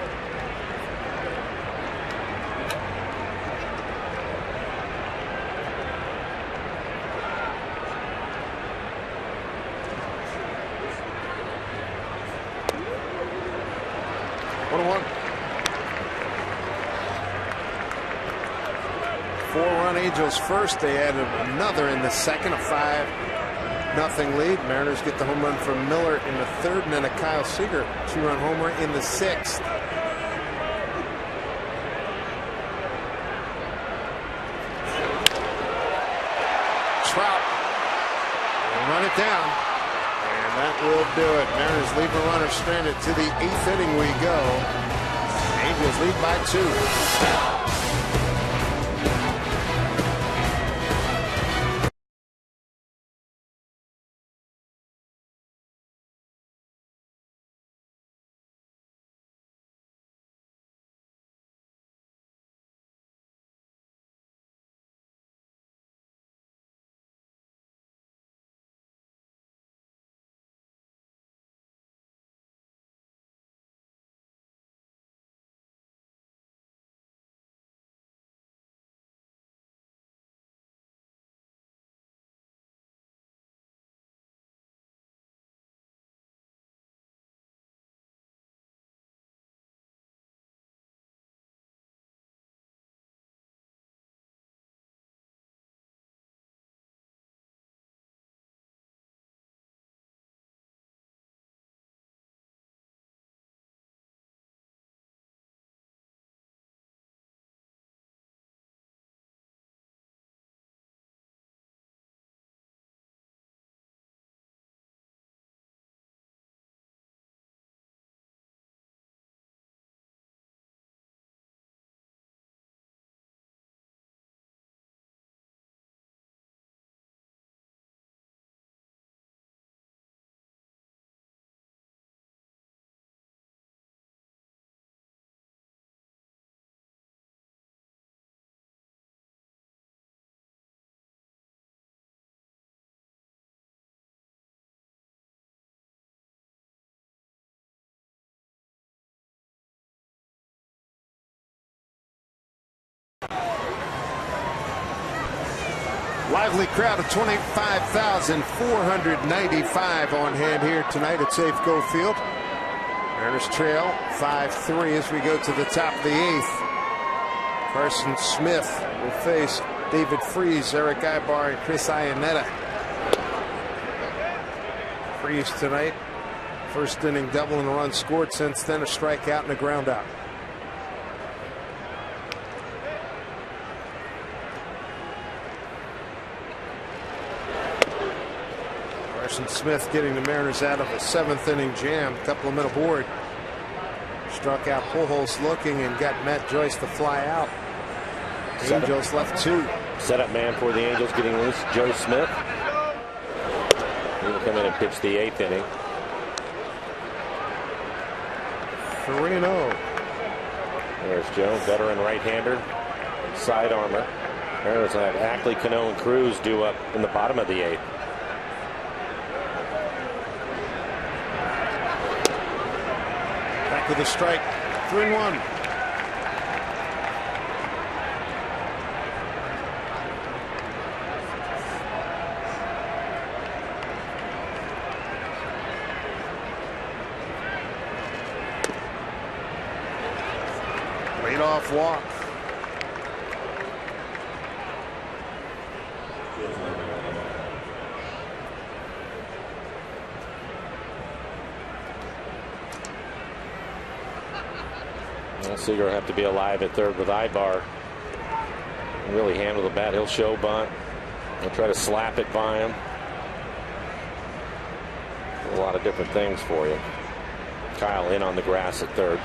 Angels first. They added another in the 2nd, a 5-0 lead. Mariners get the home run from Miller in the 3rd, and then a Kyle Seager 2-run homer in the 6th. Trout will run it down, and that will do it. Mariners leave a runner stranded. To the 8th inning we go. Angels lead by 2. Lively crowd of 25,495 on hand here tonight at Safeco Field. Mariners trail 5-3 as we go to the top of the 8th. Carson Smith will face David Freese, Eric Ibar, and Chris Iannetta. Freese tonight, first inning double and a run scored. Since then, a strikeout and a ground out. Carson Smith getting the Mariners out of a 7th inning jam. A couple of men aboard. Struck out Pujols looking and got Matt Joyce to fly out. Angels left 2. Setup man for the Angels getting loose. Joe Smith. He will come in and pitch the 8th inning. 3-0. There's Joe, veteran right-hander, side armor. Mariners will have Ackley, Cano, and Cruz due up in the bottom of the 8th. Back with a strike. 3-1. Leadoff walk. Seager will have to be alive at third with Ibar. Really handle the bat. He'll show bunt. He'll try to slap it by him. A lot of different things for you. Kyle in on the grass at third.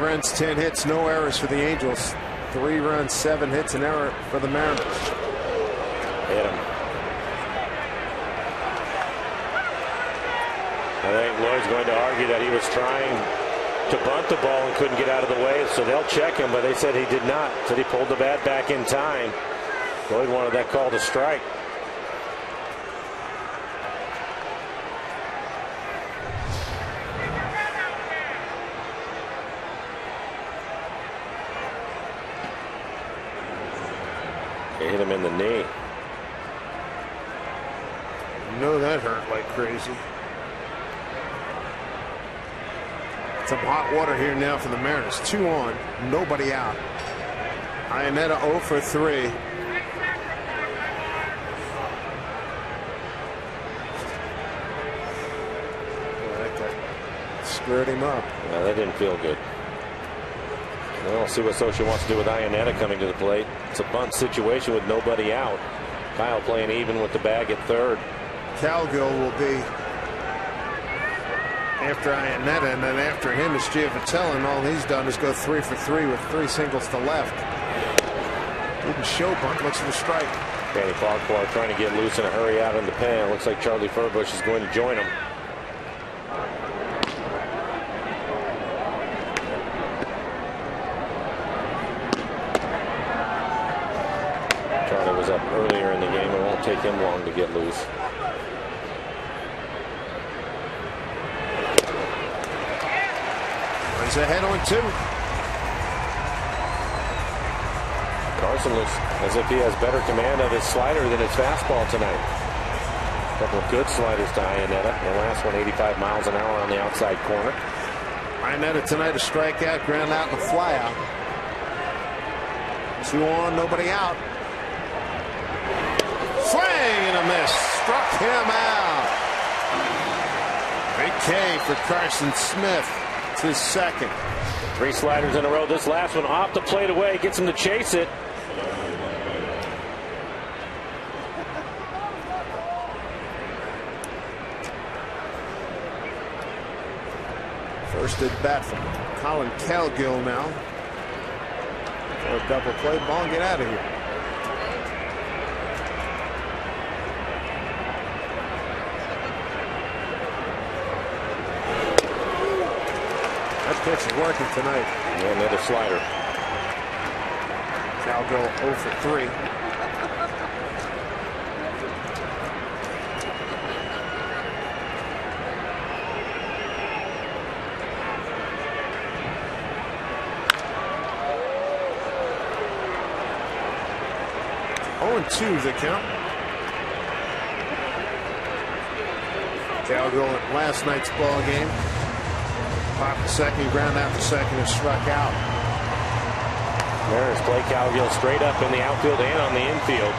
Runs, 10 hits, no errors for the Angels. 3 runs, 7 hits, an error for the Mariners. Hit him. I think Lloyd's going to argue that he was trying to bunt the ball and couldn't get out of the way, so they'll check him, but they said he did not. Said he pulled the bat back in time. Lloyd wanted that call to strike. Hit him in the knee. You know that hurt like crazy. Some hot water here now for the Mariners. 2 on, nobody out. Iannetta 0 for 3. That guy squared him up. Yeah, that didn't feel good. We'll see what Socha wants to do with Iannetta coming to the plate. It's a bunt situation with nobody out. Kyle playing even with the bag at third. Calgill will be after Iannetta, and then after him is Giovatelli, and all he's done is go 3 for 3 with 3 singles to left. Didn't show bunt, looks for the strike. Danny Farquhar trying to get loose in a hurry out in the pen. Looks like Charlie Furbush is going to join him. Was up earlier in the game. It won't take him long to get loose. He's ahead on 2. Carson looks as if he has better command of his slider than his fastball tonight. A couple of good sliders to Iannetta. The last one 85 miles an hour on the outside corner. Iannetta tonight a strikeout, ground out, and a fly out. 2 on, nobody out. Swing and a miss. Struck him out. Big K for Carson Smith. It's his second. 3 sliders in a row. This last one off the plate away. Gets him to chase it. First at bat from Colin Calgill now. For a double play ball and get out of here. Pitch is working tonight. Yeah, another slider. Cowgill 0 for 3. Two the count. Cowgill at last night's ball game. Popped the second, ground out the second, and struck out. Mariners play Cowgill straight up in the outfield and on the infield.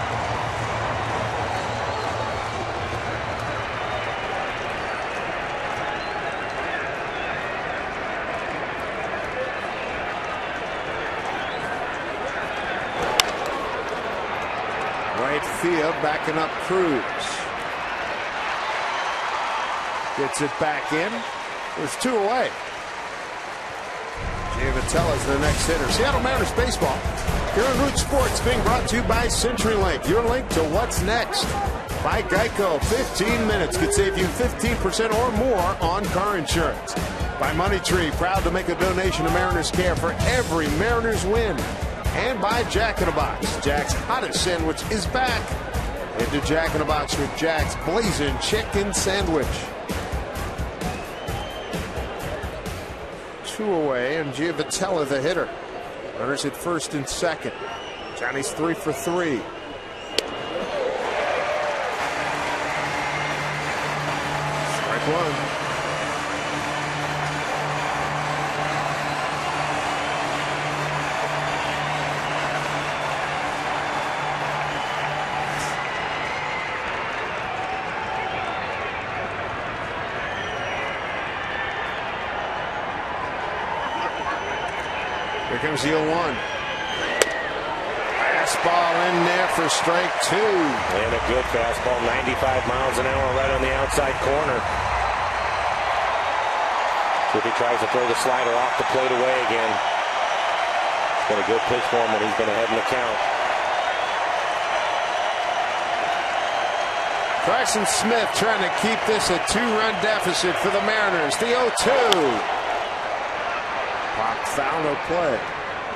Field backing up Cruz. Gets it back in. There's 2 away. Giavatella's the next hitter. Seattle Mariners baseball here on Root Sports, being brought to you by CenturyLink. Your link to what's next. By Geico, 15 minutes could save you 15% or more on car insurance. By Money Tree, proud to make a donation to Mariners Care for every Mariners win. And by Jack in the Box. Jack's hottest sandwich is back. Into Jack in the Box with Jack's Blazing Chicken Sandwich. 2 away, and Giavatella the hitter. Runners at first and second. Johnny's 3 for 3. Strike 1. Here comes the 0-1. Fastball in there for strike 2. And a good fastball, 95 miles an hour right on the outside corner. If he tries to throw the slider off the plate away again. It's been a good pitch for him when he's been ahead in the count. Carson Smith trying to keep this a 2-run deficit for the Mariners. The 0-2. Popped foul, no play.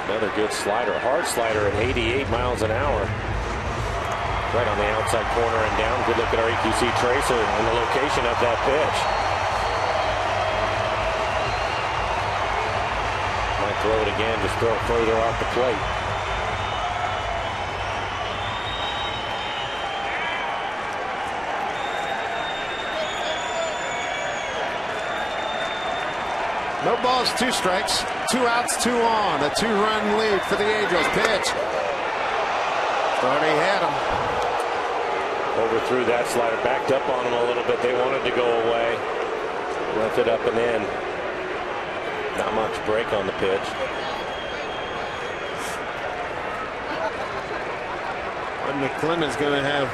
Another good slider, hard slider at 88 miles an hour. Right on the outside corner and down. Good look at our EQC tracer and the location of that pitch. Might throw it again, just throw it further off the plate. No balls, 2 strikes, 2 outs, 2 on. A 2-run lead for the Angels. Pitch. Thought he had him. Overthrew that slider, backed up on him a little bit. They wanted to go away. Left it up and in. Not much break on the pitch. And McClendon's going to have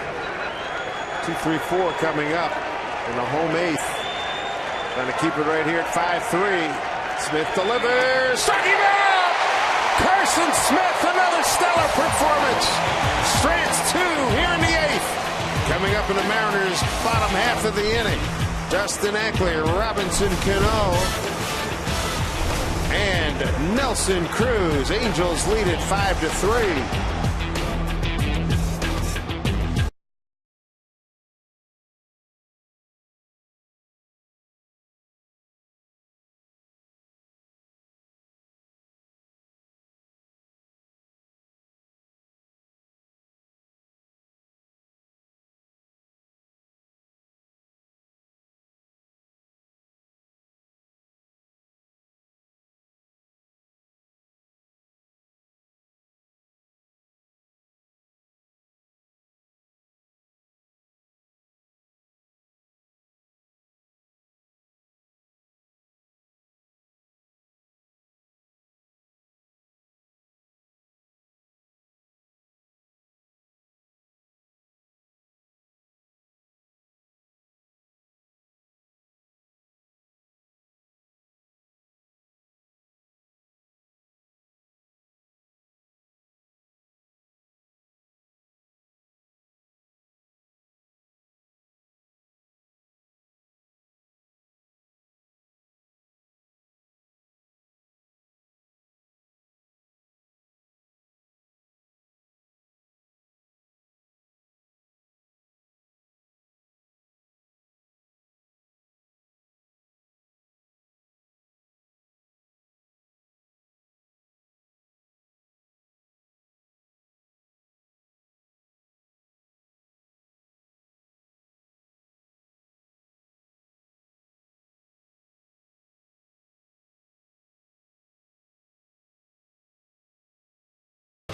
2, 3, 4 coming up in the home 8th. Trying to keep it right here at 5-3. Smith delivers. Striking out! Carson Smith, another stellar performance. Strands 2 here in the 8th. Coming up in the Mariners' bottom half of the inning. Dustin Eckley, Robinson Cano, and Nelson Cruz. Angels lead at 5-3.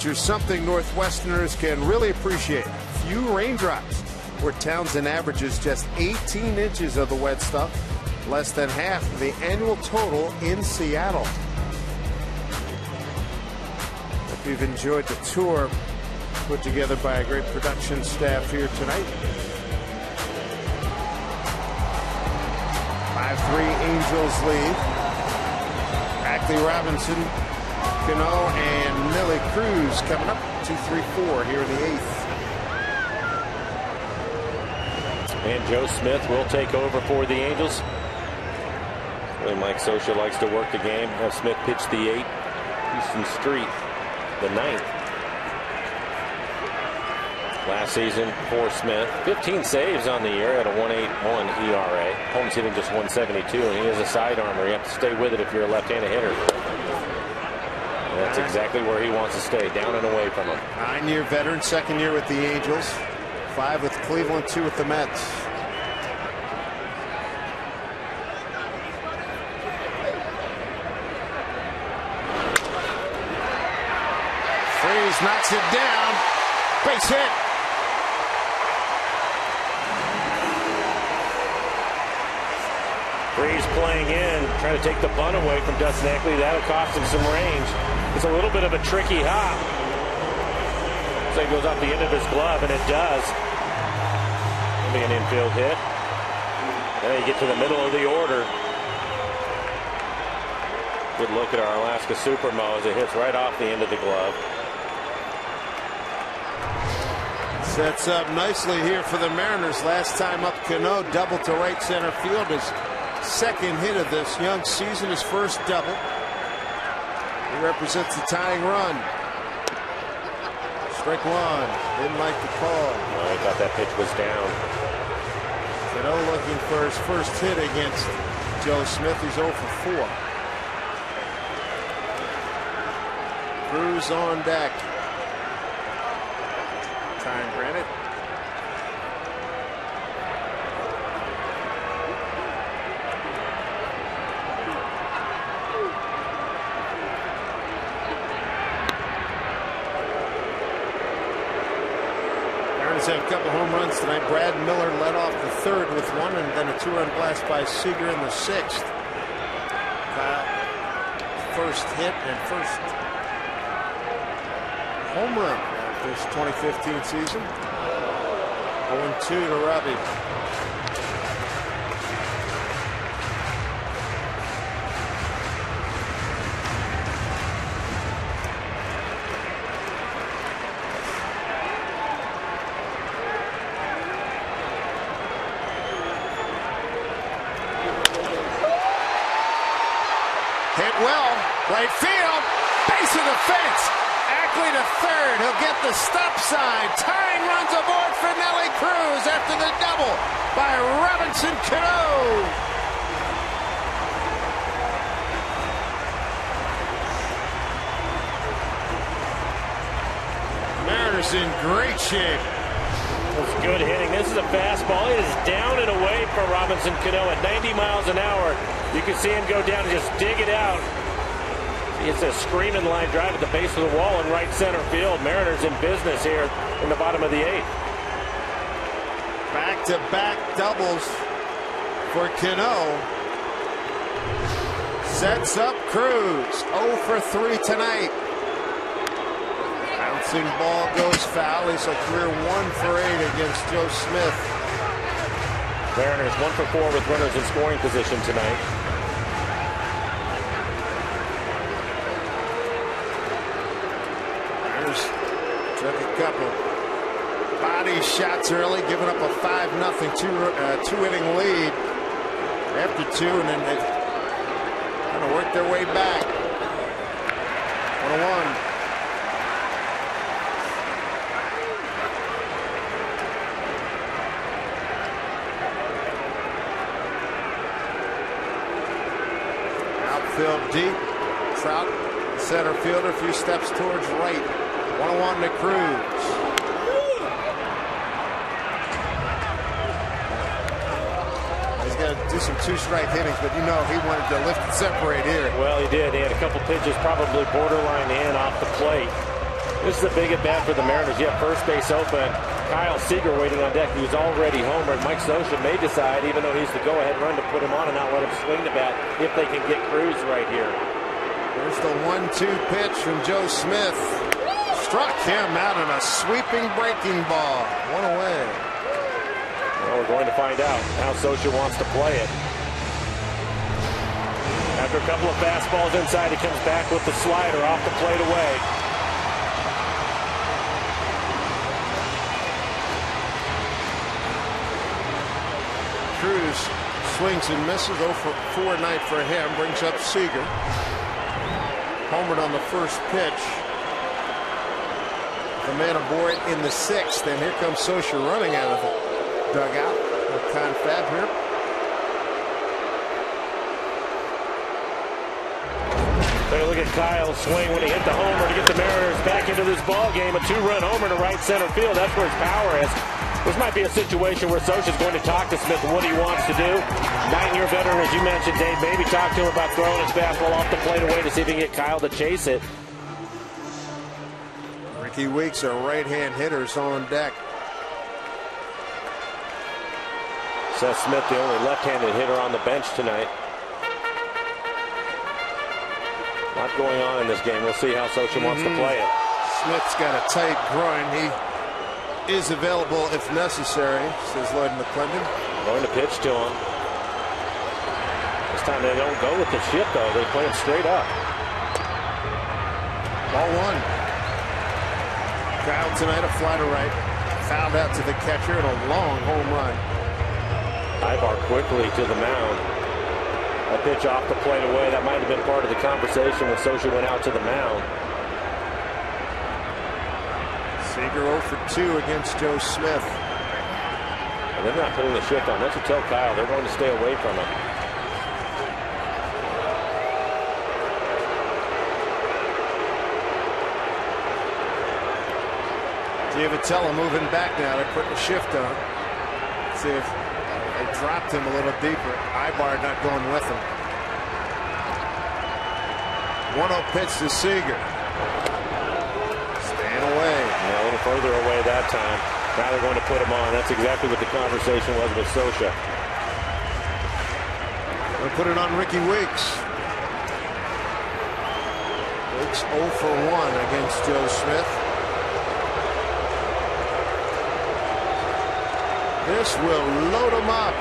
Something Northwesterners can really appreciate. Few raindrops, where Townsend averages just 18 inches of the wet stuff, less than half of the annual total in Seattle. Hope you've enjoyed the tour put together by a great production staff here tonight. 5-3 Angels lead. Ackley, Robinson, Cano, and Nelly Cruz coming up. 2-3-4 here in the 8th. And Joe Smith will take over for the Angels. Really, Mike Scioscia likes to work the game. Have Smith pitch the 8th. Houston Street, the 9th. Last season for Smith, 15 saves on the year at a 1.81 ERA. Home's hitting just 172, and he is a sidearmer. You have to stay with it if you're a left-handed hitter. And that's exactly where he wants to stay, down and away from him. 9-year veteran, 2nd year with the Angels, 5 with Cleveland, 2 with the Mets. Freeze knocks it down. Base hit. Freeze playing in, trying to take the bunt away from Dustin Ackley. That'll cost him some range. It's a little bit of a tricky hop. So it goes off the end of his glove, and it does. It'll be an infield hit. Then you get to the middle of the order. Good look at our Alaska Supermo as it hits right off the end of the glove. Sets up nicely here for the Mariners. Last time up, Cano doubled to right center field. His 2nd hit of this young season, his 1st double. He represents the tying run. Strike 1. Didn't like the call. I thought that pitch was down. Cano looking for his 1st hit against Joe Smith. He's 0 for 4. Cruz on deck. Time granted. Mariners have a couple home runs tonight. Brad Miller led off the 3rd with 1, and then a 2-run blast by Seager in the 6th. Kyle, 1st hit and 1st home run this 2015 season. 0-2 to Robbie. Hit well, right field, base of the fence. Ackley to 3rd. He'll get the stop sign. Tying runs aboard for Nelly Cruz after the double by Robinson Cano. Mariners in great shape. That's good hitting. This is a fastball. It is down and away for Robinson Cano at 90 miles an hour. You can see him go down and just dig it out. It's a screaming line drive at the base of the wall in right center field. Mariners in business here in the bottom of the 8th. Back-to-back doubles for Cano. Sets up Cruz. 0 for 3 tonight. Bouncing ball goes foul. He's a career 1 for 8 against Joe Smith. Mariners 1 for 4 with runners in scoring position tonight. Took a couple body shots early, giving up a 5-0 two-inning lead after 2, and then they've kind of worked their way back. 1-1. Outfield deep. Trout, center fielder, a few steps towards right. 1-1 to Cruz. He's got to do some 2-strike hittings, but you know he wanted to lift and separate here. Well, he did. He had a couple pitches probably borderline in off the plate. This is a big at bat for the Mariners. You have first base open. Kyle Seager waiting on deck, who's already homered. Mike Scioscia may decide, even though he's the go-ahead run, to put him on and not let him swing the bat if they can get Cruz right here. There's the 1-2 pitch from Joe Smith. Struck him out on a sweeping breaking ball. One away. Well, we're going to find out how Scioscia wants to play it. After a couple of fastballs inside, he comes back with the slider off the plate away. Cruz swings and misses. 0 for 4 night for him. Brings up Seager. Homered on the first pitch. The man aboard in the 6th. And here comes Scioscia running out of the dugout. A confab here. Take a look at Kyle swing when he hit the homer to get the Mariners back into this ball game. A 2-run homer to right center field. That's where his power is. This might be a situation where Scioscia's going to talk to Smith what he wants to do. 9-year veteran, as you mentioned, Dave. Maybe talk to him about throwing his fastball off the plate away to see if he can get Kyle to chase it. Ricky Weeks, our right-hand hitters on deck. Seth Smith, the only left-handed hitter on the bench tonight. A lot going on in this game. We'll see how Scioscia wants to play it. Smith's got a tight groin. He is available if necessary, says Lloyd McClendon. Going to pitch to him. This time they don't go with the shift, though. They play him straight up. Ball 1. Crowd tonight, a fly to right. Fouled out to the catcher and a long home run. Ibar quickly to the mound. A pitch off the plate away. That might have been part of the conversation when Scioscia went out to the mound. Seager 0 for 2 against Joe Smith. And they're not putting the shift on. That's what tell Kyle they're going to stay away from him. Giavotella moving back now. They're putting the shift on. See if they dropped him a little deeper. Ibar not going with him. 1-0 pitch to Seager. Staying away. Yeah, a little further away that time. Now they're going to put him on. That's exactly what the conversation was with Scioscia. They'll put it on Ricky Weeks. Weeks 0 for 1 against Joe Smith. This will load him up.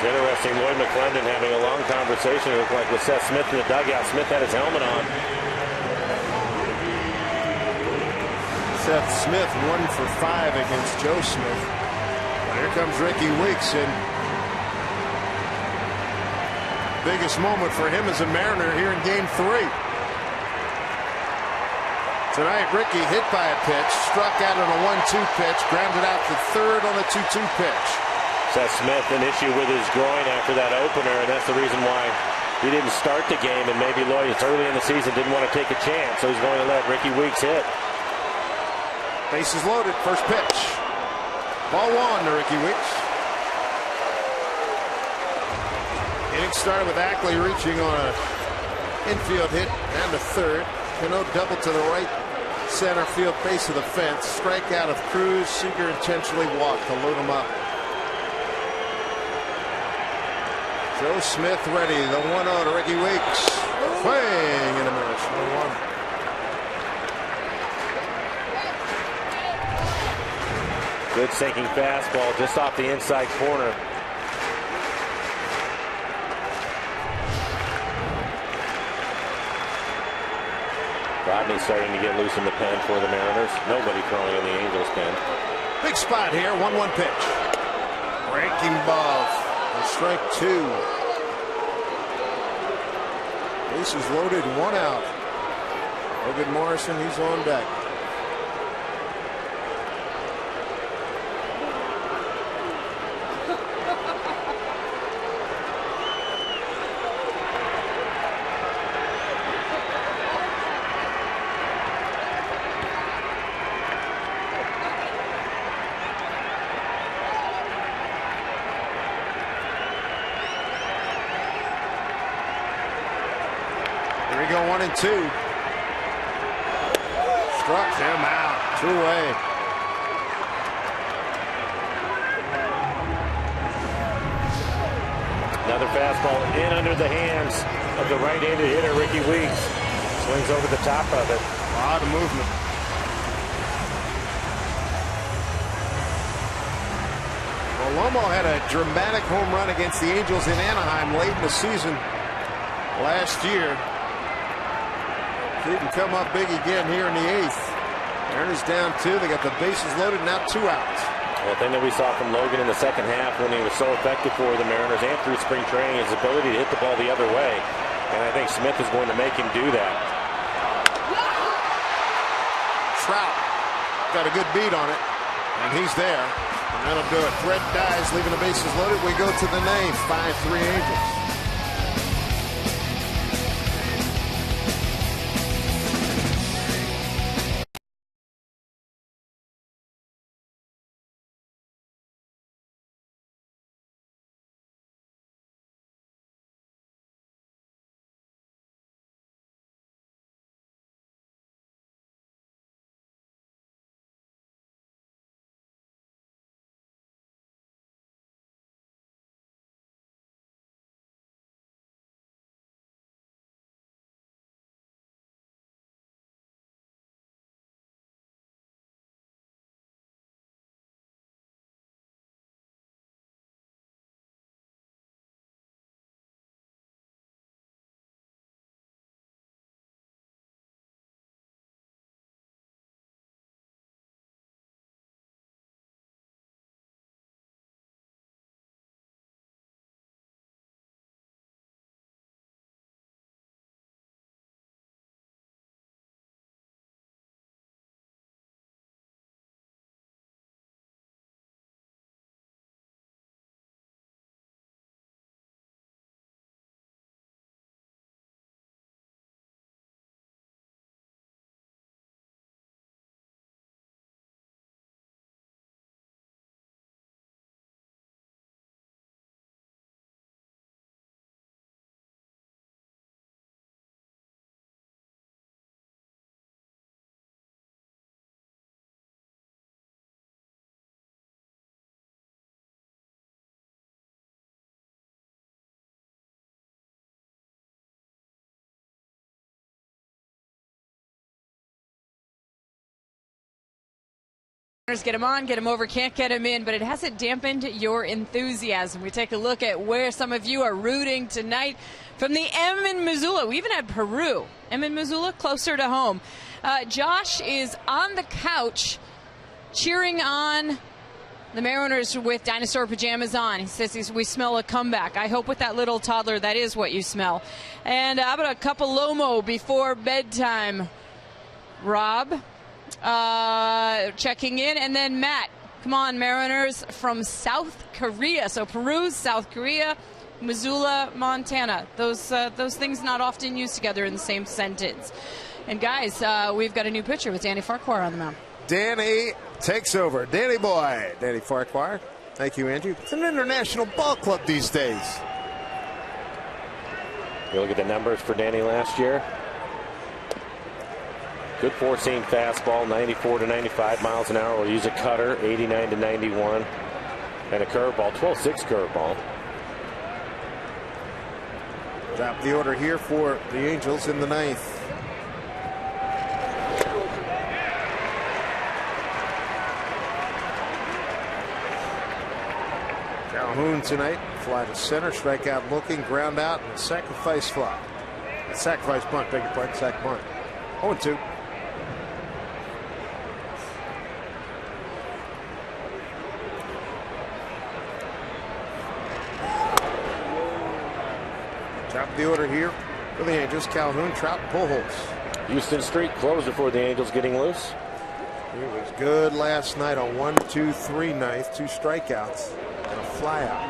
It's interesting, Lloyd McClendon having a long conversation, it looked like, with Seth Smith in the dugout. Smith had his helmet on. Seth Smith 1 for 5 against Joe Smith. Here comes Ricky Weeks, and biggest moment for him as a Mariner here in Game 3. Tonight, Ricky hit by a pitch, struck out on a 1-2 pitch, grounded out to third on a 2-2 pitch. Seth Smith, an issue with his groin after that opener, and that's the reason why he didn't start the game, and maybe Lloyd, it's early in the season, didn't want to take a chance, so he's going to let Ricky Weeks hit. Bases loaded, first pitch. Ball 1 to Ricky Weeks. Inning started with Ackley reaching on an infield hit down to third. Cano double to the right center field base of the fence. Strikeout of Cruz. Seager intentionally walked to load him up. Joe Smith ready. The 1-0 to Ricky Weeks. Swing and a miss. 1-1. Good sinking fastball just off the inside corner. Rodney's starting to get loose in the pen for the Mariners. Nobody throwing in the Angels pen. Big spot here. 1-1 pitch. Breaking ball. Strike 2. Bases loaded, 1 out. Logan Morrison, he's on deck. 1-2. Struck him out. 2-away. Another fastball in under the hands of the right-handed hitter, Ricky Weeks. Swings over the top of it. A lot of movement. Well, Lomo had a dramatic home run against the Angels in Anaheim late in the season last year. He can come up big again here in the 8th. Mariners down 2. They got the bases loaded, now 2 outs. Well, the thing that we saw from Logan in the second half when he was so effective for the Mariners and through spring training, his ability to hit the ball the other way. And I think Smith is going to make him do that. Trout got a good beat on it, and he's there. And that'll do it. Fred dies, leaving the bases loaded. We go to the 9th. 5-3 Angels. Get him on, get him over, can't get him in, but it hasn't dampened your enthusiasm. We take a look at where some of you are rooting tonight from the M in Missoula. We even had Peru. M in Missoula, closer to home. Josh is on the couch cheering on the Mariners with dinosaur pajamas on. He says we smell a comeback. I hope with that little toddler that is what you smell. And how about a cup of Lomo before bedtime, Rob? Checking in, and then Matt, come on, Mariners from South Korea. So Peru, South Korea, Missoula, Montana. Those things not often used together in the same sentence. And guys, we've got a new pitcher with Danny Farquhar on the mound. Danny takes over. Danny boy. Danny Farquhar. Thank you, Andrew. It's an international ball club these days. You look at the numbers for Danny last year. Good four-seam fastball, 94 to 95 miles an hour. We'll use a cutter, 89 to 91. And a curveball, 12-6 curveball. Top the order here for the Angels in the 9th. Calhoun tonight, fly to center, strikeout looking, ground out, and a sacrifice fly. A sacrifice bunt, beg your pardon, sac bunt. 0-2. Top of the order here for the Angels. Calhoun, Trout, Pujols. Houston Street closer for the Angels getting loose. He was good last night on 1-2-3 ninth. 2 strikeouts and a fly out.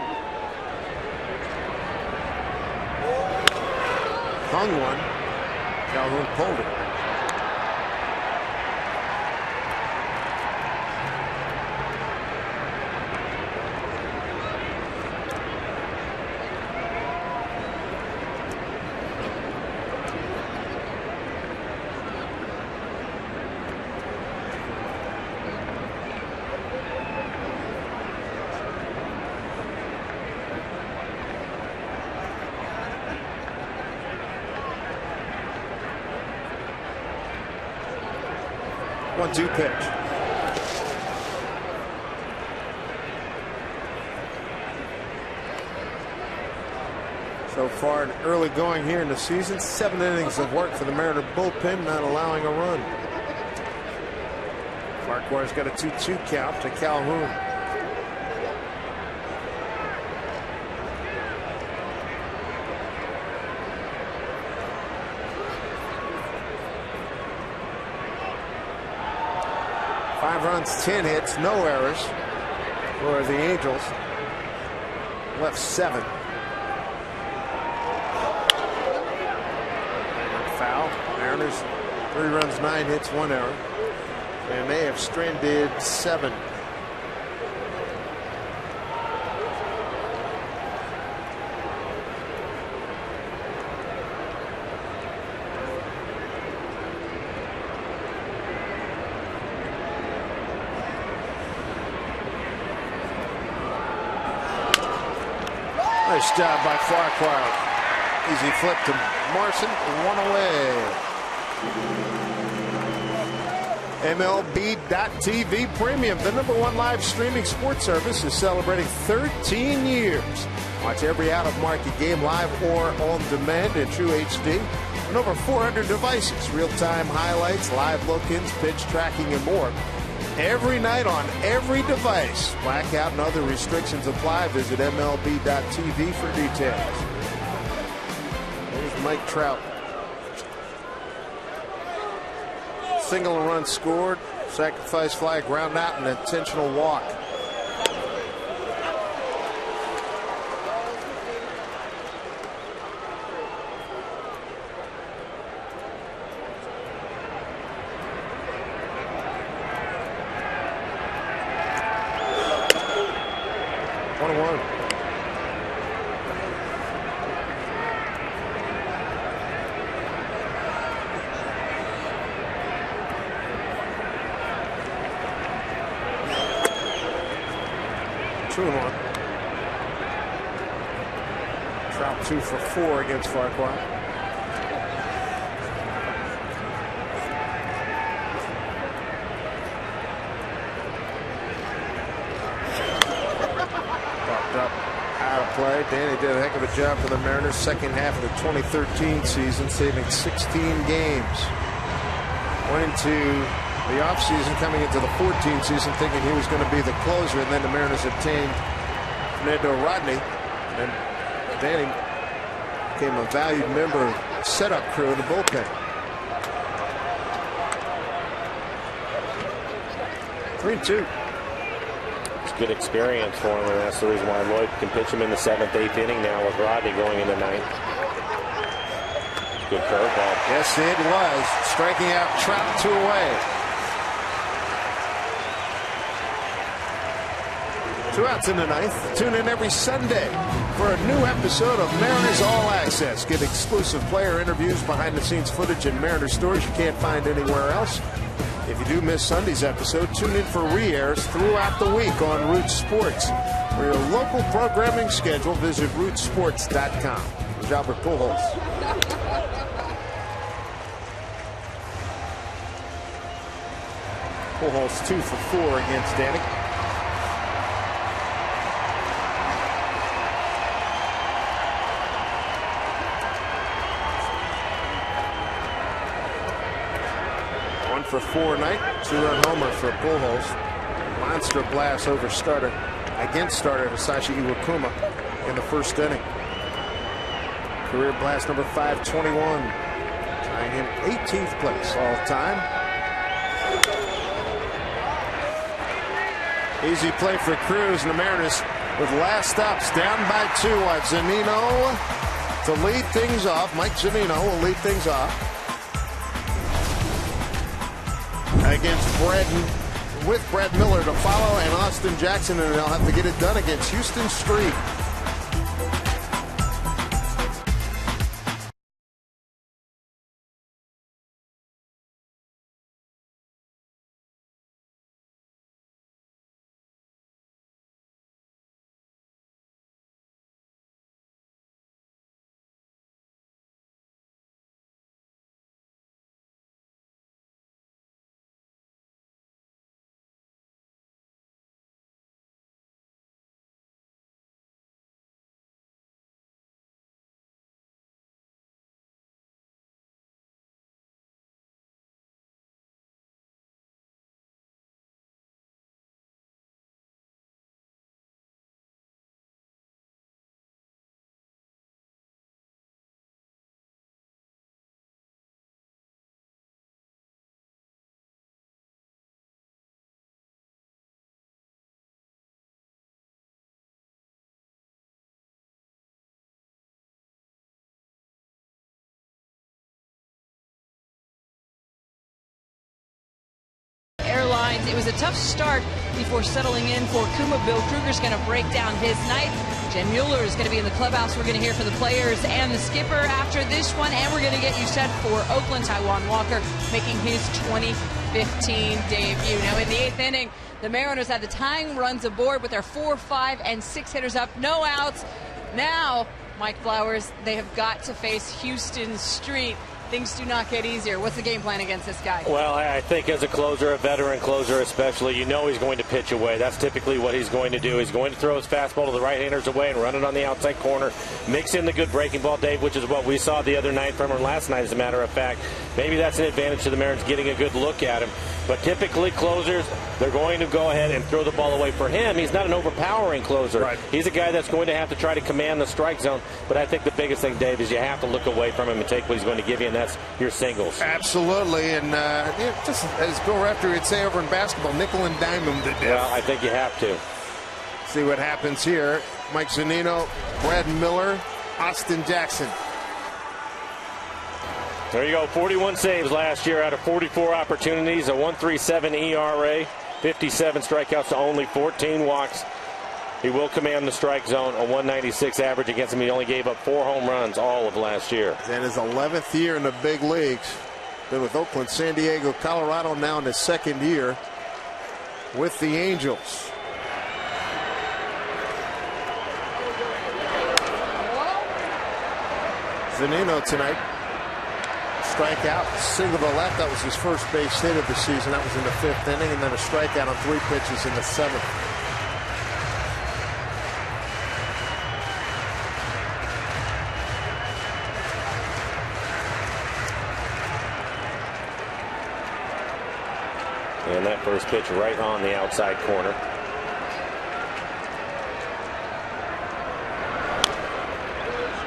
Hung one. Calhoun pulled it. 1-2 pitch. So far, an early going here in the season. 7 innings of work for the Mariner bullpen, not allowing a run. Farquhar's got a 2-2 count to Calhoun. Five runs, 10 hits, no errors for the Angels. Left 7. Foul. Mariners 3 runs, 9 hits, 1 error. And they have stranded 7. Nice job by Farquhar. Easy flip to Morrison. 1 away. MLB.TV Premium, the #1 live streaming sports service, is celebrating 13 years. Watch every out-of-market game live or on demand in true HD on over 400 devices. Real-time highlights, live look-ins, pitch tracking, and more. Every night on every device. Blackout and other restrictions apply. Visit MLB.TV for details. There's Mike Trout. Single run scored, sacrifice fly, ground out, and intentional walk. Trout 2 for 4 against Farquhar. Popped up out of play. Danny did a heck of a job for the Mariners. Second half of the 2013 season, saving 16 games. Went into the offseason, coming into the 14 season, thinking he was going to be the closer, and then the Mariners obtained Fernando Rodney, and Danny became a valued member of the setup crew in the bullpen. 3-2. It's good experience for him, and that's the reason why Lloyd can pitch him in the 7th, 8th inning now with Rodney going into 9th. Good curveball. Yes, it was. Striking out Trout 2 away. 2 outs in the 9th. Tune in every Sunday for a new episode of Mariners All Access. Get exclusive player interviews, behind-the-scenes footage, and Mariners stories you can't find anywhere else. If you do miss Sunday's episode, tune in for re-airs throughout the week on Roots Sports. For your local programming schedule, visit rootsports.com. Good job with Pujols. Pujols 2 for 4 against Danny. For 4 night, 2-run homer for Pujols. Monster blast over starter against starter Masashi Iwakuma in the 1st inning. Career blast number 521, tying him 18th place all time. Easy play for Cruz, and the Mariners with last stops down by 2 on Zunino to lead things off. Mike Zunino will lead things off against Brad Miller to follow, and Austin Jackson, and they'll have to get it done against Houston Street. It was a tough start before settling in for Kuma. Bill Kruger's going to break down his night. Jen Mueller is going to be in the clubhouse. We're going to hear from the players and the skipper after this one, and we're going to get you set for Oakland. Taijuan Walker making his 2015 debut. Now in the 8th inning, the Mariners had the tying runs aboard with their 4, 5, and 6 hitters up, no outs. Now, Mike Flowers, they have got to face Houston Street. Things do not get easier. What's the game plan against this guy? Well, I think as a closer, a veteran closer especially, you know he's going to pitch away. That's typically what he's going to do. He's going to throw his fastball to the right-handers away and run it on the outside corner. Mix in the good breaking ball, Dave, which is what we saw the other night from him last night, as a matter of fact. Maybe that's an advantage to the Mariners getting a good look at him. But typically closers, they're going to go ahead and throw the ball away. For him, he's not an overpowering closer. Right. He's a guy that's going to have to try to command the strike zone. But I think the biggest thing, Dave, is you have to look away from him and take what he's going to give you, and that's your singles. Absolutely. And just as Bill Rafter would say over in basketball, nickel and dime him to death. Well, I think you have to. See what happens here. Mike Zunino, Brad Miller, Austin Jackson. There you go, 41 saves last year out of 44 opportunities, a 1.37 ERA, 57 strikeouts to only 14 walks. He will command the strike zone, a 196 average against him. He only gave up 4 home runs all of last year. And his 11th year in the big leagues. Been with Oakland, San Diego, Colorado, now in his 2nd year with the Angels. Zunino tonight. Strikeout, single to left. That was his first base hit of the season. That was in the 5th inning, and then a strikeout on 3 pitches in the 7th. And that first pitch right on the outside corner.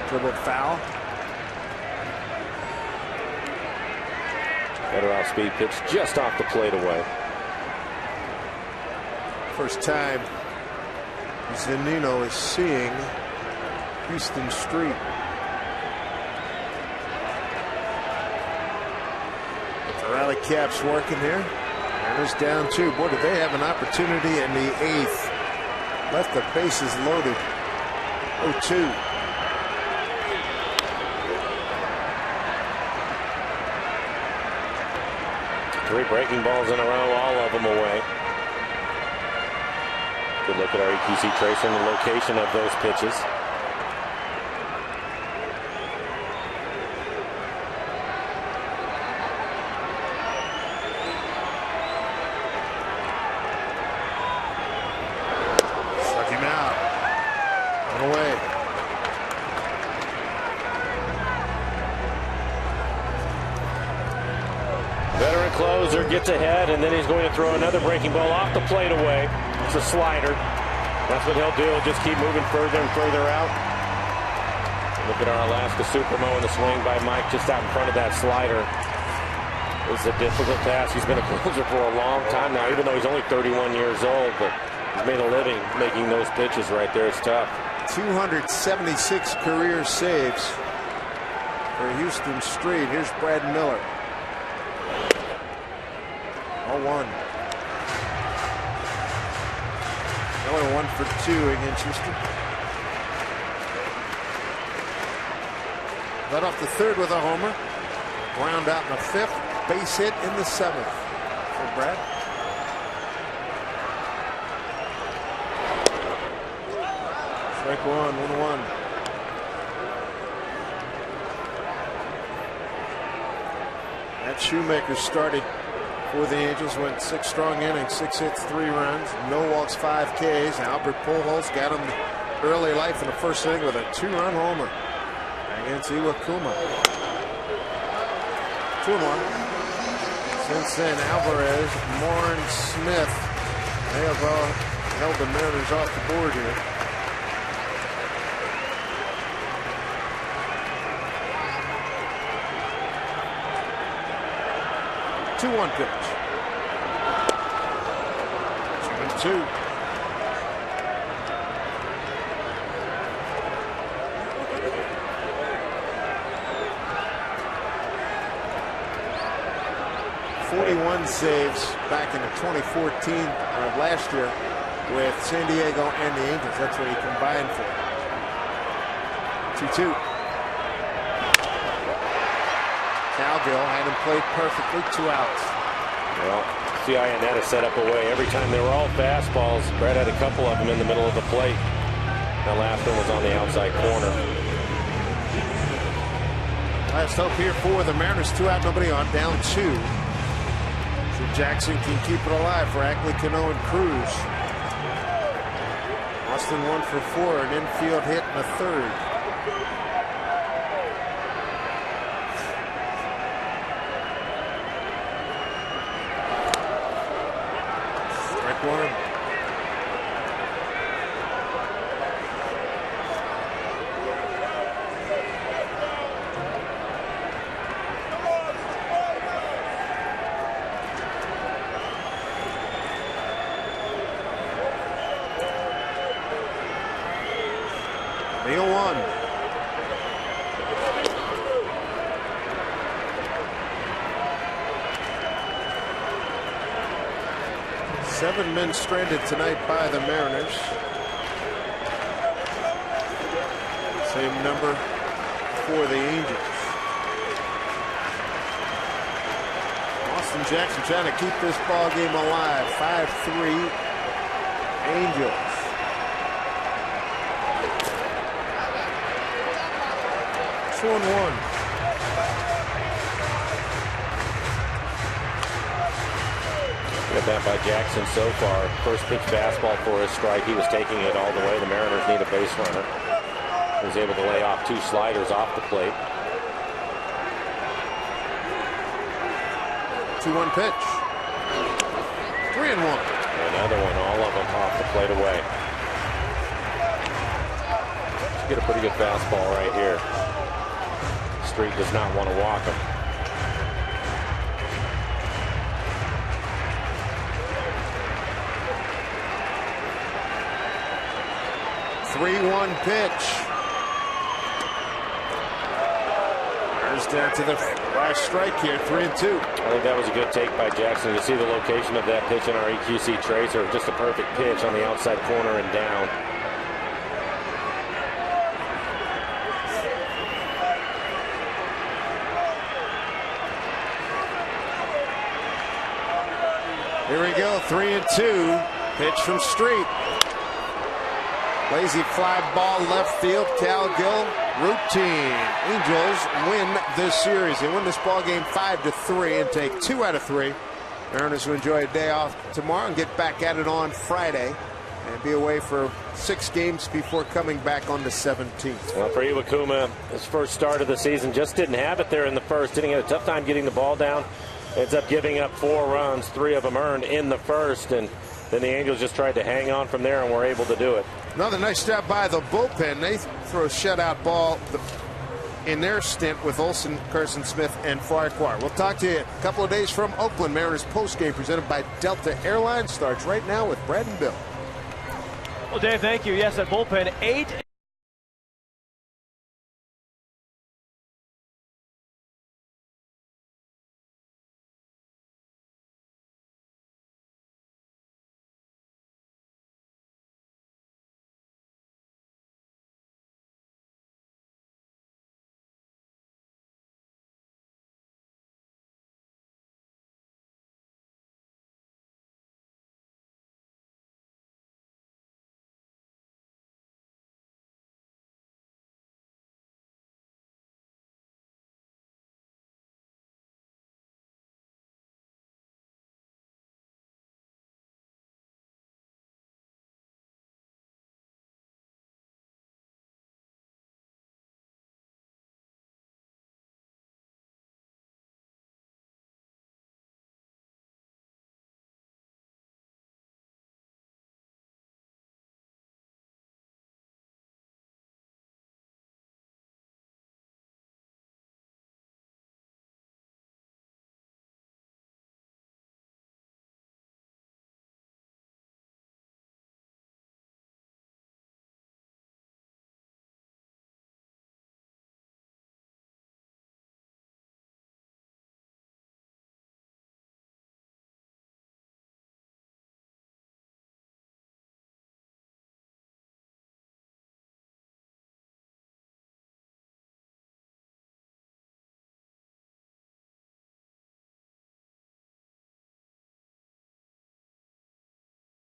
Dribbled foul. Better off speed pitch just off the plate away. First time Zunino is seeing Houston Street. The rally caps working here. Mariners down 2. Boy, did they have an opportunity in the 8th. Left the bases loaded. 0-2. Three breaking balls in a row, all of them away. Good look at our EQC tracer and the location of those pitches. Struck him out. One away. Veteran closer gets ahead, and then he's going to throw another breaking ball off the plate away. It's a slider. That's what he'll do. He'll just keep moving further and further out. Look at our Alaska Supermo in the swing by Mike just out in front of that slider. It's a difficult task. He's been a closer for a long time now, even though he's only 31 years old, but he's made a living making those pitches right there. It's tough. 276 career saves for Houston Street. Here's Brad Miller. 0-1. Only 1 for 2 against Houston. Led off the 3rd with a homer. Ground out in the 5th. Base hit in the 7th for Brad. Strike 1, 1-1. That Shoemaker started for the Angels, went 6 strong innings, 6 hits, 3 runs, no walks, 5 Ks. Albert Pujols got him early life in the 1st inning with a 2-run homer against Iwakuma. 2-1. Since then, Alvarez, Moore, and Smith, they have held the Mariners off the board here. Two-one pitch. 2-2. 21 saves back in the 2014 last year with San Diego and the Angels. That's what he combined for. 2-2. Calgill had him played perfectly. 2 outs. Well, Cincinnati set up away every time. They were all fastballs. Brett had a couple of them in the middle of the plate. That last one was on the outside corner. Last hope here for the Mariners. 2 out, nobody on, down 2. So Jackson can keep it alive for Ackley, Cano, and Cruz. Austin 1 for 4, an infield hit and a third. Strike 1. Neal 1. Seven men stranded tonight by the Mariners. Same number for the Angels. Austin Jackson trying to keep this ball game alive. 5-3 Angels. 1-1. Good bat by Jackson so far. First pitch fastball for his strike. He was taking it all the way. The Mariners need a base runner. He was able to lay off 2 sliders off the plate. 2-1 pitch. 3-1. Another one, all of them off the plate away. Let's get a pretty good fastball right here. Street does not want to walk him. Three-1 pitch. There's down to the last strike here. 3-2. I think that was a good take by Jackson. You see the location of that pitch in our EQC tracer. Just a perfect pitch on the outside corner and down. Here we go, 3-2. Pitch from Street. Lazy fly ball left field. Calgill, routine. Angels win this series. They win this ball game 5-3 and take 2 out of 3. Mariners will enjoy a day off tomorrow and get back at it on Friday and be away for 6 games before coming back on the 17th. Well, for Iwakuma, his first start of the season, just didn't have it there in the first. Didn't have a tough time getting the ball down. Ends up giving up 4 runs, 3 of them earned in the first, and then the Angels just tried to hang on from there and were able to do it. Another nice job by the bullpen. They throw a shutout ball in their stint with Olsen, Carson Smith, and Farquhar. We'll talk to you a couple of days from Oakland. Mariners postgame presented by Delta Airlines starts right now with Brad and Bill. Well, Dave, thank you. Yes, that bullpen, 8